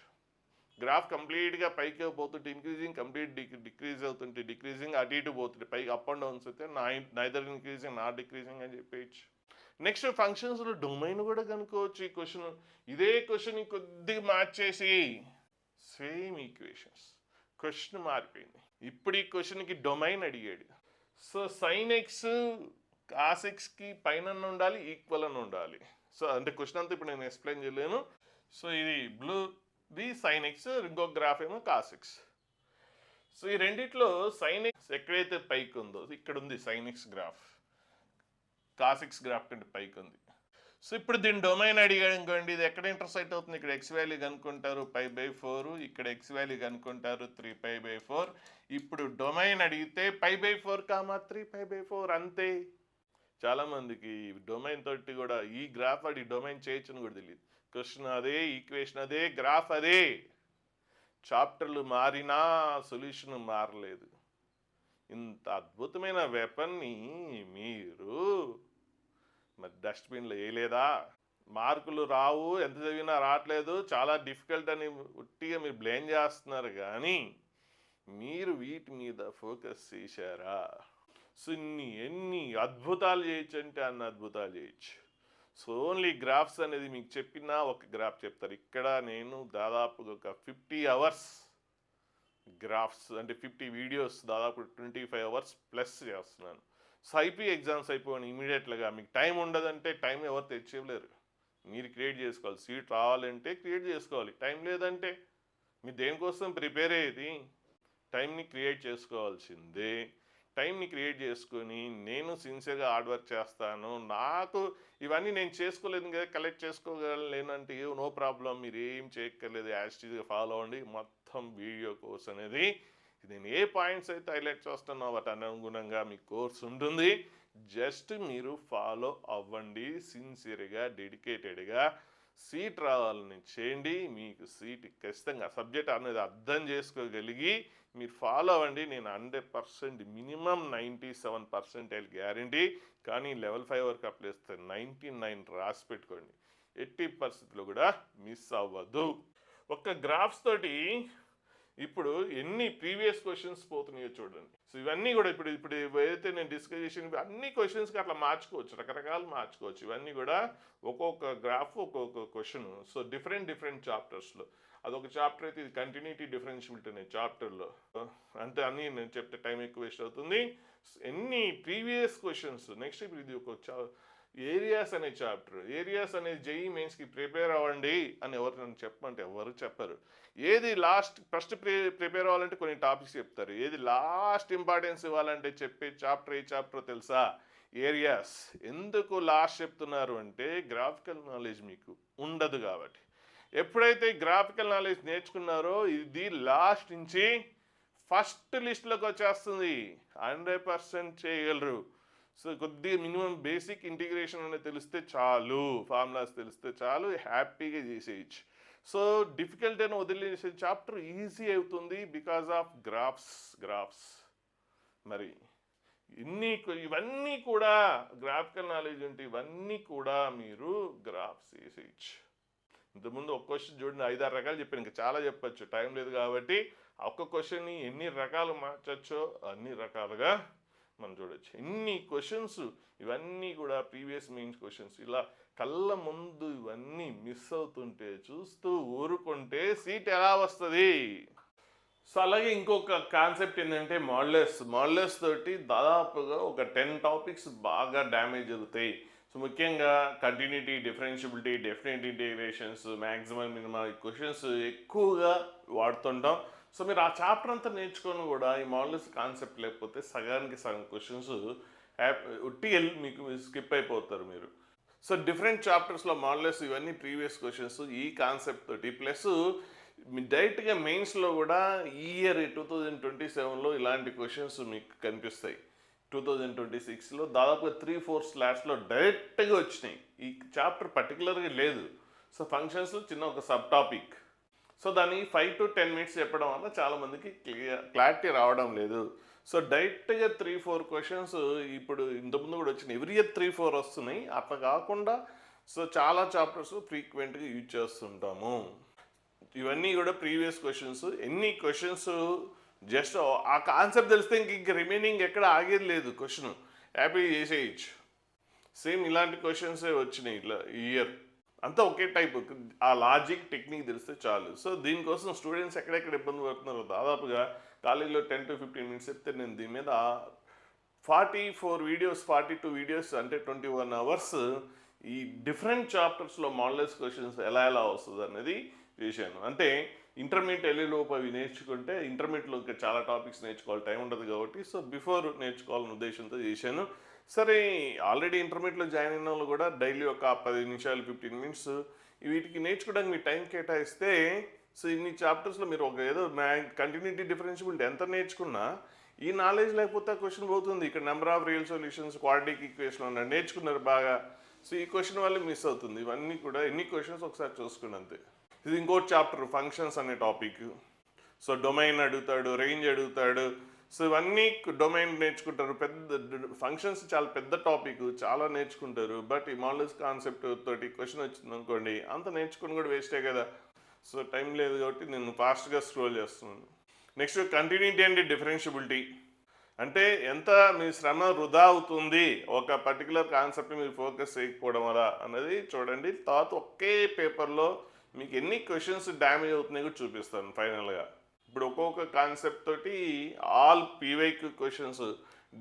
గ్రాఫ్ కంప్లీట్గా పైకి పోతుంటే ఇంక్రీజింగ్, కంప్లీట్ డిక్రీజ్ అవుతుంటే డిక్రీజింగ్, అటు ఇటు పోతుంటే పైకి అప్ అండ్ డౌన్స్ అయితే నైదర్ ఇంక్రీజింగ్ నాట్ డిక్రీజింగ్ అని చెప్పేయచ్చు. నెక్స్ట్ ఫంక్షన్స్లో డొమైన్ కూడా కనుక్కోవచ్చు. ఈ క్వశ్చన్ ఇదే క్వశ్చన్ కొద్దిగా మార్చేసి సేమ్ ఈక్వేషన్స్, క్వశ్చన్ మారిపోయింది. ఇప్పుడు ఈ క్వశ్చన్కి డొమైన్ అడిగాడు. సో సైన్ ఎక్స్ కాస్ ఎక్స్కి పైన ఉండాలి, ఈక్వల్ అని ఉండాలి. సో అంటే క్వశ్చన్ అంతా ఇప్పుడు నేను ఎక్స్ప్లెయిన్ చేయలేను. సో ఇది బ్లూది సైన్ ఎక్స్, ఇంకొక గ్రాఫ్ ఏమో కాస్ ఎక్స్. సో ఈ రెండిట్లో సైన్ ఎక్స్ ఎక్కడైతే పైకి ఉందో ఇక్కడ ఉంది sign X graph, cos X graph కంటే పైకి ఉంది. సో ఇప్పుడు దీని డొమైన్ అడిగాడు అనుకోండి, ఇది ఎక్కడ ఇంటర్సెక్ట్ అవుతుంది? ఇక్కడ ఎక్స్ వాల్యూ కనుక్కుంటారు π/4, ఇక్కడ ఎక్స్ వాల్యూ కనుక్కుంటారు 3π/4. ఇప్పుడు డొమైన్ అడిగితే π/4 3π/4 అంతే. చాలామందికి డొమైన్ తోటి కూడా ఈ గ్రాఫ్ అడి డొమైన్ చేయొచ్చని కూడా తెలియదు. క్వశ్చన్ అదే, ఈక్వేషన్ అదే, గ్రాఫ్ అదే, చాప్టర్లు మారినా సొల్యూషన్ మారలేదు. ఇంత అద్భుతమైన వెపన్ని మీరు మరి డస్ట్బిన్లో వేయలేదా? మార్కులు రావు, ఎంత చదివినా రావట్లేదు, చాలా డిఫికల్ట్ అని ఉట్టిగా మీరు బ్లేమ్ చేస్తున్నారు, కానీ మీరు వీటి మీద ఫోకస్ చేశారా? సో ఎన్ని అద్భుతాలు చేయొచ్చు అంటే అన్ని అద్భుతాలు చేయొచ్చు. సో ఓన్లీ గ్రాఫ్స్ అనేది మీకు చెప్పినా ఒక గ్రాఫ్ చెప్తారు. ఇక్కడ నేను దాదాపుగా ఒక 50 అవర్స్ గ్రాఫ్స్ అంటే 50 వీడియోస్ దాదాపు 25 అవర్స్ ప్లస్ చేస్తున్నాను. సో ఐపీ ఎగ్జామ్స్ అయిపోయిన ఇమీడియట్గా మీకు టైం ఉండదంటే టైం ఎవరు తెచ్చేయలేరు, మీరు క్రియేట్ చేసుకోవాలి. సీట్ రావాలంటే క్రియేట్ చేసుకోవాలి, టైం లేదంటే మీరు దేనికోసం ప్రిపేర్ అయ్యేది? టైంని క్రియేట్ చేసుకోవాల్సిందే. టైంని క్రియేట్ చేసుకొని నేను సిన్సియర్గా హార్డ్ వర్క్ చేస్తాను, నాకు ఇవన్నీ నేను చేసుకోలేదు కదా కలెక్ట్ చేసుకోగలేనంటే నో ప్రాబ్లం, మీరు ఏం చేయక్కర్లేదు, యాస్టీజ్గా ఫాలో అవ్వండి. మొత్తం వీడియో కోర్స్ అనేది నేను ఏ పాయింట్స్ అయితే హైలైట్ చేస్తున్నా వాటి అనుగుణంగా మీ కోర్స్ ఉంటుంది. జస్ట్ మీరు ఫాలో అవ్వండి, సిన్సియర్గా డెడికేటెడ్గా సీట్ రావాలని చేయండి. మీకు సీట్ ఖచ్చితంగా సబ్జెక్ట్ అనేది అర్థం చేసుకోగలిగి మీరు ఫాలో అవ్వండి. నేను 100% మినిమం 97% గ్యారంటీ. కానీ లెవెల్ 5 వరకు అప్లై చేస్తే 99 రాసి పెట్టుకోండి, ఎట్టి పరిస్థితుల్లో కూడా మిస్ అవ్వద్దు. ఒక్క గ్రాఫ్స్ తోటి ఇప్పుడు ఎన్ని ప్రీవియస్ క్వశ్చన్స్ పోతున్నాయో చూడండి. సో ఇవన్నీ కూడా ఇప్పుడు ఏదైతే నేను డిస్కస్ చేసిన అన్ని క్వశ్చన్స్కి అట్లా మార్చుకోవచ్చు, రకరకాలు మార్చుకోవచ్చు. ఇవన్నీ కూడా ఒక్కొక్క గ్రాఫ్ ఒక్కొక్క క్వశ్చన్. సో డిఫరెంట్ చాప్టర్స్లో అదొక చాప్టర్ అయితే ఇది కంటిన్యూటీ డిఫరెన్షియబిలిటీ అనే చాప్టర్లో అంటే అన్నీ నేను చెప్తే టైం ఎక్కువ వేస్ట్ అవుతుంది. ఎన్ని ప్రీవియస్ క్వశ్చన్స్. నెక్స్ట్ ఇప్పుడు ఇది ఒక ఏరియాస్ అనే చాప్టర్. ఏరియాస్ అనేది జేఈ మెయిన్స్కి ప్రిపేర్ అవ్వండి అని ఎవరు నన్ను చెప్పమంటే ఎవరు చెప్పరు. ఏది ఫస్ట్ ప్రిపేర్ అవ్వాలంటే కొన్ని టాపిక్స్ చెప్తారు, ఏది లాస్ట్ ఇంపార్టెన్స్ ఇవ్వాలంటే చెప్పే చాప్టర్ ఏ చాప్టర్ తెలుసా? ఏరియాస్. ఎందుకు లాస్ట్ చెప్తున్నారు అంటే గ్రాఫికల్ నాలెడ్జ్ మీకు ఉండదు కాబట్టి. ఎప్పుడైతే గ్రాఫికల్ నాలెడ్జ్ నేర్చుకున్నారో ఇది లాస్ట్ నుంచి ఫస్ట్ లిస్ట్లోకి వచ్చేస్తుంది, 100% చేయగలరు. సో కొద్దిగా మినిమం బేసిక్ ఇంటిగ్రేషన్ అనేది తెలిస్తే చాలు, ఫార్ములాస్ తెలిస్తే చాలు, హ్యాపీగా చేసేయచ్చు. సో డిఫికల్ట్ అని వదిలేసే చాప్టర్ ఈజీ అవుతుంది బికాజ్ ఆఫ్ గ్రాఫ్స్. మరి ఇవన్నీ కూడా గ్రాఫికల్ నాలెడ్జ్ ఉంటే ఇవన్నీ కూడా మీరు గ్రాఫ్స్ చేసేయచ్చు. ఇంతకుముందు ఒక క్వశ్చన్ చూడండి, 5-6 రకాలు చెప్పాను, ఇంకా చాలా చెప్పచ్చు, టైం లేదు కాబట్టి ఒక్క క్వశ్చన్ని ఎన్ని రకాలు మార్చచ్చో అన్ని రకాలుగా మనం చూడొచ్చు. ఇన్ని క్వశ్చన్స్ ఇవన్నీ కూడా ప్రీవియస్ మెయిన్స్ క్వశ్చన్స్. ఇలా కళ్ళ ముందు ఇవన్నీ మిస్ అవుతుంటే చూస్తూ ఊరుకుంటే సీట్ ఎలా వస్తుంది? సో అలాగే ఇంకొక కాన్సెప్ట్ ఏంటంటే మాడ్యులస్ తోటి దాదాపుగా ఒక 10 టాపిక్స్ బాగా డ్యామేజ్ అవుతాయి. సో ముఖ్యంగా continuity, differentiability, definite integrations, maximum minimum questions ఎక్కువగా వాడుతుంటాం. సో మీరు ఆ చాప్టర్ అంతా నేర్చుకొని కూడా ఈ మోడల్స్ కాన్సెప్ట్ లేకపోతే సగానికి సగం క్వశ్చన్స్ ఉట్టి మీకు స్కిప్ అయిపోతారు మీరు. సో డిఫరెంట్ చాప్టర్స్లో మోడల్స్ ఇవన్నీ ప్రీవియస్ క్వశ్చన్స్ ఈ కాన్సెప్ట్ తోటి ప్లస్ డైరెక్ట్గా మెయిన్స్లో కూడా ఈ ఇయర్ 2027లో ఇలాంటి క్వశ్చన్స్ మీకు కనిపిస్తాయి. 2026లో దాదాపుగా 3-4 స్లాట్స్లో డైరెక్ట్గా వచ్చినాయి. ఈ చాప్టర్ పర్టికులర్గా లేదు. సో ఫంక్షన్స్ చిన్న ఒక సబ్ టాపిక్. సో దాన్ని 5 to 10 మినిట్స్ చెప్పడం వల్ల చాలామందికి క్లారిటీ రావడం లేదు. సో డైరెక్ట్గా 3-4 క్వశ్చన్స్ ఇప్పుడు ఇంతకుముందు కూడా వచ్చినాయి. ఎవ్రీ ఇయర్ 3-4 వస్తున్నాయి. అట్లా కాకుండా సో చాలా చాప్టర్స్ ఫ్రీక్వెంట్గా యూజ్ చేస్తుంటాము. ఇవన్నీ కూడా ప్రీవియస్ క్వశ్చన్స్. ఎన్ని క్వశ్చన్స్ జస్ట్ ఆ కాన్సెప్ట్ తెలిస్తే ఇంక రిమైనింగ్ ఎక్కడ ఆగేది లేదు. క్వశ్చన్ హ్యాపీ చేసేయచ్చు. సేమ్ ఇలాంటి క్వశ్చన్సే వచ్చినాయి ఇట్లా ఈ ఇయర్. అంతా ఒకే టైప్. ఆ లాజిక్ టెక్నిక్ తెలిస్తే చాలు. సో దీనికోసం స్టూడెంట్స్ ఎక్కడెక్కడ ఇబ్బంది పడుతున్నారు. దాదాపుగా కాలేజీలో 10 to 15 మినిట్స్ చెప్తే నేను దీని మీద 44 వీడియోస్ 42 వీడియోస్ అంటే 21 అవర్స్ ఈ డిఫరెంట్ చాప్టర్స్లో మోడల్స్ క్వశ్చన్స్ ఎలా వస్తుంది అనేది చేశాను. అంటే ఇంటర్మీడియట్ వెళ్ళేలోపు అవి నేర్చుకుంటే ఇంటర్మీడియట్లో ఇంకా చాలా టాపిక్స్ నేర్చుకోవాలి, టైం ఉండదు కాబట్టి సో బిఫోర్ నేర్చుకోవాలనే ఉద్దేశంతో చేశాను. సరే ఆల్రెడీ ఇంటర్మీడియట్లో జాయిన్ అయిన వాళ్ళు కూడా డైలీ ఒక 10 నిమిషాలు 15 మినిట్స్ వీటికి నేర్చుకోవడానికి మీ టైం కేటాయిస్తే సో ఇన్ని చాప్టర్స్లో మీరు ఒక ఏదో కంటిన్యూటీ డిఫరెన్షియబిలిటీ ఎంత నేర్చుకున్నా ఈ నాలెడ్జ్ లేకపోతే ఆ క్వశ్చన్ పోతుంది. ఇక్కడ number of real solutions quadratic equation అన్నారు, నేర్చుకున్నారు బాగా. సో ఈ క్వశ్చన్ వల్ల మిస్ అవుతుంది. ఇవన్నీ కూడా ఎన్ని క్వశ్చన్స్ ఒకసారి చూసుకుని అంతే. ఇది ఇంకోటి చాప్టర్ ఫంక్షన్స్ అనే టాపిక్. సో డొమైన్ అడుగుతాడు, రేంజ్ అడుగుతాడు. సో ఇవన్నీ డొమైన్ నేర్చుకుంటారు. పెద్ద ఫంక్షన్స్ చాలా పెద్ద టాపిక్, చాలా నేర్చుకుంటారు. బట్ ఈ మోడల్స్ కాన్సెప్ట్ తోటి క్వశ్చన్ వచ్చింది అనుకోండి, అంత నేర్చుకుని కూడా వేస్టే కదా. సో టైం లేదు కాబట్టి నేను ఫాస్ట్గా స్క్రోల్ చేస్తున్నాను. Next continuity and differentiability. అంటే ఎంత మీ శ్రమ వృధా అవుతుంది ఒక పర్టికులర్ కాన్సెప్ట్ మీరు ఫోకస్ చేయకపోవడం వల్ల అన్నది చూడండి. తర్వాత ఒకే పేపర్లో మీకు ఎన్ని క్వశ్చన్స్ డ్యామేజ్ అవుతున్నాయో కూడా చూపిస్తాను ఫైనల్గా. ఇప్పుడు ఒక్కొక్క కాన్సెప్ట్ తోటి ఆల్ పీవైక్ క్వశ్చన్స్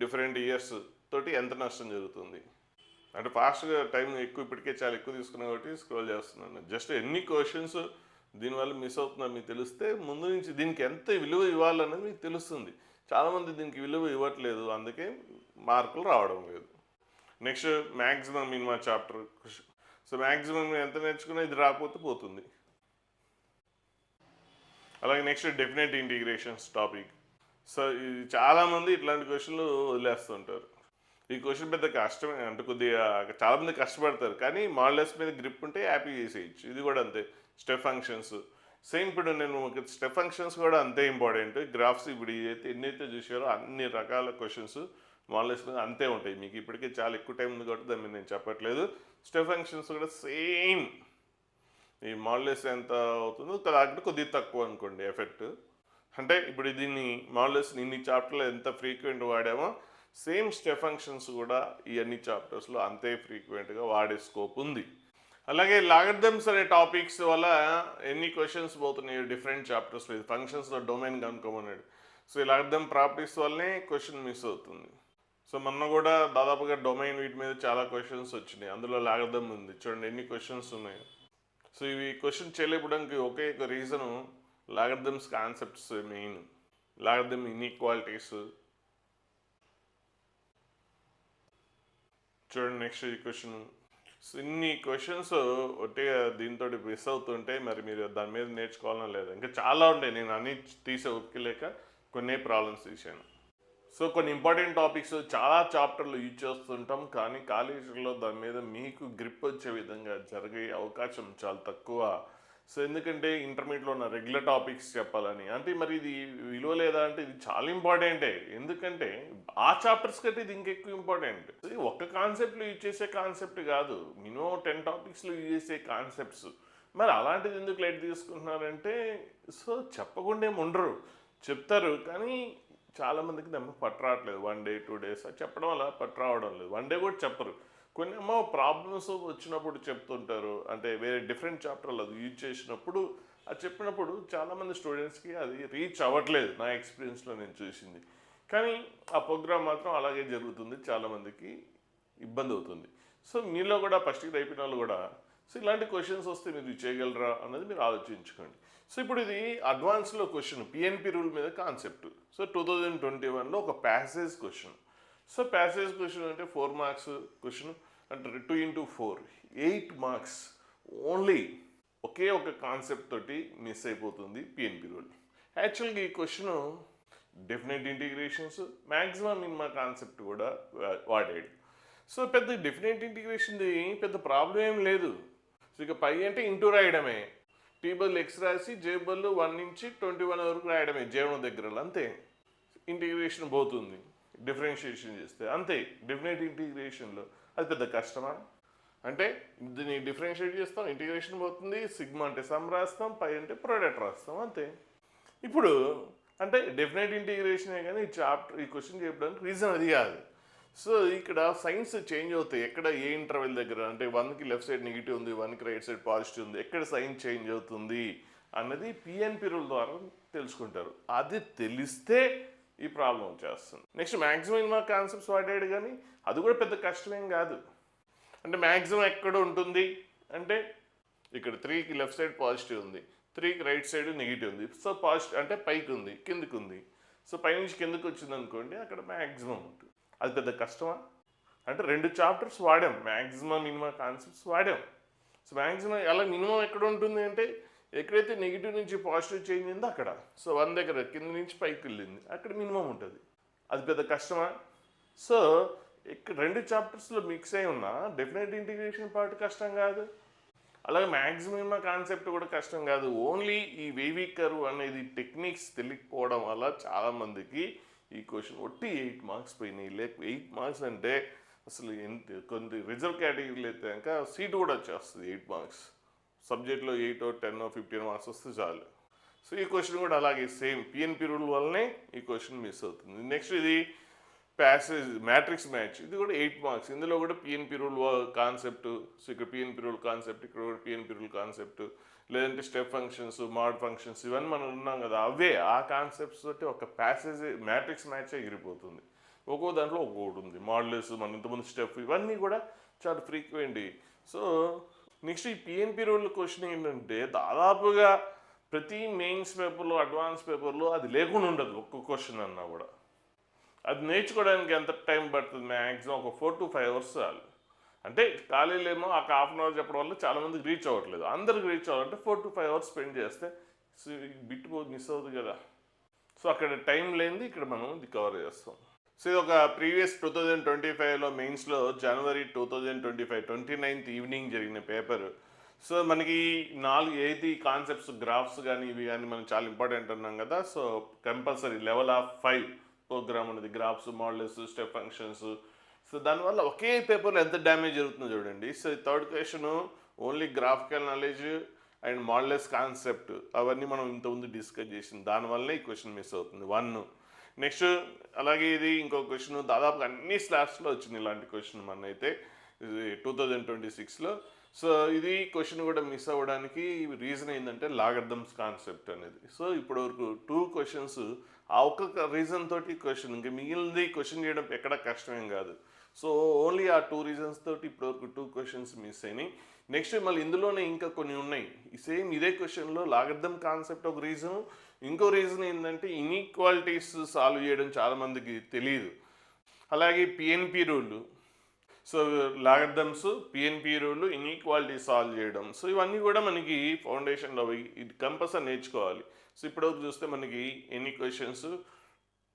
డిఫరెంట్ ఇయర్స్ తోటి ఎంత నష్టం జరుగుతుంది. అంటే ఫాస్ట్గా టైం ఎక్కువ ఇప్పటికే చాలా ఎక్కువ తీసుకున్నా కాబట్టి స్క్రోల్ చేస్తున్నాను. జస్ట్ ఎన్ని క్వశ్చన్స్ దీనివల్ల మిస్ అవుతుందో మీకు తెలిస్తే ముందు నుంచి దీనికి ఎంత విలువ ఇవ్వాలనేది మీకు తెలుస్తుంది. చాలామంది దీనికి విలువ ఇవ్వట్లేదు, అందుకే మార్కులు రావడం లేదు. Next maximum minima chapter. So maximum ఎంత నేర్చుకున్నా ఇది రాకపోతే పోతుంది. అలాగే next definite integrations topic. So ఇది చాలామంది ఇట్లాంటి క్వశ్చన్లు వదిలేస్తుంటారు. ఈ క్వశ్చన్ పెద్ద కష్టమే, అంటే కొద్దిగా చాలామంది కష్టపడతారు, కానీ మోడల్స్ మీద గ్రిప్ ఉంటే హ్యాపీ చేసేయచ్చు. ఇది కూడా అంతే. Step functions same. ఇప్పుడు నేను స్టెప్ ఫంక్షన్స్ కూడా అంతే ఇంపార్టెంట్. గ్రాఫ్స్ ఇప్పుడు ఎన్నైతే చూసారో అన్ని రకాల క్వశ్చన్స్ మోడల్స్ మీద అంతే ఉంటాయి. మీకు ఇప్పటికే చాలా ఎక్కువ టైం ఉంది కాబట్టి దాన్ని నేను చెప్పట్లేదు. స్టెప్ ఫంక్షన్స్ కూడా సేమ్. ఈ మోడల్స్ ఎంత అవుతుందో దాంట్లో కొద్దిగా తక్కువ అనుకోండి ఎఫెక్ట్. అంటే ఇప్పుడు దీన్ని మోడల్స్ ఇన్ని చాప్టర్లో ఎంత ఫ్రీక్వెంట్ వాడామో సేమ్ స్టెప్ ఫంక్షన్స్ కూడా ఈ అన్ని చాప్టర్స్లో అంతే ఫ్రీక్వెంట్గా వాడే స్కోప్ ఉంది. అలాగే లాగరిథమ్స్ అనే టాపిక్స్ వల్ల ఎన్ని క్వశ్చన్స్ పోతున్నాయి డిఫరెంట్ చాప్టర్స్లో. ఇది ఫంక్షన్స్లో డొమైన్ కనుక్కోమన్నాడు. సో ఈ లాగరిథమ్ ప్రాపర్టీస్ వల్లనే క్వశ్చన్ మిస్ అవుతుంది. సో మొన్న కూడా దాదాపుగా డొమైన్ వీటి మీద చాలా క్వశ్చన్స్ వచ్చినాయి, అందులో లాగరిథమ్ ఉంది. చూడండి ఎన్ని క్వశ్చన్స్ ఉన్నాయి. సో ఇవి క్వశ్చన్ చేయలేపడానికి ఒకే ఒక reason logarithms concepts main. Logarithm inequalities చూడండి. నెక్స్ట్ ఈ క్వశ్చన్. సో ఇన్ని క్వశ్చన్స్ ఒట్టిగా దీంతో మిస్ అవుతుంటే మరి మీరు దాని మీద నేర్చుకోవాలని లేదు. ఇంకా చాలా ఉంటాయి, నేను అన్ని తీసే ఒప్పుకోలేక కొన్ని ప్రాబ్లమ్స్ తీసాను. సో కొన్ని ఇంపార్టెంట్ టాపిక్స్ చాలా చాప్టర్లు యూజ్ చేస్తుంటాం, కానీ కాలేజీలో దాని మీద మీకు గ్రిప్ వచ్చే విధంగా జరిగే అవకాశం చాలా తక్కువ. సో ఎందుకంటే ఇంటర్మీడియట్లో ఉన్న రెగ్యులర్ టాపిక్స్ చెప్పాలని అంటే మరి ఇది విలువ లేదా అంటే ఇది చాలా ఇంపార్టెంటే. ఎందుకంటే ఆ చాప్టర్స్ కంటే ఇది ఇంకెక్కువ ఇంపార్టెంట్. ఒక్క కాన్సెప్ట్లో యూజ్ చేసే కాన్సెప్ట్ కాదు, మినిమం 10 టాపిక్స్లో యూజ్ చేసే కాన్సెప్ట్స్. మరి అలాంటిది ఎందుకు లైట్ తీసుకుంటున్నారంటే సో చెప్పకుండా ఉండరు, చెప్తారు, కానీ చాలామందికి దాన్ని పట్టు రావట్లేదు. 1 day 2 days చెప్పడం వల్ల పట్టు రావడం లేదు. 1 day కూడా చెప్పరు. కొన్ని ఏమో ప్రాబ్లమ్స్ వచ్చినప్పుడు చెప్తుంటారు, అంటే వేరే డిఫరెంట్ చాప్టర్లు అది యూజ్ చేసినప్పుడు అది చెప్పినప్పుడు చాలామంది స్టూడెంట్స్కి అది రీచ్ అవ్వట్లేదు. నా ఎక్స్పీరియన్స్లో నేను చూసింది. కానీ ఆ ప్రోగ్రామ్ మాత్రం అలాగే జరుగుతుంది, చాలామందికి ఇబ్బంది అవుతుంది. సో మీలో కూడా ఫస్ట్ ఇయర్ అయిపోయిన వాళ్ళు కూడా సో ఇలాంటి క్వశ్చన్స్ వస్తే మీరు చేయగలరా అన్నది మీరు ఆలోచించుకోండి. సో ఇప్పుడు ఇది అడ్వాన్స్లో క్వశ్చన్ పిఎన్పి రూల్ మీద కాన్సెప్ట్. సో 2021లో ఒక passage question. So passage question అంటే 4 మార్క్స్ క్వశ్చన్ అంటే 2 into 4 8 మార్క్స్ ఓన్లీ ఒకే ఒక కాన్సెప్ట్ తోటి మిస్ అయిపోతుంది పిఎన్పి రూల్. యాక్చువల్గా ఈ question definite integrations maximum minima concept కూడా వాడాడు. సో పెద్ద డెఫినెట్ ఇంటిగ్రేషన్ది పెద్ద ప్రాబ్లం ఏం లేదు. సో ఇక పై అంటే ఇంటూ రాయడమే, టీ బదులు ఎక్స్ రాసి జే బదులు 1 నుంచి 21 వరకు రాయడమే జే1 దగ్గర, అంతే. ఇంటిగ్రేషన్ పోతుంది డిఫరెన్షియేషన్ చేస్తే, అంతే. డెఫినెట్ ఇంటిగ్రేషన్లో అది పెద్ద కష్టమా అంటే దీన్ని డిఫరెన్షియేట్ చేస్తాం, ఇంటిగ్రేషన్ పోతుంది, సిగ్మా అంటే సమ్ రాస్తాం, పై అంటే ప్రొడక్ట్ రాస్తాం, అంతే. ఇప్పుడు అంటే డెఫినెట్ ఇంటిగ్రేషనే కానీ ఈ క్వశ్చన్ చెప్పడానికి రీజన్ అది కాదు. సో ఇక్కడ సైన్స్ చేంజ్ అవుతాయి. ఎక్కడ ఏ ఇంటర్వెల్ దగ్గర అంటే 1కి లెఫ్ట్ సైడ్ నెగిటివ్ ఉంది, 1కి రైట్ సైడ్ పాజిటివ్ ఉంది, ఎక్కడ సైన్ చేంజ్ అవుతుంది అన్నది పిఎన్పి రూల్ ద్వారా తెలుసుకుంటారు. అది తెలిస్తే ఈ ప్రాబ్లం వచ్చేస్తుంది. నెక్స్ట్ మ్యాక్సిమం కాన్సెప్ట్స్ వాడాడు కానీ అది కూడా పెద్ద కష్టమేం కాదు. అంటే మ్యాక్సిమం ఎక్కడ ఉంటుంది అంటే ఇక్కడ 3కి లెఫ్ట్ సైడ్ పాజిటివ్ ఉంది, 3కి రైట్ సైడ్ నెగిటివ్ ఉంది. సో పాజిటివ్ అంటే పైకి ఉంది, కిందకి ఉంది. సో పైనుంచి కిందకి వచ్చింది అనుకోండి, అక్కడ మ్యాక్సిమం ఉంటుంది. అది పెద్ద కష్టమా అంటే 2 చాప్టర్స్ వాడాం, మ్యాక్సిమం మినిమం కాన్సెప్ట్స్ వాడాం. సో మ్యాక్సిమం అలా మినిమం ఎక్కడ ఉంటుంది అంటే ఎక్కడైతే నెగిటివ్ నుంచి పాజిటివ్ చేంజ్ అయిందో అక్కడ. సో 1 దగ్గర కింద నుంచి పైకి వెళ్ళింది, అక్కడ మినిమం ఉంటుంది. అది పెద్ద కష్టమా? సో ఇక్కడ 2 చాప్టర్స్లో మిక్స్ అయి ఉన్నా డెఫినెట్ ఇంటిగ్రేషన్ పార్ట్ కష్టం కాదు, అలాగే మ్యాక్సిమం కాన్సెప్ట్ కూడా కష్టం కాదు. ఓన్లీ ఈ వేవీ కర్వ్ అనేది టెక్నిక్స్ తెలియకపోవడం వల్ల చాలామందికి ఈ క్వశ్చన్ ఒట్టి 8 మార్క్స్ పోయినాయి. 8 మార్క్స్ అంటే అసలు ఎంత కొన్ని రిజర్వ్ కేటగిరీలు అయితే కనుక సీట్ కూడా వచ్చేస్తుంది. 8 మార్క్స్ సబ్జెక్ట్లో 8 or 10 or 15 మార్క్స్ వస్తే చాలు. సో ఈ క్వశ్చన్ కూడా అలాగే సేమ్ పిఎన్పి రూల్ వల్లనే ఈ క్వశ్చన్ మిస్ అవుతుంది. నెక్స్ట్ ఇది ప్యాసేజ్ మ్యాట్రిక్స్ మ్యాచ్, ఇది కూడా 8 మార్క్స్. ఇందులో కూడా పిఎన్పి రూల్ కాన్సెప్ట్. సో ఇక్కడ పిఎన్పి రూల్ కాన్సెప్ట్, ఇక్కడ కూడా పిఎన్పి రూల్ కాన్సెప్ట్, లేదంటే స్టెప్ ఫంక్షన్స్, మాడ్ ఫంక్షన్స్, ఇవన్నీ మనం ఉన్నాం కదా, అవే ఆ కాన్సెప్ట్స్ తోటి ఒక ప్యాసేజ్ మ్యాట్రిక్స్ మ్యాచ్ ఎగిరిపోతుంది. ఒక్కో దాంట్లో ఒక్కొక్కటి ఉంది, మోడల్స్, మన ఇంతకుముందు స్టెప్, ఇవన్నీ కూడా చాలా ఫ్రీక్వెంట్. సో నెక్స్ట్ ఈ పిఎన్పి రూల్ క్వశ్చన్ ఏంటంటే దాదాపుగా ప్రతి మెయిన్స్ పేపర్లో, అడ్వాన్స్ పేపర్లో అది లేకుండా ఉండదు. ఒక్క క్వశ్చన్ అన్నా కూడా అది నేర్చుకోవడానికి ఎంత టైం పడుతుంది? మ్యాక్సిమం ఒక 4 to 5 hours చాలు. అంటే కాలేజీలో ఏమో ఒక ½ an hour చెప్పడం వల్ల చాలామందికి రీచ్ అవ్వట్లేదు. అందరికి రీచ్ అవ్వాలంటే 4 to 5 hours స్పెండ్ చేస్తే బిట్ మిస్ అవుతుంది కదా. సో అక్కడ టైం లేనిది ఇక్కడ మనం ఇది కవర్ చేస్తాం. సో ఇది ఒక ప్రీవియస్ 2025లో మెయిన్స్లో జనవరి 2025 29th ఈవినింగ్ జరిగిన పేపర్. సో మనకి 4 కాన్సెప్ట్స్, గ్రాఫ్స్ కానీ ఇవి కానీ మనం చాలా ఇంపార్టెంట్ అన్నాం కదా. So compulsory level of 5 programme అనేది graphs, modulus, step functions. So దానివల్ల ఒకే పేపర్లో ఎంత డ్యామేజ్ జరుగుతుందో చూడండి. So third question only graphical knowledge and modulus concept, అవన్నీ మనం ఇంతకుముందు డిస్కస్ చేసింది. దానివల్లే ఈ క్వశ్చన్ మిస్ అవుతుంది 1. నెక్స్ట్ అలాగే ఇది ఇంకో క్వశ్చన్ దాదాపుగా అన్ని స్లాబ్స్లో వచ్చింది ఇలాంటి క్వశ్చన్ మన అయితే 2026లో. సో ఇది క్వశ్చన్ కూడా మిస్ అవ్వడానికి రీజన్ ఏంటంటే లాగర్థమ్స్ కాన్సెప్ట్ అనేది. సో ఇప్పటివరకు 2 క్వశ్చన్స్ ఆ ఒక్క రీజన్ తోటి క్వశ్చన్, ఇంకా మిగిలింది క్వశ్చన్ చేయడం ఎక్కడ కష్టమేం కాదు. సో ఓన్లీ ఆ 2 రీజన్స్ తోటి ఇప్పటివరకు 2 క్వశ్చన్స్ మిస్ అయినాయి. నెక్స్ట్ మళ్ళీ ఇందులోనే ఇంకా కొన్ని ఉన్నాయి. సేమ్ ఇదే క్వశ్చన్లో లాగర్థమ్ కాన్సెప్ట్ ఒక రీజను, ఇంకో రీజన్ ఏంటంటే ఇన్ఈక్వాలిటీస్ సాల్వ్ చేయడం చాలామందికి తెలియదు. అలాగే PNP rule, so logarithms, PNP rule, inequality solve చేయడం. సో ఇవన్నీ కూడా మనకి ఫౌండేషన్లో ఇది కంపల్సరీ నేర్చుకోవాలి. సో ఇప్పటివరకు చూస్తే మనకి ఎన్ని క్వశ్చన్స్?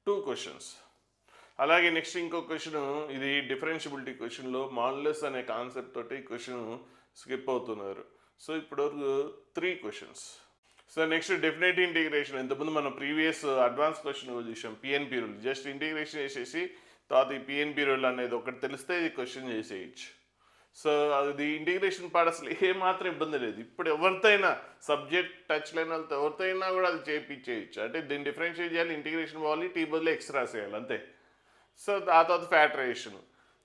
2 క్వశ్చన్స్. అలాగే నెక్స్ట్ ఇంకో క్వశ్చన్, ఇది డిఫరెన్షియబిలిటీ క్వశ్చన్లో మాడ్యులస్ అనే కాన్సెప్ట్ తోటి క్వశ్చన్ స్కిప్ అవుతున్నారు. సో ఇప్పటివరకు 3 questions. So next definite integration, ఇంతకుముందు మనం ప్రీవియస్ అడ్వాన్స్ క్వశ్చన్ చూసాం. పిఎన్పి రూల్ జస్ట్ ఇంటిగ్రేషన్ చేసేసి తర్వాత ఈ పిఎన్పి రూల్ అనేది ఒకటి తెలిస్తే ఇది క్వశ్చన్ చేసేయచ్చు. సో అది ఇంటిగ్రేషన్ పార్ట్ అసలు ఏమాత్రం ఇబ్బంది లేదు. ఇప్పుడు ఎవరితో అయినా సబ్జెక్ట్ టచ్ లేని వాళ్ళతో ఎవరితో అయినా కూడా అది చేయించేయచ్చు. అంటే దీన్ని డిఫరెన్షియేట్ చేయాలి, ఇంటిగ్రేషన్ పోవాలి, టీ బదులు ఎక్స్ రాసేయాలి, అంతే. సో ఆ తర్వాత ఫ్యాక్టరైజేషన్.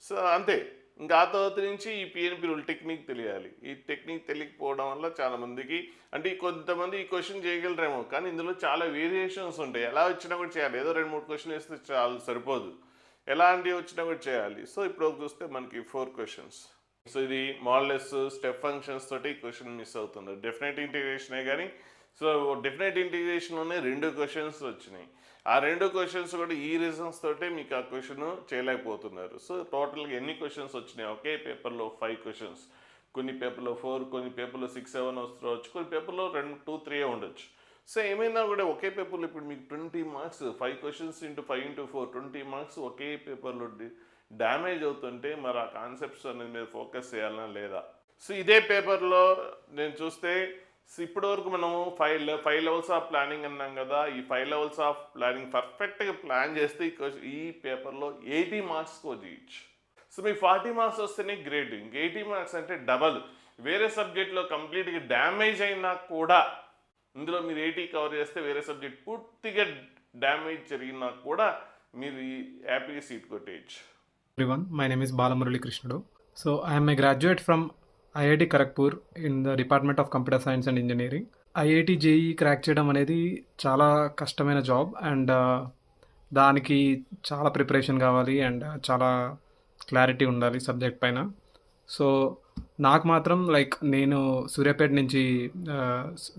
సో అంతే. ఇంకా ఆ తర్వాత నుంచి ఈ పిఎన్పి రూల్ టెక్నిక్ తెలియాలి. ఈ టెక్నిక్ తెలియకపోవడం వల్ల చాలామందికి, అంటే కొంతమంది ఈ క్వశ్చన్ చేయగలరేమో కానీ ఇందులో చాలా వేరియేషన్స్ ఉంటాయి. ఎలా వచ్చినా కూడా చేయాలి. ఏదో 2-3 క్వశ్చన్ వేస్తే చాలా సరిపోదు, ఎలాంటివి వచ్చినా కూడా చేయాలి. సో ఇప్పుడు చూస్తే మనకి 4 క్వశ్చన్స్. సో ఇది మోడలెస్, స్టెప్ ఫంక్షన్స్ తోటి క్వశ్చన్ మిస్ అవుతుంది. డెఫినెట్ ఇంటిగ్రేషనే కానీ సో డెఫినెట్ ఇంటిగ్రేషన్లోనే 2 క్వశ్చన్స్ వచ్చినాయి. ఆ 2 క్వశ్చన్స్ కూడా ఈ రీజన్స్ తోటే మీకు ఆ క్వశ్చన్ చేయలేకపోతున్నారు. సో టోటల్‌గా ఎన్ని క్వశ్చన్స్ వచ్చినాయి? ఒకే పేపర్‌లో 5 క్వశ్చన్స్. కొన్ని పేపర్‌లో 4, కొన్ని పేపర్‌లో 6, 7 వస్తుండొచ్చు. కొన్ని పేపర్‌లో 2, 3 ఉండొచ్చు. సో ఏమైనా కూడా ఒకే పేపర్‌లో ఇప్పుడు మీకు 20 marks 5 questions into 5 into 4 20 marks ఒకే పేపర్‌లో డ్యామేజ్ అవుతుంటే మరి ఆ కాన్సెప్ట్స్ అనేది మీద ఫోకస్ చేయాలనా లేదా? సో ఇదే పేపర్‌లో నేను చూస్తే ఇప్పటి వరకు మనము 5 లెవెల్స్ ఆఫ్ ప్లానింగ్ అన్నాం కదా. ఈ 5 లెవెల్స్ ఆఫ్ ప్లానింగ్ పర్ఫెక్ట్‌గా ప్లాన్ చేస్తే ఈ పేపర్‌లో 80 మార్క్స్ స్కోర్ చేయొచ్చు. సో మీకు 40 మార్క్స్ వస్తేనే గ్రేట్. ఇంక 80 మార్క్స్ అంటే డబల్. వేరే సబ్జెక్ట్లో కంప్లీట్‌గా డ్యామేజ్ అయినా కూడా ఇందులో మీరు 80 కవర్ చేస్తే వేరే సబ్జెక్ట్ పూర్తిగా డ్యామేజ్ జరిగినా కూడా మీరు హ్యాపీగా seat కొట్టేయచ్చు. Everyone, my name is Balamurali Krishnadu. So I am a graduate from IIT Kharagpur in the Department of Computer Science and Engineering. IIT JEE crack చేయడం అనేది చాలా కష్టమైన జాబ్ అండ్ దానికి చాలా ప్రిపరేషన్ కావాలి అండ్ చాలా క్లారిటీ ఉండాలి subject పైన. సో నాకు మాత్రం లైక్ నేను సూర్యాపేట నుంచి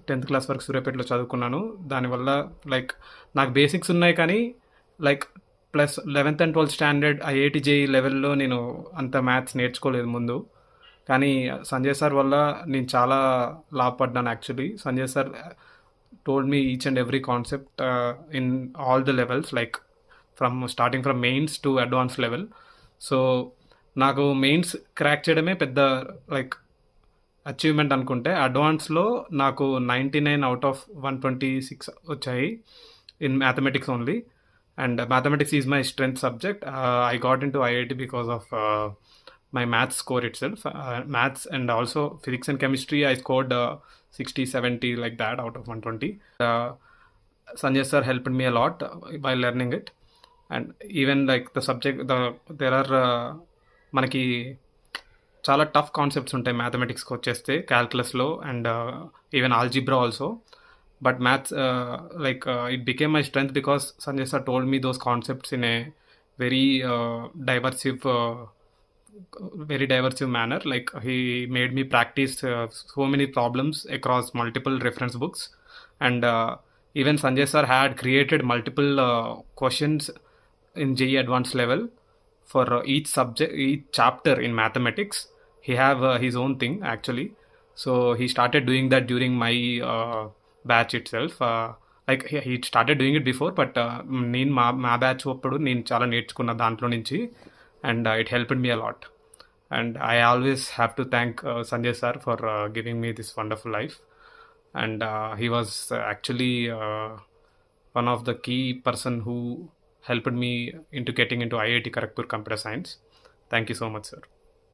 10th క్లాస్ వరకు సూర్యాపేటలో చదువుకున్నాను. దానివల్ల లైక్ నాకు బేసిక్స్ ఉన్నాయి కానీ like plus 11th and 12th standard IIT JEE లెవెల్లో నేను అంత మ్యాథ్స్ నేర్చుకోలేదు ముందు. కానీ సంజయ్ సార్ వల్ల నేను చాలా లాభపడ్డాను actually. Sanjay sir told me each and every concept in all the levels like starting from mains to advance level. So నాకు మెయిన్స్ క్రాక్ చేయడమే పెద్ద లైక్ అచీవ్మెంట్ అనుకుంటే, అడ్వాన్స్లో నాకు 99 అవుట్ ఆఫ్ 126 వచ్చాయి in mathematics only. And mathematics is my strength subject. I got into IIT because of my maths score itself. Maths and also physics and chemistry, I scored 60, 70 like that out of 120. Sanjay sir helped me a lot while learning it. And even like the subject, there are మనకి చాలా tough concepts ఉంటాయి మ్యాథమెటిక్స్కి వచ్చేస్తే క్యాల్కులస్లో and even algebra also. But maths, it became my strength because Sanjay sir told me those concepts in a very diversive manner. Like he made me practice so many problems across multiple reference books, and even Sanjay sir had created multiple questions in JEE advanced level for each subject, each chapter in mathematics. He have his own thing actually. So he started doing that during my batch itself. Like he started doing it before, but నేను మా batch అప్పుడు నేను చాలా నేర్చుకున్న దాంట్లో నుంచి and it helped me a lot. And I always have to thank Sanjay sir for giving me this wonderful life. And he was actually one of the key person who helped me into getting into IIT Kharagpur Computer Science. Thank you so much, sir.